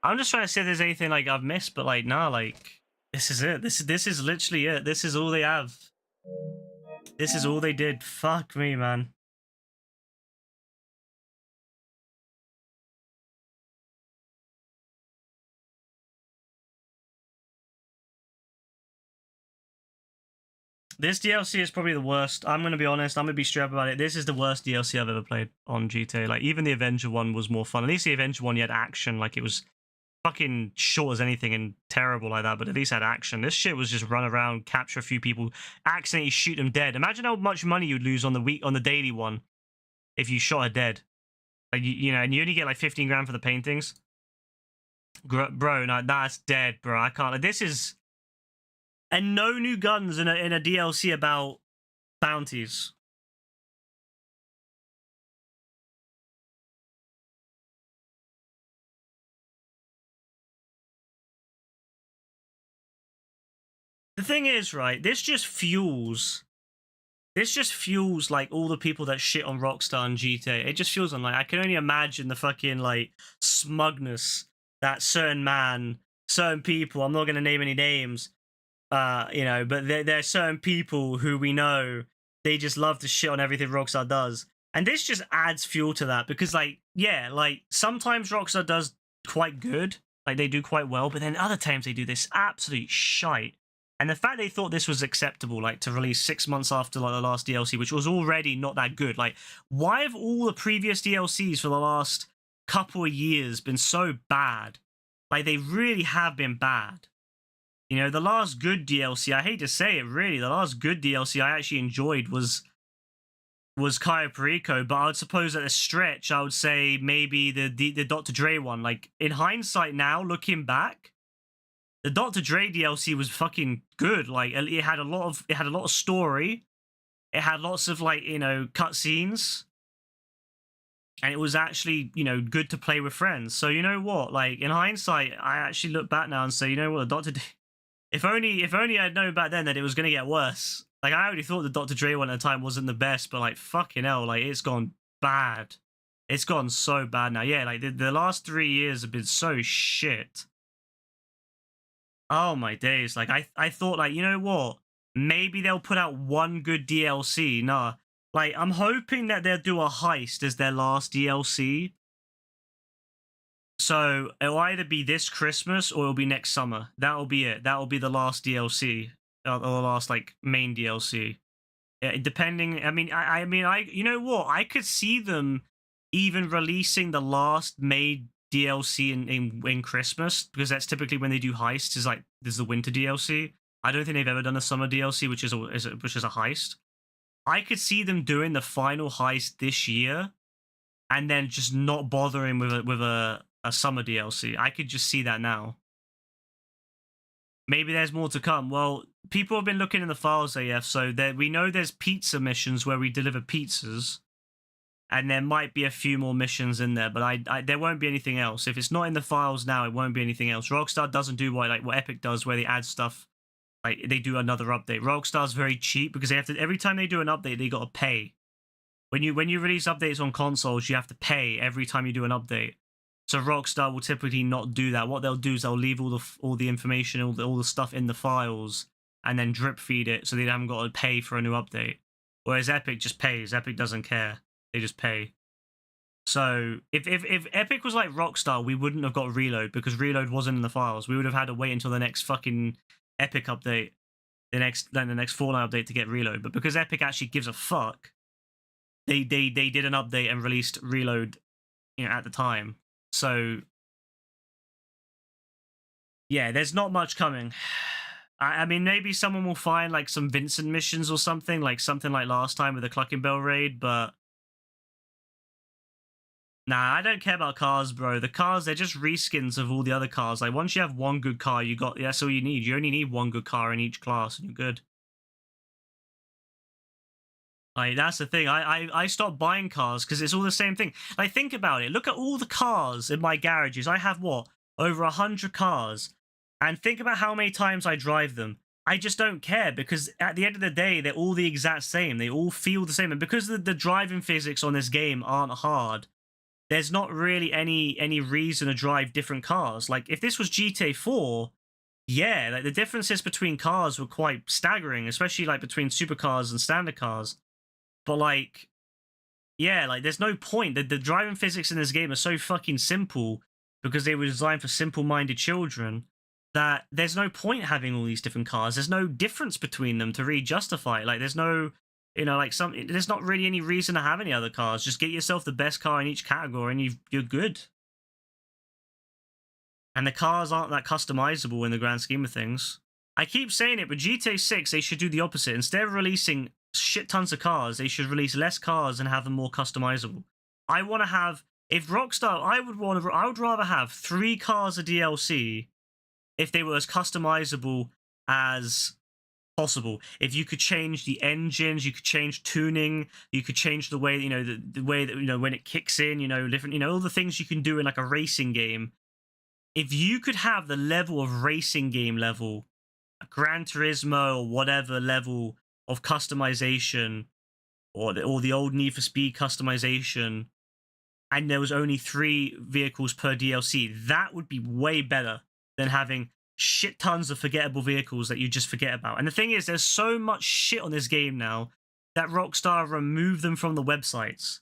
[SPEAKER 1] I'm just trying to see if there's anything like I've missed, but like, nah, like, this is it. This is literally it. This is all they have. This is all they did. Fuck me, man. This DLC is probably the worst. I'm gonna be honest. I'm gonna be straight up about it. This is the worst DLC I've ever played on GTA. Like, even the Avenger one was more fun. At least the Avenger one, you had action. Like, it was fucking short as anything and terrible like that, but at least had action. This shit was just run around, capture a few people, accidentally shoot them dead. Imagine how much money you'd lose on the daily one if you shot her dead. Like, you know, and you only get like 15 grand for the paintings. Bro, no, that's dead, bro. I can't. Like, this is... And no new guns in a DLC about bounties. The thing is, right, this just fuels like all the people that shit on Rockstar and GTA. It just fuels them. Like, I can only imagine the fucking like smugness that certain people, I'm not going to name any names, you know, but there are certain people who we know, they just love to shit on everything Rockstar does. And this just adds fuel to that because, like, yeah, like, sometimes Rockstar does quite good, Like they do quite well, but then other times they do this absolute shite. And the fact they thought this was acceptable, like to release 6 months after like the last DLC, which was already not that good. Like, why have all the previous DLCs for the last couple of years been so bad? Like, they really have been bad. You know, the last good DLC, I hate to say it, really, the last good DLC I actually enjoyed was Cayo Perico, but I would suppose at a stretch, I would say maybe the Dr. Dre one. Like, in hindsight now, looking back, the Dr. Dre DLC was fucking good. Like, it had a lot of story. It had lots of, like, you know, cutscenes. And it was actually, you know, good to play with friends. So, you know what? Like, in hindsight, I actually look back now and say, you know what, the Dr. If only I'd known back then that it was going to get worse. Like, I already thought the Dr. Dre one at the time wasn't the best, but, like, fucking hell, like, it's gone bad. It's gone so bad now. Yeah, like, the last 3 years have been so shit. Oh my days. Like, I thought, like, you know what? Maybe they'll put out one good DLC. Nah. Like, I'm hoping that they'll do a heist as their last DLC. So, it'll either be this Christmas or it'll be next summer. That'll be it. That'll be the last DLC. Or the last, like, main DLC. Yeah, depending... I mean, you know what? I could see them even releasing the last made DLC in Christmas, because that's typically when they do heists. Is like there's the winter DLC. I don't think they've ever done a summer DLC, which is a heist. I could see them doing the final heist this year, and then just not bothering with a summer DLC. I could just see that now. Maybe there's more to come. Well, people have been looking in the files, AF, so we know there's pizza missions where we deliver pizzas. And there might be a few more missions in there, but there won't be anything else. If it's not in the files now, it won't be anything else. Rockstar doesn't do what Epic does, where they add stuff, like they do another update. Rockstar's very cheap because they have to, every time they do an update, they gotta pay. When you release updates on consoles, you have to pay every time you do an update. So Rockstar will typically not do that. What they'll do is they'll leave all the information, all the stuff in the files, and then drip feed it, so they haven't got to pay for a new update. Whereas Epic just pays. Epic doesn't care. They just pay. So if Epic was like Rockstar, we wouldn't have got Reload, because Reload wasn't in the files. We would have had to wait until the next fucking Epic update, the next Fallout update to get Reload. But because Epic actually gives a fuck, they did an update and released Reload, you know, at the time. So yeah, there's not much coming. I mean, maybe someone will find like some Vincent missions or something like last time with the Clucking Bell raid, but nah, I don't care about cars, bro. The cars, they're just reskins of all the other cars. Like, once you have one good car, that's all you need. You only need one good car in each class, and you're good. Like, that's the thing. I stopped buying cars because it's all the same thing. Like, think about it. Look at all the cars in my garages. I have, what, over 100 cars. And think about how many times I drive them. I just don't care, because at the end of the day, they're all the exact same. They all feel the same. And because the driving physics on this game aren't hard, there's not really any reason to drive different cars. Like, if this was GTA 4, yeah, like the differences between cars were quite staggering, especially like between supercars and standard cars. But like, yeah, like there's no point. The driving physics in this game are so fucking simple because they were designed for simple-minded children that there's no point having all these different cars. There's no difference between them to really justify it. Like, there's no, you know, like there's not really any reason to have any other cars. Just get yourself the best car in each category and you're good. And the cars aren't that customizable in the grand scheme of things. I keep saying it, but GTA 6, they should do the opposite. Instead of releasing shit tons of cars, they should release less cars and have them more customizable. I want to have, if Rockstar, I would rather have 3 cars of DLC if they were as customizable as possible. If you could change the engines, you could change tuning, you could change the way, you know, the way that, you know, when it kicks in, you know, different, you know, all the things you can do in like a racing game. If you could have the level of racing game level, a Gran Turismo or whatever level of customization, or the old Need for Speed customization, and there was only 3 vehicles per DLC, that would be way better than having shit tons of forgettable vehicles that you just forget about. And the thing is, there's so much shit on this game now that Rockstar removed them from the websites.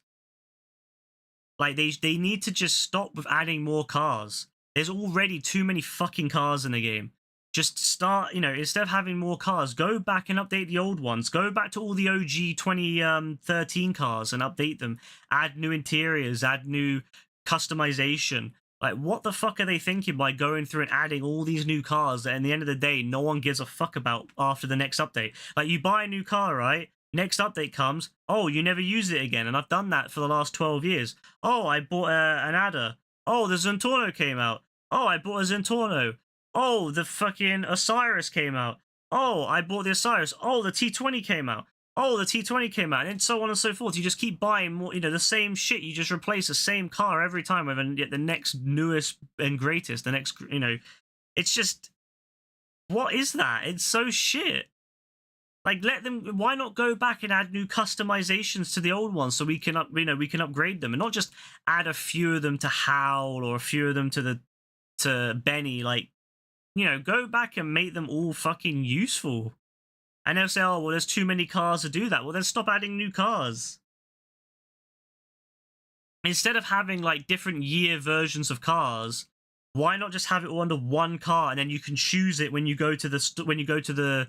[SPEAKER 1] Like, they need to just stop with adding more cars. There's already too many fucking cars in the game. Just start, instead of having more cars, go back and update the old ones. Go back to all the OG 2013 cars and update them. Add new interiors, add new customization. Like, what the fuck are they thinking by going through and adding all these new cars that, at the end of the day, no one gives a fuck about after the next update? Like, you buy a new car, right? Next update comes, oh, you never use it again. And I've done that for the last 12 years. Oh, I bought an adder. Oh, the Zentorno came out. Oh, I bought a Zentorno. Oh, the fucking Osiris came out. Oh, I bought the Osiris. Oh, the T20 came out. Oh, the T20 came out, and so on and so forth. You just keep buying more, the same shit. You just replace the same car every time with the next newest and greatest. The next, it's just, what is that? It's so shit. Like, let them. Why not go back and add new customizations to the old ones so we can we can upgrade them, and not just add a few of them to Howl or a few of them to Benny. Like, go back and make them all fucking useful. And they'll say, oh, well, there's too many cars to do that. Well, then stop adding new cars. Instead of having, like, different year versions of cars, why not just have it all under one car, and then you can choose it when you go to the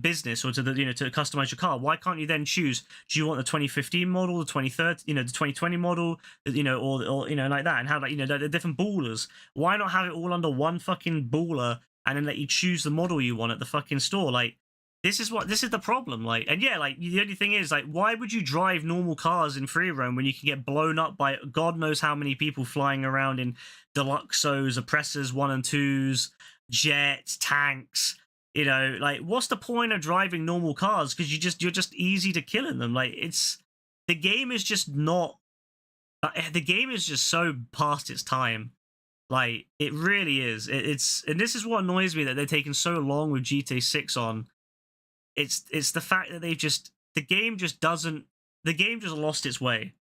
[SPEAKER 1] business or to the to customize your car? Why can't you then choose, do you want the 2015 model, the 2030, the 2020 model, or like that, and have, like, the different ballers? Why not have it all under one fucking baller and then let you choose the model you want at the fucking store? Like, this is the problem. Like, and yeah, like, the only thing is, like, why would you drive normal cars in free roam when you can get blown up by God knows how many people flying around in Deluxos, Oppressors 1 and 2s, jets, tanks? Like, what's the point of driving normal cars? Because you're just easy to kill in them. Like, the game is just not. The game is just so past its time. Like, it really is. And this is what annoys me, that they're taking so long with GTA 6 on. It's the fact that the game just lost its way.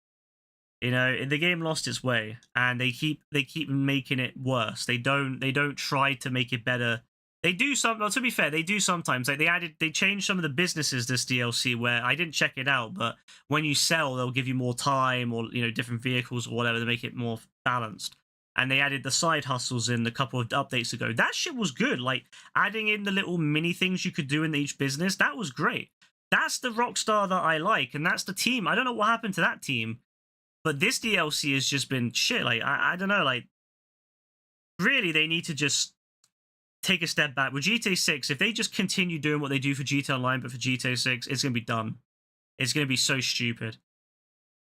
[SPEAKER 1] The game lost its way, and they keep making it worse. They don't try to make it better. They do well, to be fair, they do sometimes. Like, they changed some of the businesses this DLC, where I didn't check it out, but when you sell, they'll give you more time, or different vehicles or whatever, to make it more balanced. And they added the side hustles in a couple of updates ago. That shit was good. Like, adding in the little mini things you could do in each business, that was great. That's the Rockstar that I like, and that's the team. I don't know what happened to that team, but this DLC has just been shit. Like, I don't know. Like, really, they need to just take a step back. With GTA 6, if they just continue doing what they do for GTA Online, but for GTA 6, it's going to be done. It's going to be so stupid.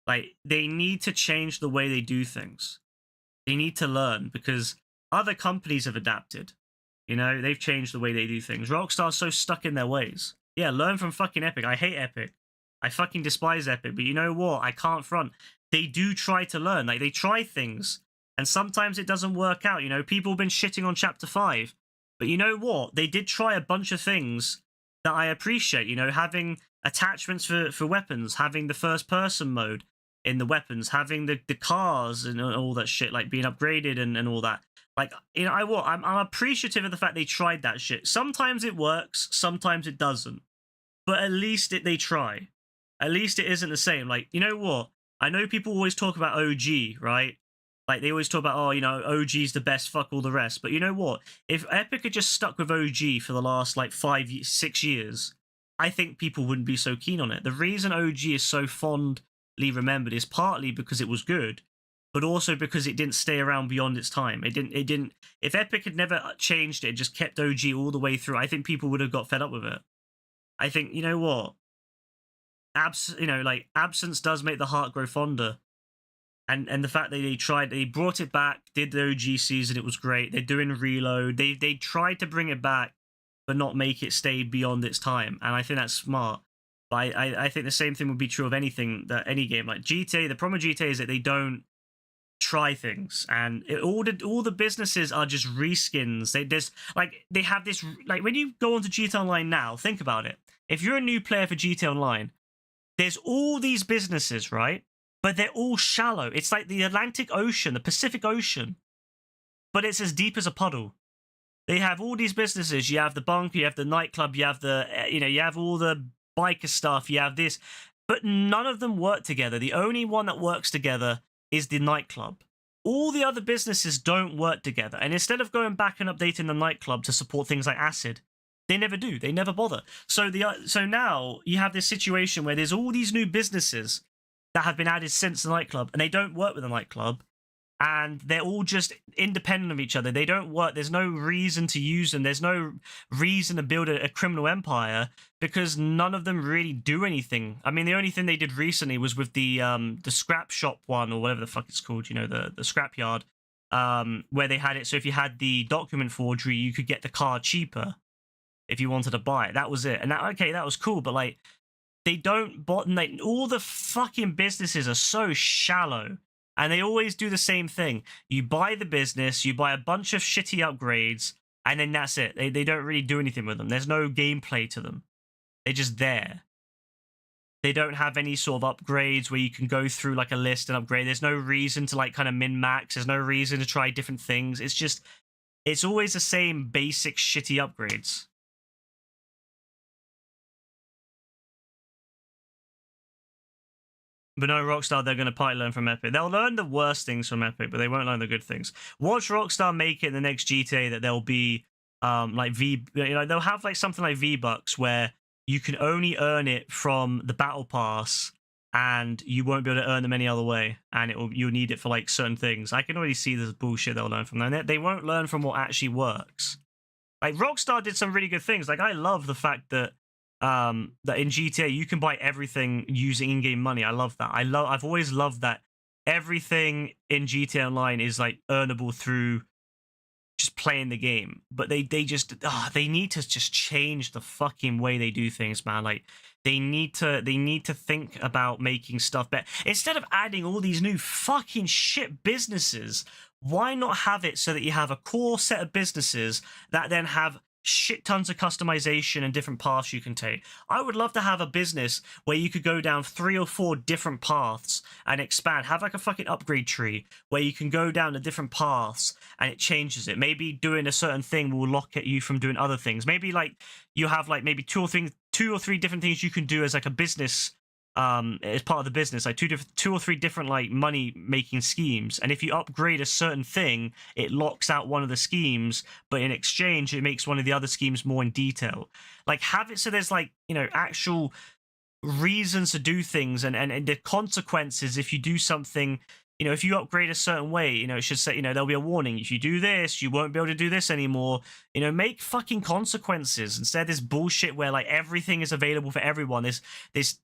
[SPEAKER 1] Like, they need to change the way they do things. They need to learn, because other companies have adapted. They've changed the way they do things. Rockstar's so stuck in their ways. Yeah, learn from fucking Epic. I hate Epic. I fucking despise Epic. But you know what? I can't front. They do try to learn. Like, they try things, and sometimes it doesn't work out. People have been shitting on Chapter 5. But you know what? They did try a bunch of things that I appreciate. Having attachments for weapons, having the first-person mode in the weapons, having the cars and all that shit, like, being upgraded and all that. Like, I'm appreciative of the fact they tried that shit. Sometimes it works, sometimes it doesn't. But at least they try. At least it isn't the same. Like, you know what? I know people always talk about OG, right? Like, they always talk about, OG's the best, fuck all the rest. But you know what? If Epic had just stuck with OG for the last, like, 6 years, I think people wouldn't be so keen on it. The reason OG is so fondly remembered is partly because it was good, but also because it didn't stay around beyond its time. It didn't. If Epic had never changed it and just kept OG all the way through, I think people would have got fed up with it. I think, you know what? Absence does make the heart grow fonder. And the fact that they brought it back, did the OG season, it was great. They're doing Reload. They tried to bring it back, but not make it stay beyond its time. And I think that's smart. But I think the same thing would be true of any game. Like GTA, the problem with GTA is that they don't try things, and all the businesses are just reskins. They have this, like, when you go onto GTA Online now, think about it. If you're a new player for GTA Online, there's all these businesses, right? But they're all shallow. It's like the Atlantic Ocean, the Pacific Ocean, but it's as deep as a puddle. They have all these businesses. You have the bunker, you have the nightclub, you have you have all the biker stuff, you have this, but none of them work together. The only one that works together is the nightclub. all the other businesses don't work together. And instead of going back and updating the nightclub to support things like acid, they never do. They never bother. So now you have this situation where there's all these new businesses that have been added since the nightclub, and they don't work with the nightclub, and they're all just independent of each other. They don't work. There's no reason to use them. There's no reason to build a criminal empire because none of them really do anything. I mean, the only thing they did recently was with the scrap shop one, or whatever the fuck it's called, you know, the scrap yard, where they had it. So if you had the document forgery, you could get the car cheaper if you wanted to buy it. That was it. And that was cool, but like, they don't like, all the fucking businesses are so shallow. And they always do the same thing. You buy the business, you buy a bunch of shitty upgrades, and then that's it. They don't really do anything with them. There's no gameplay to them. They're just there. They don't have any sort of upgrades where you can go through like a list and upgrade. There's no reason to like kind of min-max. There's no reason to try different things. It's always the same basic shitty upgrades. But no, Rockstar, they're going to partly learn from Epic. They'll learn the worst things from Epic, but they won't learn the good things. Watch Rockstar make it in the next GTA that there'll be they'll have like something like V-Bucks where you can only earn it from the battle pass and you won't be able to earn them any other way, and you'll need it for like certain things. I can already see this bullshit they'll learn from that. They won't learn from what actually works. Like Rockstar did some really good things. Like I love the fact that that in GTA you can buy everything using in-game money. I love that. I've always loved that everything in GTA Online is like earnable through just playing the game. But they need to just change the fucking way they do things, man. Like they need to think about making stuff better. Instead of adding all these new fucking shit businesses, why not have it so that you have a core set of businesses that then have shit tons of customization and different paths you can take? I would love to have a business where you could go down 3 or 4 different paths and expand. Have like a fucking upgrade tree where you can go down the different paths and it changes it. Maybe doing a certain thing will lock at you from doing other things. Maybe like you have like maybe 2 or 3 different things you can do as like a business, as part of the business, like 2 or 3 different like money making schemes, and if you upgrade a certain thing it locks out one of the schemes, but in exchange it makes one of the other schemes more in detail. Like have it so there's like, you know, actual reasons to do things, and the consequences if you do something. You know, if you upgrade a certain way, you know, it should say, you know, there'll be a warning. If you do this, you won't be able to do this anymore. You know, make fucking consequences instead of this bullshit where like everything is available for everyone. This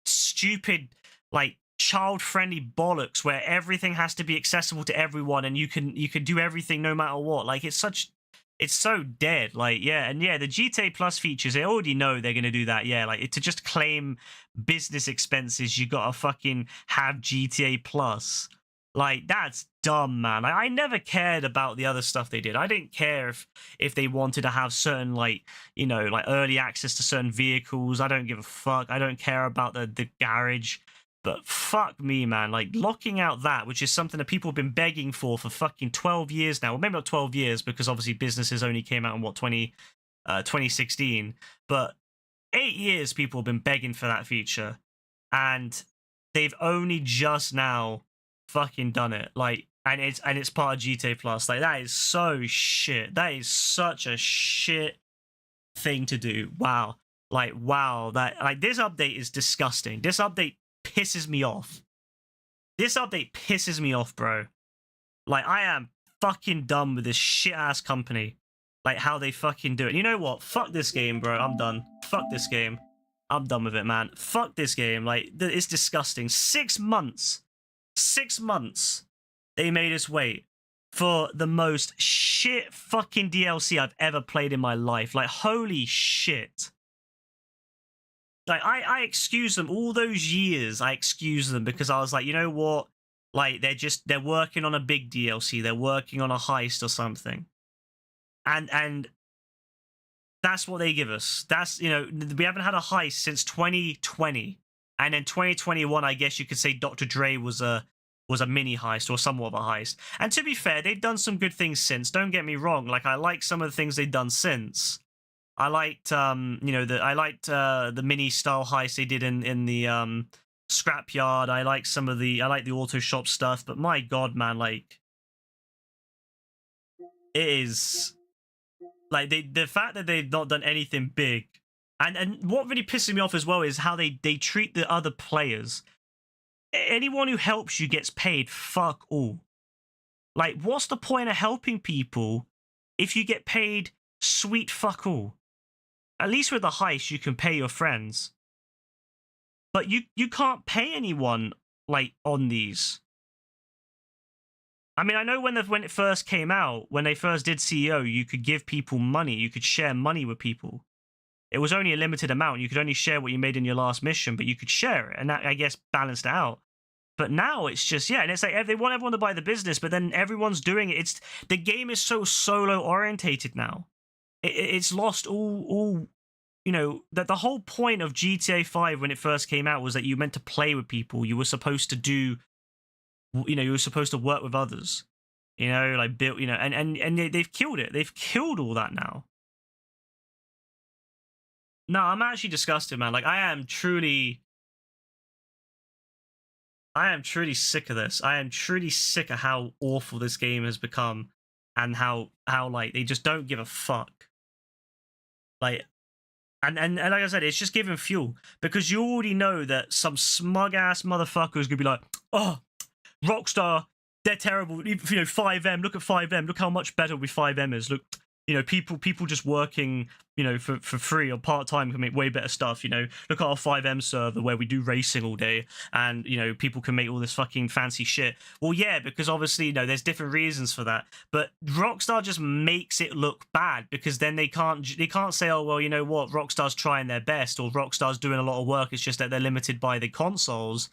[SPEAKER 1] stupid, like child-friendly bollocks where everything has to be accessible to everyone and you can do everything no matter what. Like it's so dead. Like, yeah, and yeah, the GTA Plus features, they already know they're going to do that. Yeah, like to just claim business expenses, you got to fucking have GTA Plus. Like, that's dumb, man. I never cared about the other stuff they did. I didn't care if they wanted to have certain, like, you know, like early access to certain vehicles. I don't give a fuck. I don't care about the garage. But fuck me, man. Like, locking out that, which is something that people have been begging for fucking 12 years now. Well, maybe not 12 years, because obviously businesses only came out in, 2016. But 8 years people have been begging for that feature. And they've only just now fucking done it. Like, and it's part of GTA Plus. Like, that is so shit. That is such a shit thing to do. Wow. Like, wow. That, like, this update is disgusting. This update pisses me off. This update pisses me off, bro. Like, I am fucking done with this shit ass company. Like, how they fucking do it. You know what? Fuck this game, bro. I'm done. Fuck this game. I'm done with it, man. Fuck this game. Like, it's disgusting. 6 months. 6 months they made us wait for the most shit fucking DLC I've ever played in my life. Like, holy shit. Like, I excuse them all those years. I excuse them because I was like, you know what? Like, they're working on a big DLC. They're working on a heist or something. And that's what they give us. That's, you know, we haven't had a heist since 2020. And in 2021, I guess you could say Dr. Dre was a mini heist or somewhat of a heist. And to be fair, they've done some good things since. Don't get me wrong. Like, I like some of the things they've done since. I liked, the mini style heist they did in the scrapyard. I like the auto shop stuff. But my God, man, like, it is like the fact that they've not done anything big, and what really pisses me off as well is how they treat the other players. Anyone who helps you gets paid. Fuck all. Like, what's the point of helping people if you get paid sweet fuck all? At least with the heist, you can pay your friends. But you can't pay anyone, like, on these. I mean, I know when it first came out, when they first did CEO, you could give people money. You could share money with people. It was only a limited amount. You could only share what you made in your last mission, but you could share it. And that, I guess, balanced it out. But now it's just, yeah, and it's like they want everyone to buy the business, but then everyone's doing it. The game is so solo orientated now. It's lost all you know, that the whole point of GTA 5 when it first came out was that you meant to play with people. You were supposed to do, you know, you were supposed to work with others, you know, like build, you know, and they've killed it. They've killed all that now. No, I'm actually disgusted, man. Like, I am truly sick of this. I am truly sick of how awful this game has become and how like they just don't give a fuck. Like, and like I said, it's just giving fuel because you already know that some smug ass motherfucker is gonna be like, oh, Rockstar, they're terrible. You know, 5M, look at 5M, look how much better with 5M is. Look, you know, people just working, you know, for free or part-time can make way better stuff, you know. Look at our 5M server where we do racing all day and, you know, people can make all this fucking fancy shit. Well, yeah, because obviously, you know, there's different reasons for that. But Rockstar just makes it look bad because then they can't say, oh, well, you know what, Rockstar's trying their best or Rockstar's doing a lot of work. It's just that they're limited by the consoles.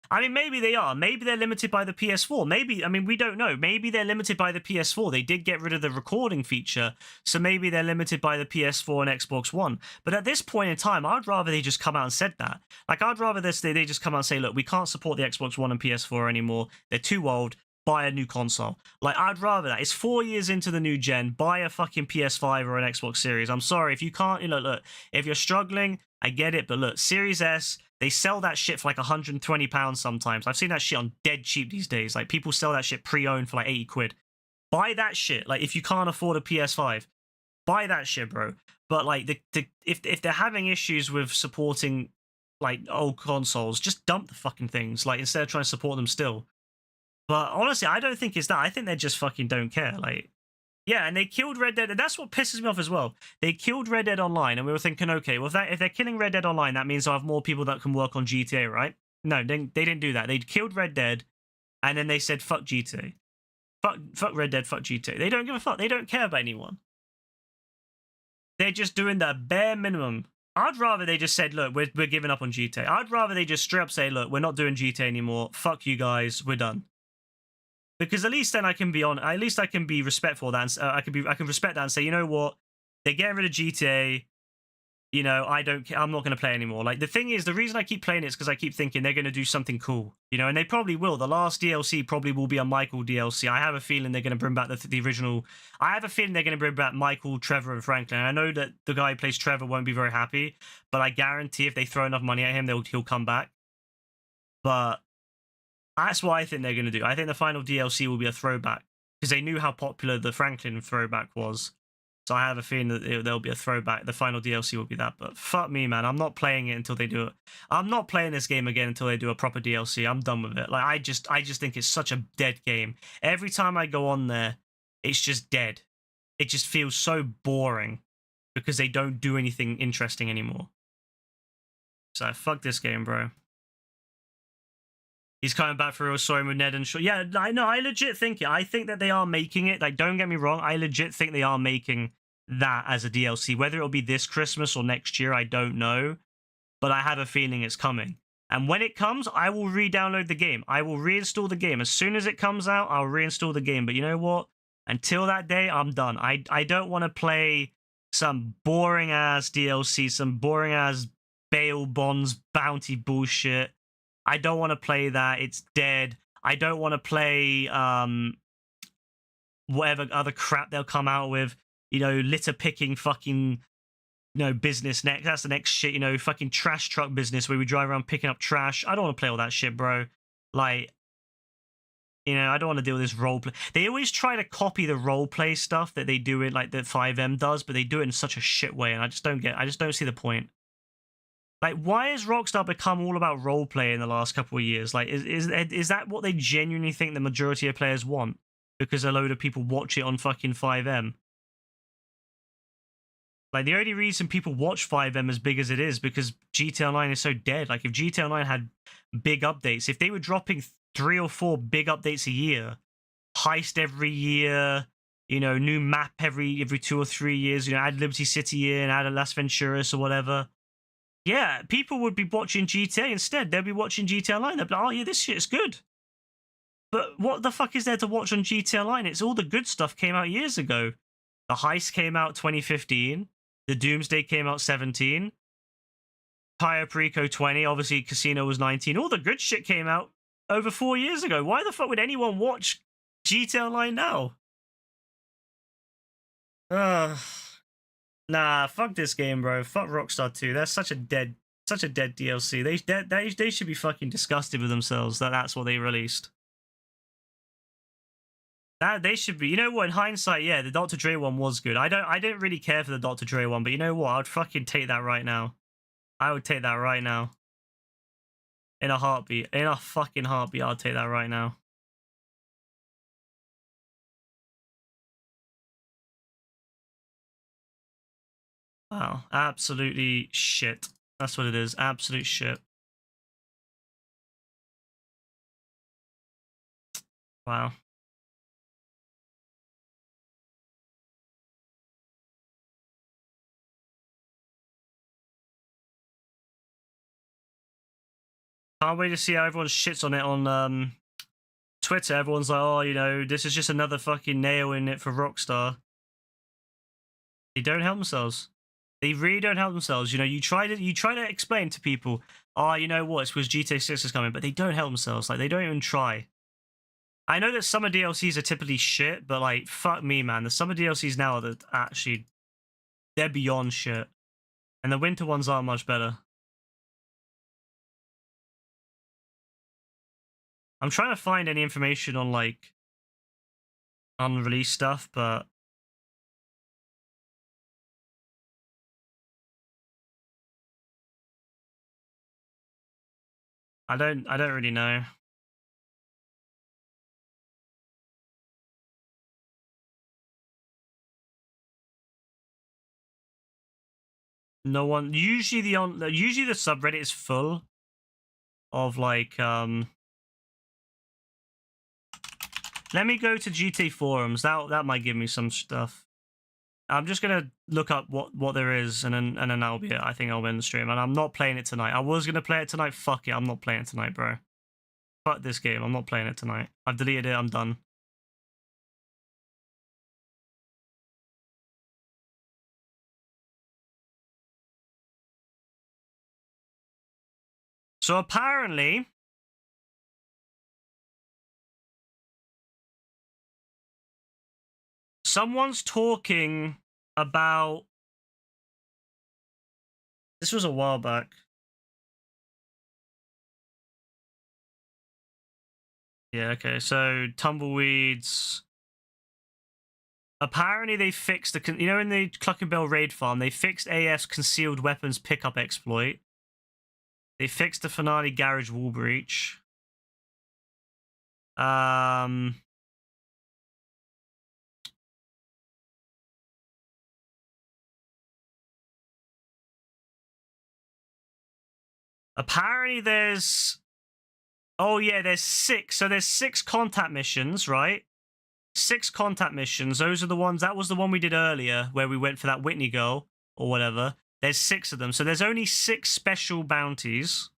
[SPEAKER 1] I mean, maybe they are. Maybe they're limited by the PS4. Maybe, I mean, we don't know. Maybe they're limited by the PS4. They did get rid of the recording feature, so maybe they're limited by the PS4 and Xbox One. But at this point in time, I'd rather they just come out and said that. Like, I'd rather they just come out and say, look, we can't support the Xbox One and PS4 anymore. They're too old. Buy a new console. Like, I'd rather that. It's 4 years into the new gen. Buy a fucking PS5 or an Xbox Series. I'm sorry, if you can't, you know, look, if you're struggling, I get it, but look, Series S, they sell that shit for like £120 sometimes. I've seen that shit on dead cheap these days. Like, people sell that shit pre-owned for like 80 quid. Buy that shit. Like, if you can't afford a PS5, buy that shit, bro. But like, if they're having issues with supporting like old consoles, just dump the fucking things. Like, instead of trying to support them still. But honestly, I don't think it's that. I think they just fucking don't care. Like, yeah, and they killed Red Dead, and that's what pisses me off as well. They killed Red Dead Online, and we were thinking, okay, well, if they're killing Red Dead Online, that means I'll have more people that can work on GTA, right? No, they didn't do that. They killed Red Dead, and then they said, fuck GTA. Fuck Red Dead, fuck GTA. They don't give a fuck. They don't care about anyone. They're just doing the bare minimum. I'd rather they just said, look, we're giving up on GTA. I'd rather they just straight up say, look, we're not doing GTA anymore. Fuck you guys. We're done. Because at least then I can be on. At least I can be respectful of that. And, I can respect that and say, you know what, they're getting rid of GTA. You know, I don't. I'm not going to play anymore. Like, the thing is, the reason I keep playing it is because I keep thinking they're going to do something cool. You know, and they probably will. The last DLC probably will be a Michael DLC. I have a feeling they're going to bring back the original. I have a feeling they're going to bring back Michael, Trevor, and Franklin. I know that the guy who plays Trevor won't be very happy, but I guarantee if they throw enough money at him, he'll come back. But that's what I think they're going to do. I think the final DLC will be a throwback because they knew how popular the Franklin throwback was. So I have a feeling that there'll be a throwback. The final DLC will be that. But fuck me, man. I'm not playing it until they do it. I'm not playing this game again until they do a proper DLC. I'm done with it. Like, I just think it's such a dead game. Every time I go on there, it's just dead. It just feels so boring because they don't do anything interesting anymore. So fuck this game, bro. He's coming back for a real story with Ned and Shaw. Yeah, I know. I legit think it. I think that they are making it. Like, don't get me wrong. I legit think they are making that as a DLC. Whether it'll be this Christmas or next year, I don't know. But I have a feeling it's coming. And when it comes, I will re-download the game. I will reinstall the game. As soon as it comes out, I'll reinstall the game. But you know what? Until that day, I'm done. I don't want to play some boring-ass DLC, some boring-ass bail bonds bounty bullshit. I don't want to play that. It's dead. I don't want to play whatever other crap they'll come out with. You know, litter picking fucking, you know, business next. That's the next shit, you know, fucking trash truck business where we drive around picking up trash. I don't want to play all that shit, bro. Like, You know, I don't want to deal with this role play. They always try to copy the role play stuff that they do in like that 5M does, but they do it in such a shit way, and I just don't see the point. Like, why has Rockstar become all about role play in the last couple of years? Like, is that what they genuinely think the majority of players want? Because a load of people watch it on fucking 5M. Like, the only reason people watch 5M as big as it is because GTA Online is so dead. Like, if GTA Online had big updates, if they were dropping 3 or 4 big updates a year, heist every year, you know, new map every 2 or 3 years, you know, add Liberty City in, add a Las Venturas or whatever. Yeah, people would be watching GTA instead. They'll be watching GTA Online. They'll be like, oh yeah, this shit's good. But what the fuck is there to watch on GTA Online? It's all the good stuff came out years ago. The Heist came out 2015. The Doomsday came out 17. Cayo Perico 20. Obviously, Casino was 19. All the good shit came out over 4 years ago. Why the fuck would anyone watch GTA Online now? Nah, fuck this game, bro. Fuck Rockstar 2. That's such a dead DLC. They should be fucking disgusted with themselves that that's what they released. That they should be. You know what? In hindsight, yeah, the Dr. Dre one was good. I didn't really care for the Dr. Dre one, but you know what? I'd fucking take that right now. I would take that right now. In a heartbeat. In a fucking heartbeat, I'd take that right now. Wow, absolutely shit. That's what it is. Absolute shit. Wow. Can't wait to see how everyone shits on it on Twitter. Everyone's like, oh, you know, this is just another fucking nail in it for Rockstar. They don't help themselves. They really don't help themselves. You know, you try to explain to people, oh, you know what, it's because GTA 6 is coming, but they don't help themselves. Like, they don't even try. I know that summer DLCs are typically shit, but like, fuck me, man. The summer DLCs now are actually, they're beyond shit. And the winter ones aren't much better. I'm trying to find any information on like unreleased stuff, but I don't really know. No one usually the subreddit is full of like let me go to GTA forums. That might give me some stuff. I'm just gonna look up what there is, and then that'll be it. I think I'll win the stream, and I'm not playing it tonight. I was gonna play it tonight. Fuck it, I'm not playing it tonight, bro. Fuck this game. I'm not playing it tonight. I've deleted it. I'm done. So apparently, someone's talking about. This was a while back. Yeah, okay. So tumbleweeds. Apparently, they fixed the. You know, in the Cluckenbell raid farm, they fixed AF's concealed weapons pickup exploit. They fixed the finale garage wall breach. Apparently there's... Oh yeah, there's 6. So there's 6 contact missions, right? 6 contact missions. Those are the ones... That was the one we did earlier, where we went for that Whitney girl, or whatever. There's 6 of them. So there's only 6 special bounties.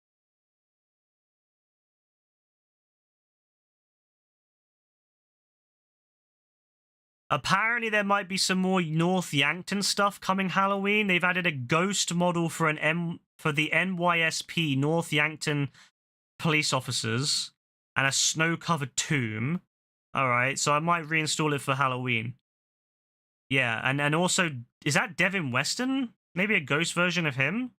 [SPEAKER 1] Apparently there might be some more North Yankton stuff coming Halloween. They've added a ghost model for the NYSP, North Yankton police officers, and a snow-covered tomb. Alright, so I might reinstall it for Halloween. Yeah, and also, is that Devin Weston? Maybe a ghost version of him?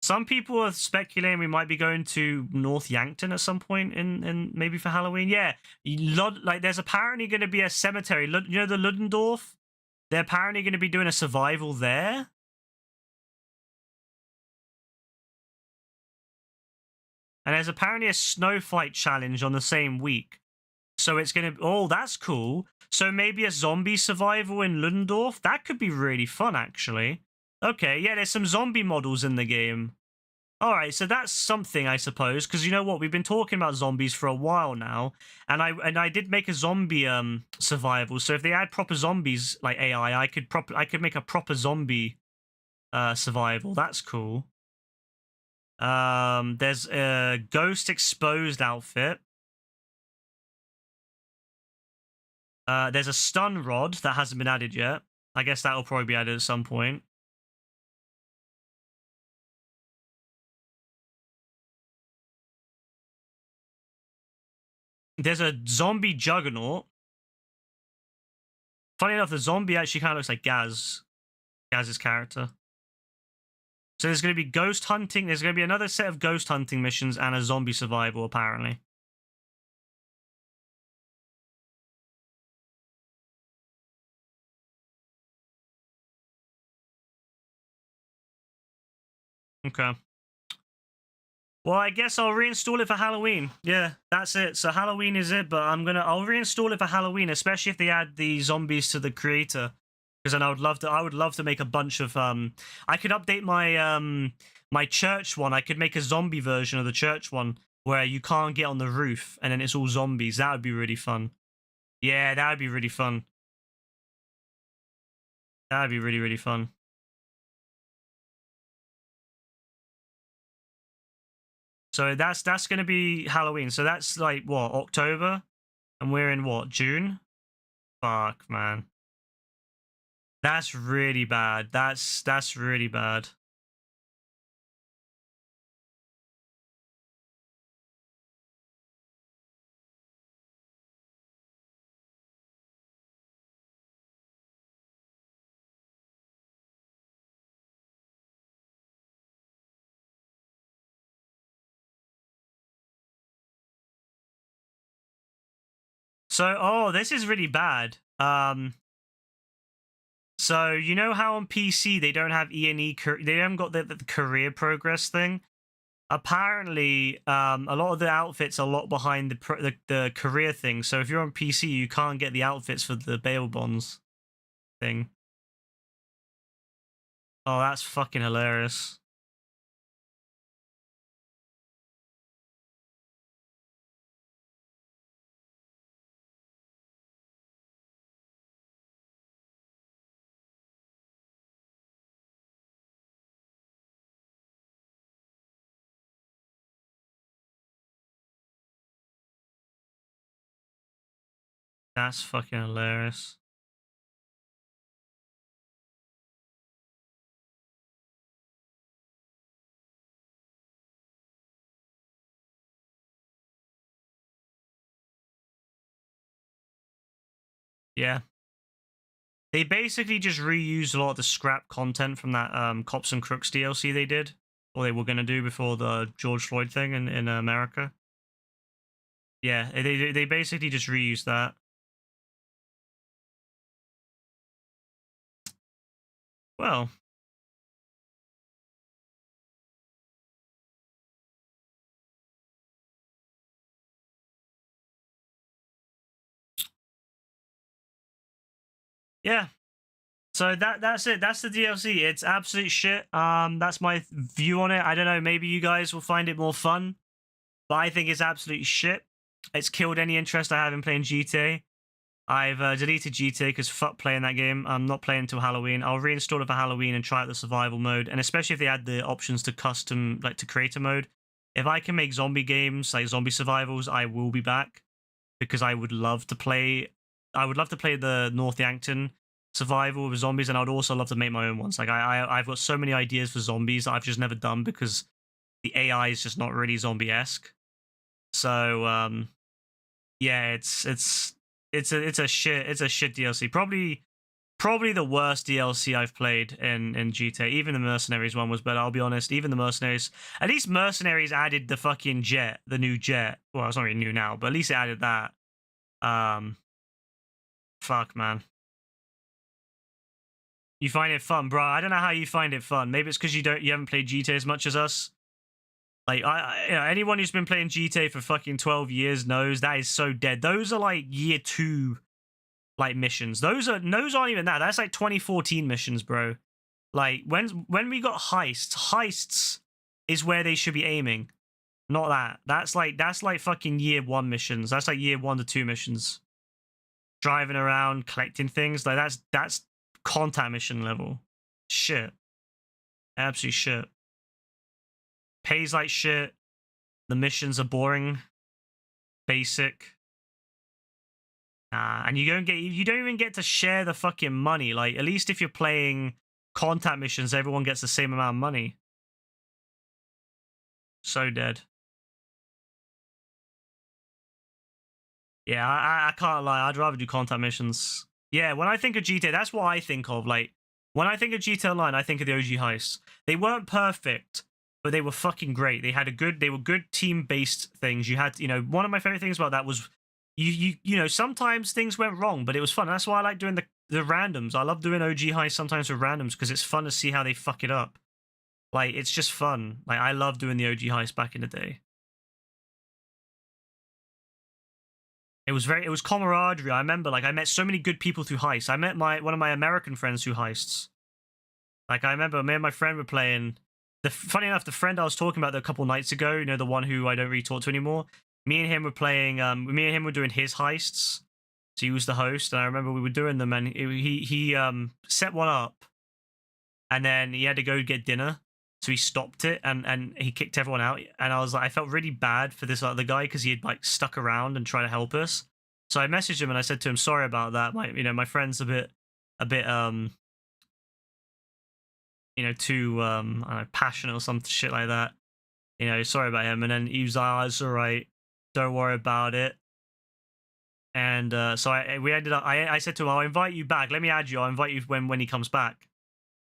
[SPEAKER 1] Some people are speculating we might be going to North Yankton at some point in maybe for Halloween. Yeah, like there's apparently going to be a cemetery. You know the Ludendorff? They're apparently going to be doing a survival there. And there's apparently a snow fight challenge on the same week. So it's going to... Oh, that's cool. So maybe a zombie survival in Ludendorff? That could be really fun, actually. Okay, yeah, there's some zombie models in the game. Alright, so that's something, I suppose, because you know what? We've been talking about zombies for a while now, and I did make a zombie survival, so if they add proper zombies, like AI, I could make a proper zombie survival. That's cool. There's a Ghost Exposed outfit. There's a Stun Rod that hasn't been added yet. I guess that'll probably be added at some point. There's a Zombie Juggernaut. Funny enough, the zombie actually kind of looks like Gaz's character. So there's going to be ghost hunting. There's going to be another set of ghost hunting missions and a zombie survival, apparently. Okay. Well, I guess I'll reinstall it for Halloween. Yeah, that's it. So Halloween is it, but I'll reinstall it for Halloween, especially if they add the zombies to the creator. Because then I would love to make a bunch of I could update my my church one. I could make a zombie version of the church one where you can't get on the roof and then it's all zombies. That would be really fun. Yeah, that would be really fun. That would be really, really fun. So that's going to be Halloween. So that's like what, October? And we're in what, June? Fuck, man. That's really bad. That's really bad. So, oh, this is really bad. So you know how on PC they don't have E&E, they haven't got the career progress thing. Apparently, a lot of the outfits are a lot behind the career thing. So if you're on PC, you can't get the outfits for the bail bonds thing. Oh, that's fucking hilarious. That's fucking hilarious. Yeah. They basically just reused a lot of the scrap content from that Cops and Crooks DLC they did, or they were going to do before the George Floyd thing in America. Yeah, they basically just reused that. Well, yeah. So that's it. That's the DLC. It's absolute shit. That's my view on it. I don't know. Maybe you guys will find it more fun, but I think it's absolute shit. It's killed any interest I have in playing GTA. I've deleted GTA because fuck playing that game. I'm not playing until Halloween. I'll reinstall it for Halloween and try out the survival mode. And especially if they add the options to custom, like to creator mode. If I can make zombie games, like zombie survivals, I will be back. Because I would love to play... I would love to play the North Yankton survival with zombies, and I'd also love to make my own ones. Like, I've got so many ideas for zombies that I've just never done because the AI is just not really zombie-esque. So, yeah, it's a shit DLC. Probably probably the worst DLC I've played in GTA. Even the Mercenaries one was better, I'll be honest. Even the Mercenaries. At least Mercenaries added the fucking jet, the new jet. Well, it's not really new now, but at least it added that. Fuck, man. You find it fun, bro. I don't know how you find it fun. Maybe it's because you haven't played GTA as much as us. Like, anyone who's been playing GTA for fucking 12 years knows that is so dead. Those are like year 2 like missions. Those aren't even that. That's like 2014 missions, bro. Like when we got heists is where they should be aiming. Not that. That's like fucking year 1 missions. That's like year 1 to 2 missions. Driving around, collecting things. Like that's contact mission level. Shit. Absolute shit. Pays like shit. The missions are boring. Basic. And you don't even get to share the fucking money. Like, at least if you're playing contact missions, everyone gets the same amount of money. So dead. Yeah, I can't lie. I'd rather do contact missions. Yeah, when I think of GTA, that's what I think of. Like, when I think of GTA Online, I think of the OG heists. They weren't perfect, but they were fucking great. They were good team-based things. You had, one of my favorite things about that was you know, sometimes things went wrong, but it was fun. That's why I like doing the randoms. I love doing OG heists sometimes with randoms because it's fun to see how they fuck it up. Like, it's just fun. Like, I love doing the OG heist back in the day. It was camaraderie. I remember, like, I met so many good people through heists. I met one of my American friends through heists. Like, I remember me and my friend were playing. Funny enough, the friend I was talking about a couple nights ago, the one who I don't really talk to anymore. Me and him were playing. Me and him were doing his heists. So he was the host, and I remember we were doing them, and he set one up, and then he had to go get dinner. So he stopped it and he kicked everyone out. And I was like, I felt really bad for this other guy because he had like stuck around and tried to help us. So I messaged him and I said to him, sorry about that. My friend's a bit too I don't know, passionate or some shit like that. Sorry about him. And then he was like, oh, it's all right. Don't worry about it. And so I said to him, I'll invite you back. Let me add you. I'll invite you when he comes back.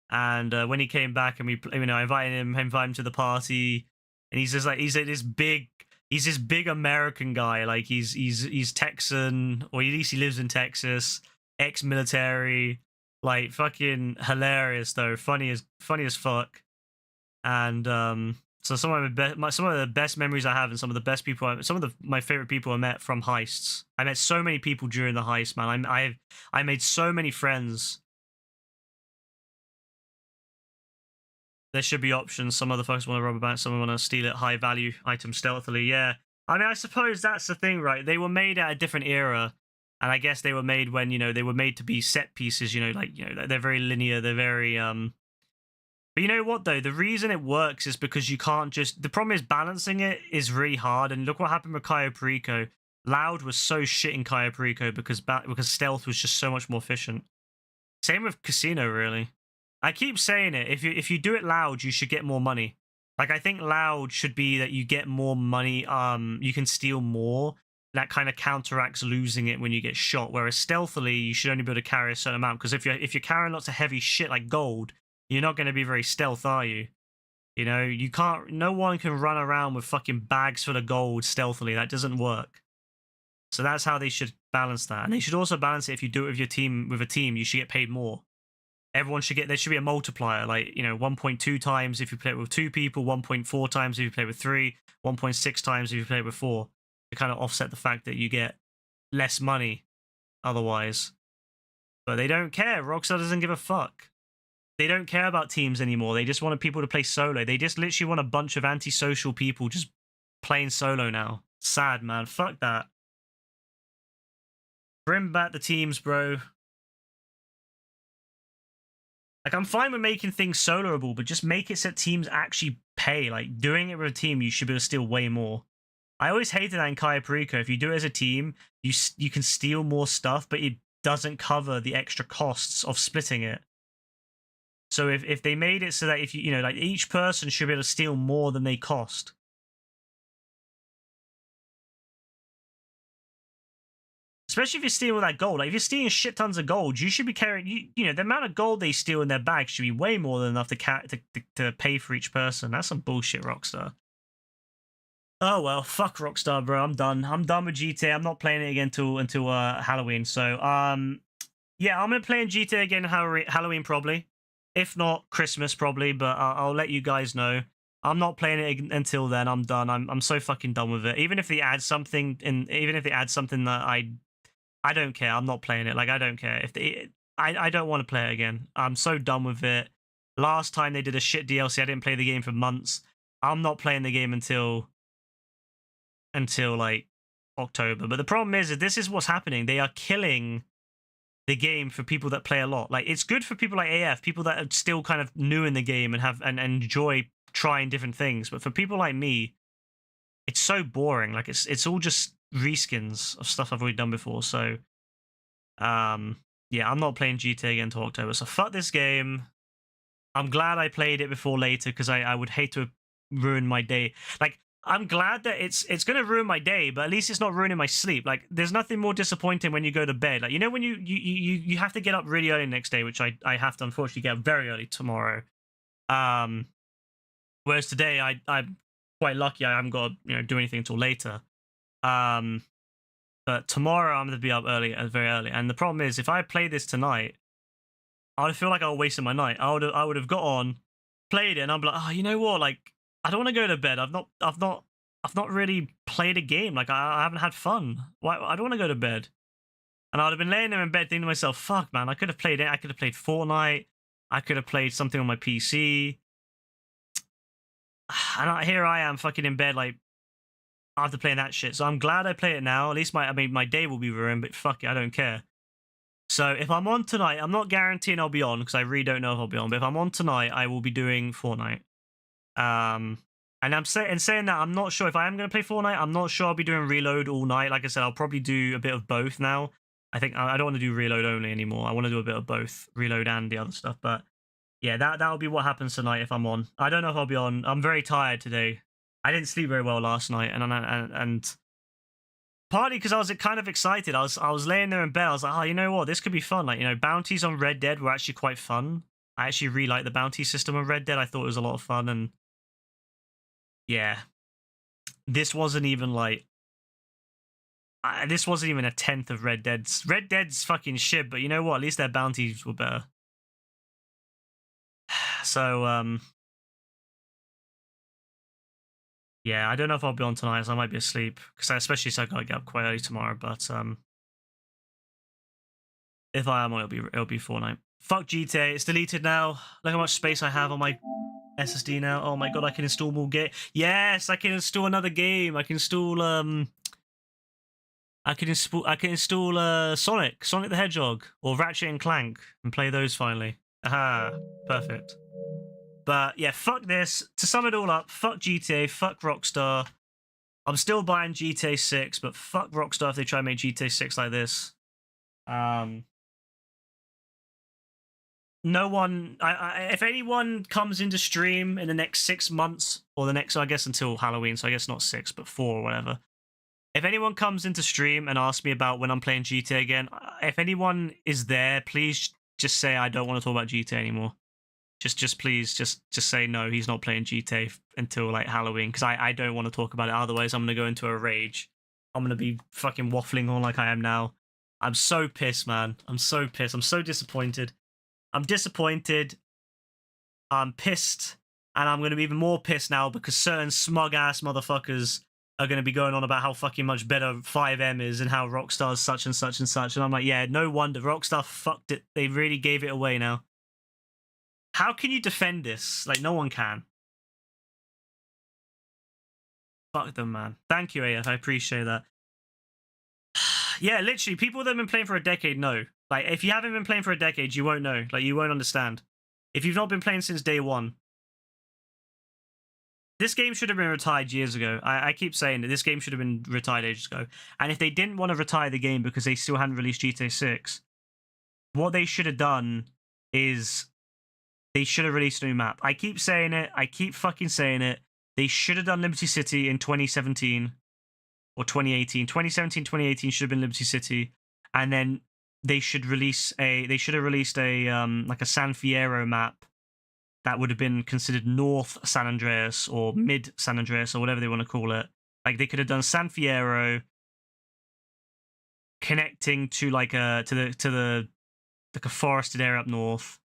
[SPEAKER 1] And when he came back, and I invited him to the party, and he's this big American guy, like he's Texan, or at least he lives in Texas, ex-military, like fucking hilarious though, funny as fuck, and so some of the best memories I have, and some of the best people, my favorite people I met from heists. I met so many people during the heist, man. I made so many friends. There should be options. Some motherfuckers want to rob a bank, some want to steal it, high value item stealthily. Yeah, I mean, I suppose that's the thing, right? They were made at a different era, and I guess they were made when they were made to be set pieces. They're very linear. They're very But you know what though? The reason it works is because you can't just. The problem is balancing it is really hard. And look what happened with Cayo Perico. Loud was so shit in Cayo Perico because stealth was just so much more efficient. Same with Casino, really. I keep saying it. If you do it loud, you should get more money. Like, I think loud should be that you get more money. You can steal more. That kind of counteracts losing it when you get shot. Whereas stealthily, you should only be able to carry a certain amount. Because if you're carrying lots of heavy shit like gold, you're not going to be very stealth, are you? You can't. No one can run around with fucking bags full of gold stealthily. That doesn't work. So that's how they should balance that. And they should also balance it. If you do it with a team, you should get paid more. Everyone should get. There should be a multiplier, like 1.2 times if you play it with 2 people, 1.4 times if you play with 3, 1.6 times if you play it with 4, to kind of offset the fact that you get less money otherwise. But they don't care. Rockstar doesn't give a fuck. They don't care about teams anymore. They just want people to play solo. They just literally want a bunch of antisocial people just playing solo now. Sad, man. Fuck that. Bring back the teams, bro. Like, I'm fine with making things soloable, but just make it so teams actually pay. Like, doing it with a team, you should be able to steal way more. I always hated that in Cayo Perico. If you do it as a team, you can steal more stuff, but it doesn't cover the extra costs of splitting it. So if they made it so that if like each person should be able to steal more than they cost. Especially if you're stealing all that gold. Like, if you're stealing shit tons of gold, you should be carrying... You know, the amount of gold they steal in their bag should be way more than enough to pay for each person. That's some bullshit, Rockstar. Oh, well, fuck Rockstar, bro. I'm done. I'm done with GTA. I'm not playing it again until Halloween. So, yeah, I'm going to play in GTA again Halloween, probably. If not, Christmas, probably. But I'll let you guys know. I'm not playing it until then. I'm done. I'm so fucking done with it. Even if they add something, that I don't care. I'm not playing it. Like, I don't care. I don't want to play it again. I'm so done with it. Last time they did a shit DLC, I didn't play the game for months. I'm not playing the game until like October. But the problem is that this is what's happening. They are killing the game for people that play a lot. Like, it's good for people like AF, people that are still kind of new in the game and enjoy trying different things. But for people like me, it's so boring. Like, it's all just reskins of stuff I've already done before. So yeah, I'm not playing GTA again until October. So fuck this game. I'm glad I played it before later, because I would hate to ruin my day. Like, I'm glad that it's going to ruin my day, but at least it's not ruining my sleep. Like, there's nothing more disappointing when you go to bed. Like, you know, when you have to get up really early next day, which I have to unfortunately get up very early tomorrow. Whereas today I'm quite lucky. I haven't got to do anything until later. But tomorrow I'm going to be up early, very early. And the problem is, if I play this tonight, I would feel like I was wasting my night. I would have got on, played it, and I'm like, oh, you know what? Like, I don't want to go to bed. I've not really played a game. Like, I haven't had fun. Why? I don't want to go to bed. And I'd have been laying there in bed thinking to myself, fuck, man, I could have played it. I could have played Fortnite. I could have played something on my PC. And here I am fucking in bed, like, after playing that shit. So I'm glad I play it now. At least my day will be ruined, but fuck it, I don't care. So if I'm on tonight, I'm not guaranteeing I'll be on, because I really don't know if I'll be on. But if I'm on tonight, I will be doing Fortnite. And saying that, I'm not sure if I am going to play Fortnite. I'm not sure I'll be doing Reload all night. Like I said, I'll probably do a bit of both now. I think I don't want to do Reload only anymore. I want to do a bit of both, Reload and the other stuff. But yeah, that'll be what happens tonight if I'm on. I don't know if I'll be on. I'm very tired today. I didn't sleep very well last night, and partly because I was kind of excited. I was laying there in bed. I was like, oh, you know what? This could be fun. Like, bounties on Red Dead were actually quite fun. I actually really like the bounty system on Red Dead. I thought it was a lot of fun, and yeah, this wasn't even like this wasn't even a tenth of Red Dead's. Red Dead's fucking shit, but you know what? At least their bounties were better. So yeah, I don't know if I'll be on tonight, so I might be asleep, because especially so I gotta get up quite early tomorrow. But if I am on, it'll be Fortnite. Fuck GTA, it's deleted now. Look how much space I have on my SSD now. Oh my god, I can install more game. Yes, I can install another game. I can install Sonic the Hedgehog, or Ratchet and Clank, and play those finally. Aha, perfect. But yeah, fuck this. To sum it all up, fuck GTA, fuck Rockstar. I'm still buying GTA 6, but fuck Rockstar if they try and make GTA 6 like this. No one, if anyone comes into stream in the next 6 months, or the next, I guess until Halloween, so I guess not 6, but 4 or whatever. If anyone comes into stream and asks me about when I'm playing GTA again, if anyone is there, please just say I don't want to talk about GTA anymore. Just please, just say no, he's not playing GTA until like Halloween, because I don't want to talk about it. Otherwise, I'm going to go into a rage. I'm going to be fucking waffling on like I am now. I'm so pissed, man. I'm so pissed. I'm so disappointed. I'm disappointed. I'm pissed. And I'm going to be even more pissed now because certain smug-ass motherfuckers are going to be going on about how fucking much better 5M is and how Rockstar's such and such and such. And I'm like, yeah, no wonder. Rockstar fucked it. They really gave it away now. How can you defend this? Like, no one can. Fuck them, man. Thank you, AF. I appreciate that. Yeah, literally, people that have been playing for a decade know. Like, if you haven't been playing for a decade, you won't know. Like, you won't understand. If you've not been playing since day one, this game should have been retired years ago. I keep saying that this game should have been retired ages ago. And if they didn't want to retire the game because they still hadn't released GTA 6, what they should have done is they should have released a new map. I keep saying it. I keep fucking saying it. They should have done Liberty City in 2017 or 2018. 2017, 2018 should have been Liberty City. and then they should have released a like a San Fierro map that would have been considered North San Andreas or Mid San Andreas or whatever they want to call it. Like they could have done San Fierro connecting to like a forested area up north,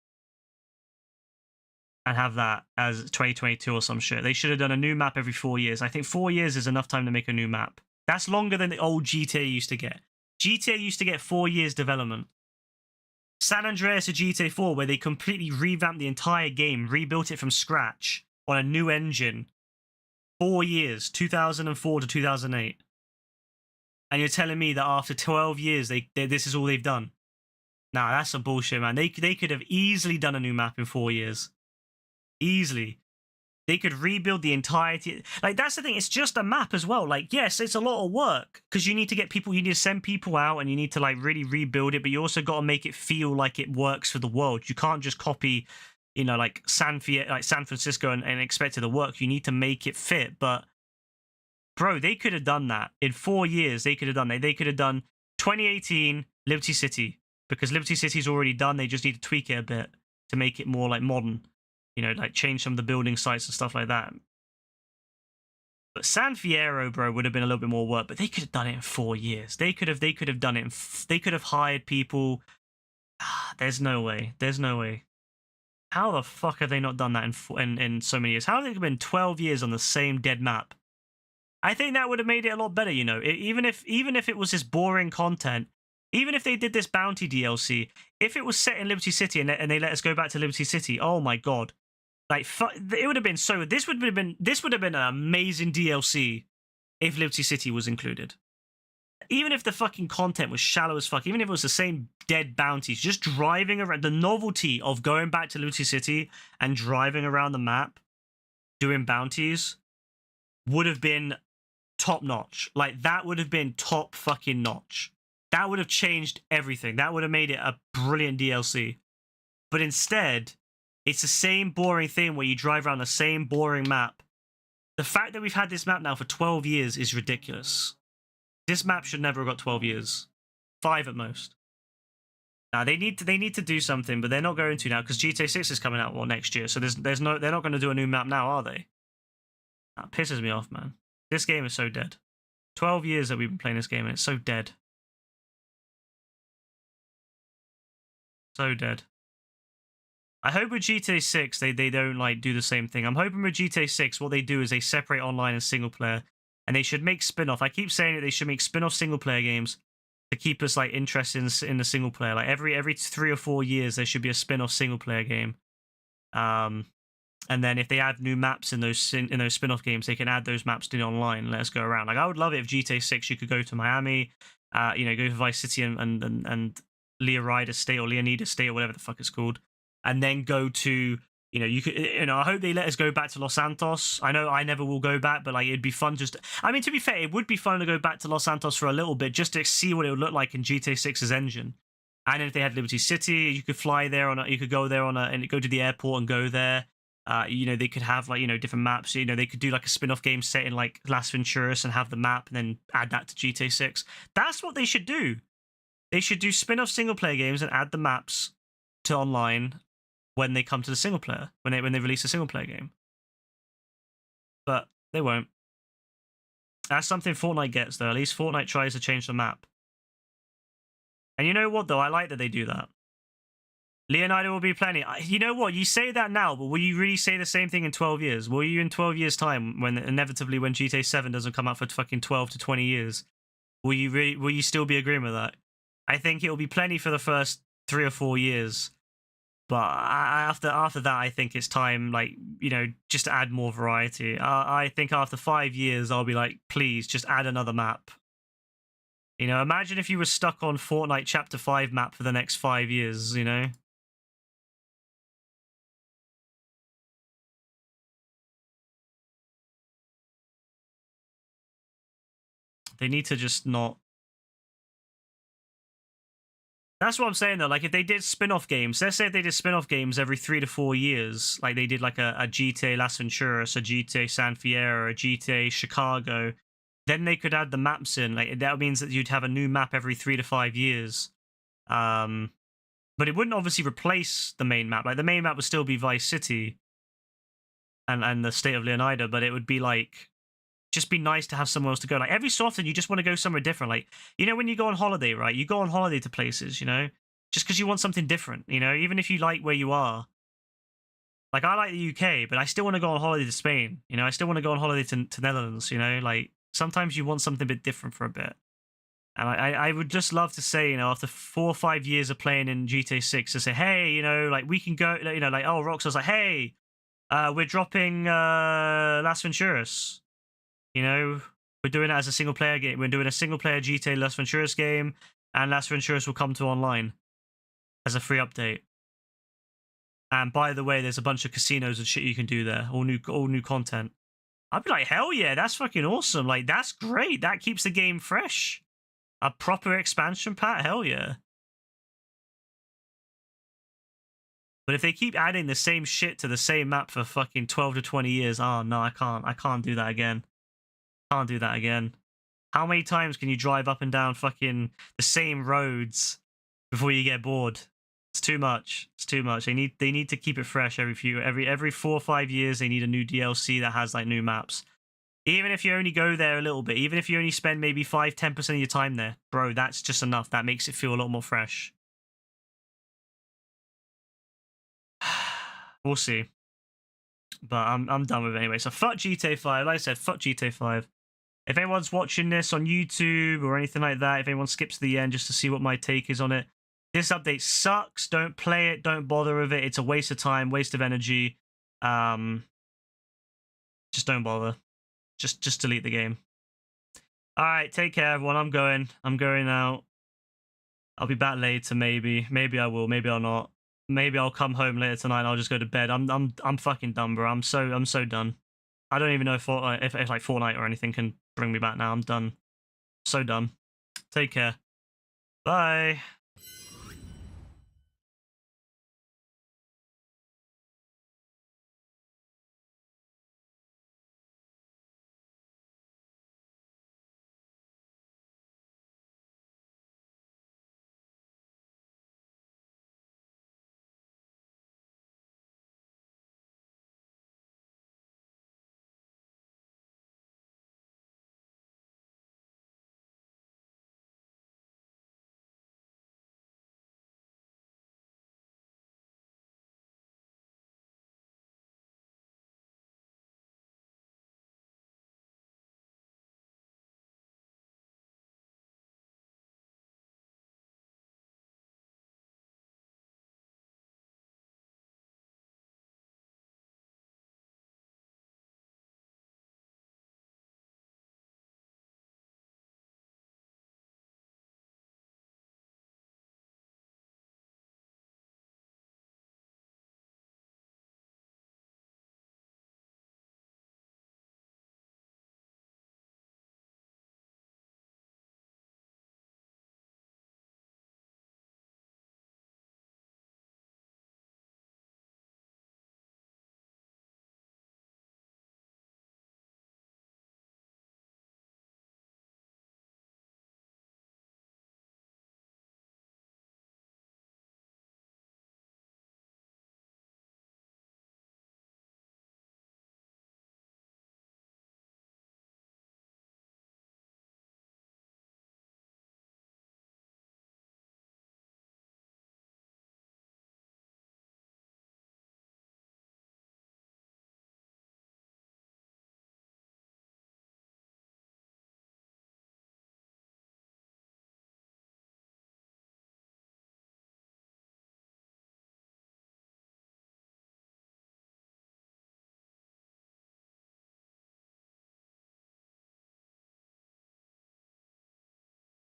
[SPEAKER 1] and have that as 2022 or some shit. They should have done a new map every 4 years. I think 4 years is enough time to make a new map. That's longer than the old GTA used to get. GTA used to get 4 years development. San Andreas or GTA 4, where they completely revamped the entire game, rebuilt it from scratch on a new engine. 4 years, 2004 to 2008. And you're telling me that after 12 years, this is all they've done? Nah, that's some bullshit, man. They could have easily done a new map in 4 years. Easily. They could rebuild the entirety. Like, that's the thing. It's just a map as well. Like, yes, it's a lot of work because you need to get people, you need to send people out and you need to, like, really rebuild it. But you also got to make it feel like it works for the world. You can't just copy, you know, like San Francisco and expect it to work. You need to make it fit. But, bro, they could have done that. In 4 years, they could have done that. They could have done 2018 Liberty City because Liberty City's already done. They just need to tweak it a bit to make it more, like, modern. You know, like change some of the building sites and stuff like that. But San Fierro, bro, would have been a little bit more work. But they could have done it in 4 years. They could have done it. They could have hired people. There's no way. There's no way. How the fuck have they not done that in so many years? How have they been 12 years on the same dead map? I think that would have made it a lot better. You know, even if it was this boring content. Even if they did this bounty DLC, if it was set in Liberty City and they let us go back to Liberty City, oh my god. Like, it would have been so. This would have been an amazing DLC if Liberty City was included. Even if the fucking content was shallow as fuck, even if it was the same dead bounties, just driving around, the novelty of going back to Liberty City and driving around the map, doing bounties, would have been top notch. Like, that would have been top fucking notch. That would have changed everything. That would have made it a brilliant DLC. But instead, it's the same boring thing where you drive around the same boring map. The fact that we've had this map now for 12 years is ridiculous. This map should never have got 12 years. 5 at most. Now, they need to do something, but they're not going to now because GTA 6 is coming out next year. So they're not going to do a new map now, are they? That pisses me off, man. This game is so dead. 12 years that we've been playing this game and it's so dead. So dead. I hope with GTA 6 they don't like do the same thing. I'm hoping with GTA 6 what they do is they separate online and single player, and they should make spin-off. I keep saying that they should make spin-off single player games to keep us like interested in the single player. Like every 3 or 4 years there should be a spin-off single player game. And then if they add new maps in those spin-off games, they can add those maps to the online and let us go around. Like I would love it if GTA 6 you could go to Miami, you know, go to Vice City and Leonida State or Leonida State or whatever the fuck it's called. And then go to, you know, I hope they let us go back to Los Santos. I know I never will go back, but like it'd be fun I mean, to be fair, it would be fun to go back to Los Santos for a little bit just to see what it would look like in GTA 6's engine. And if they had Liberty City, you could fly there you could go there and go to the airport and go there. You know, they could have like, you know, different maps. You know, they could do like a spin-off game set in like Las Venturas and have the map and then add that to GTA 6. That's what they should do. They should do spin-off single player games and add the maps to online when they come to the single player, when they release a single player game. But they won't. That's something Fortnite gets though. At least Fortnite tries to change the map. And you know what though? I like that they do that. Leonida will be plenty. You know what? You say that now, but will you really say the same thing in 12 years? Will you in 12 years time, when inevitably when GTA 7 doesn't come out for fucking 12 to 20 years, will you still be agreeing with that? I think it will be plenty for the first 3 or 4 years. But after that, I think it's time, like, you know, just to add more variety. I think after 5 years, I'll be like, please, just add another map. You know, imagine if you were stuck on Fortnite Chapter 5 map for the next 5 years, you know? They need to just not... That's what I'm saying, though. Like, if they did spin-off games, let's say if they did spin-off games every 3 to 4 years, like they did like a GTA Las Venturas, a GTA San Fierro, a GTA Chicago, then they could add the maps in. Like that means that you'd have a new map every 3 to 5 years. But it wouldn't obviously replace the main map. Like the main map would still be Vice City and the state of Leonida, but it would be like just be nice to have somewhere else to go. Like every so often you just want to go somewhere different. Like, you know, when you go on holiday, right? You go on holiday to places, you know, just because you want something different, you know, even if you like where you are. Like I like the UK, but I still want to go on holiday to Spain. You know, I still want to go on holiday to Netherlands, you know, like sometimes you want something a bit different for a bit. And I would just love to say, you know, after 4 or 5 years of playing in GTA 6, to say, hey, you know, like we can go, you know, like, oh, Rockstar's like, hey, we're dropping Las Venturas. You know, we're doing it as a single player game. We're doing a single player GTA Las Venturas game, and Las Venturas will come to online as a free update. And by the way, there's a bunch of casinos and shit you can do there, all new content. I'd be like, hell yeah, that's fucking awesome. Like, that's great. That keeps the game fresh. A proper expansion pack? Hell yeah. But if they keep adding the same shit to the same map for fucking 12 to 20 years, oh no, I can't do that again. Can't do that again. How many times can you drive up and down fucking the same roads before you get bored? It's too much. It's too much. They need to keep it fresh every 4 or 5 years. They need a new DLC that has like new maps. Even if you only go there a little bit, even if you only spend maybe 5-10% of your time there, bro, that's just enough. That makes it feel a lot more fresh. We'll see. But I'm done with it anyway. So fuck GTA 5. Like I said, fuck GTA 5. If anyone's watching this on YouTube or anything like that, if anyone skips to the end just to see what my take is on it, this update sucks. Don't play it. Don't bother with it. It's a waste of time, waste of energy. Just don't bother. Just delete the game. All right, take care, everyone. I'm going out. I'll be back later, maybe. Maybe I will. Maybe I'll not. Maybe I'll come home later tonight and I'll just go to bed. I'm fucking done, bro. I'm so done. I don't even know if like Fortnite or anything can bring me back now. I'm done. So done. Take care. Bye.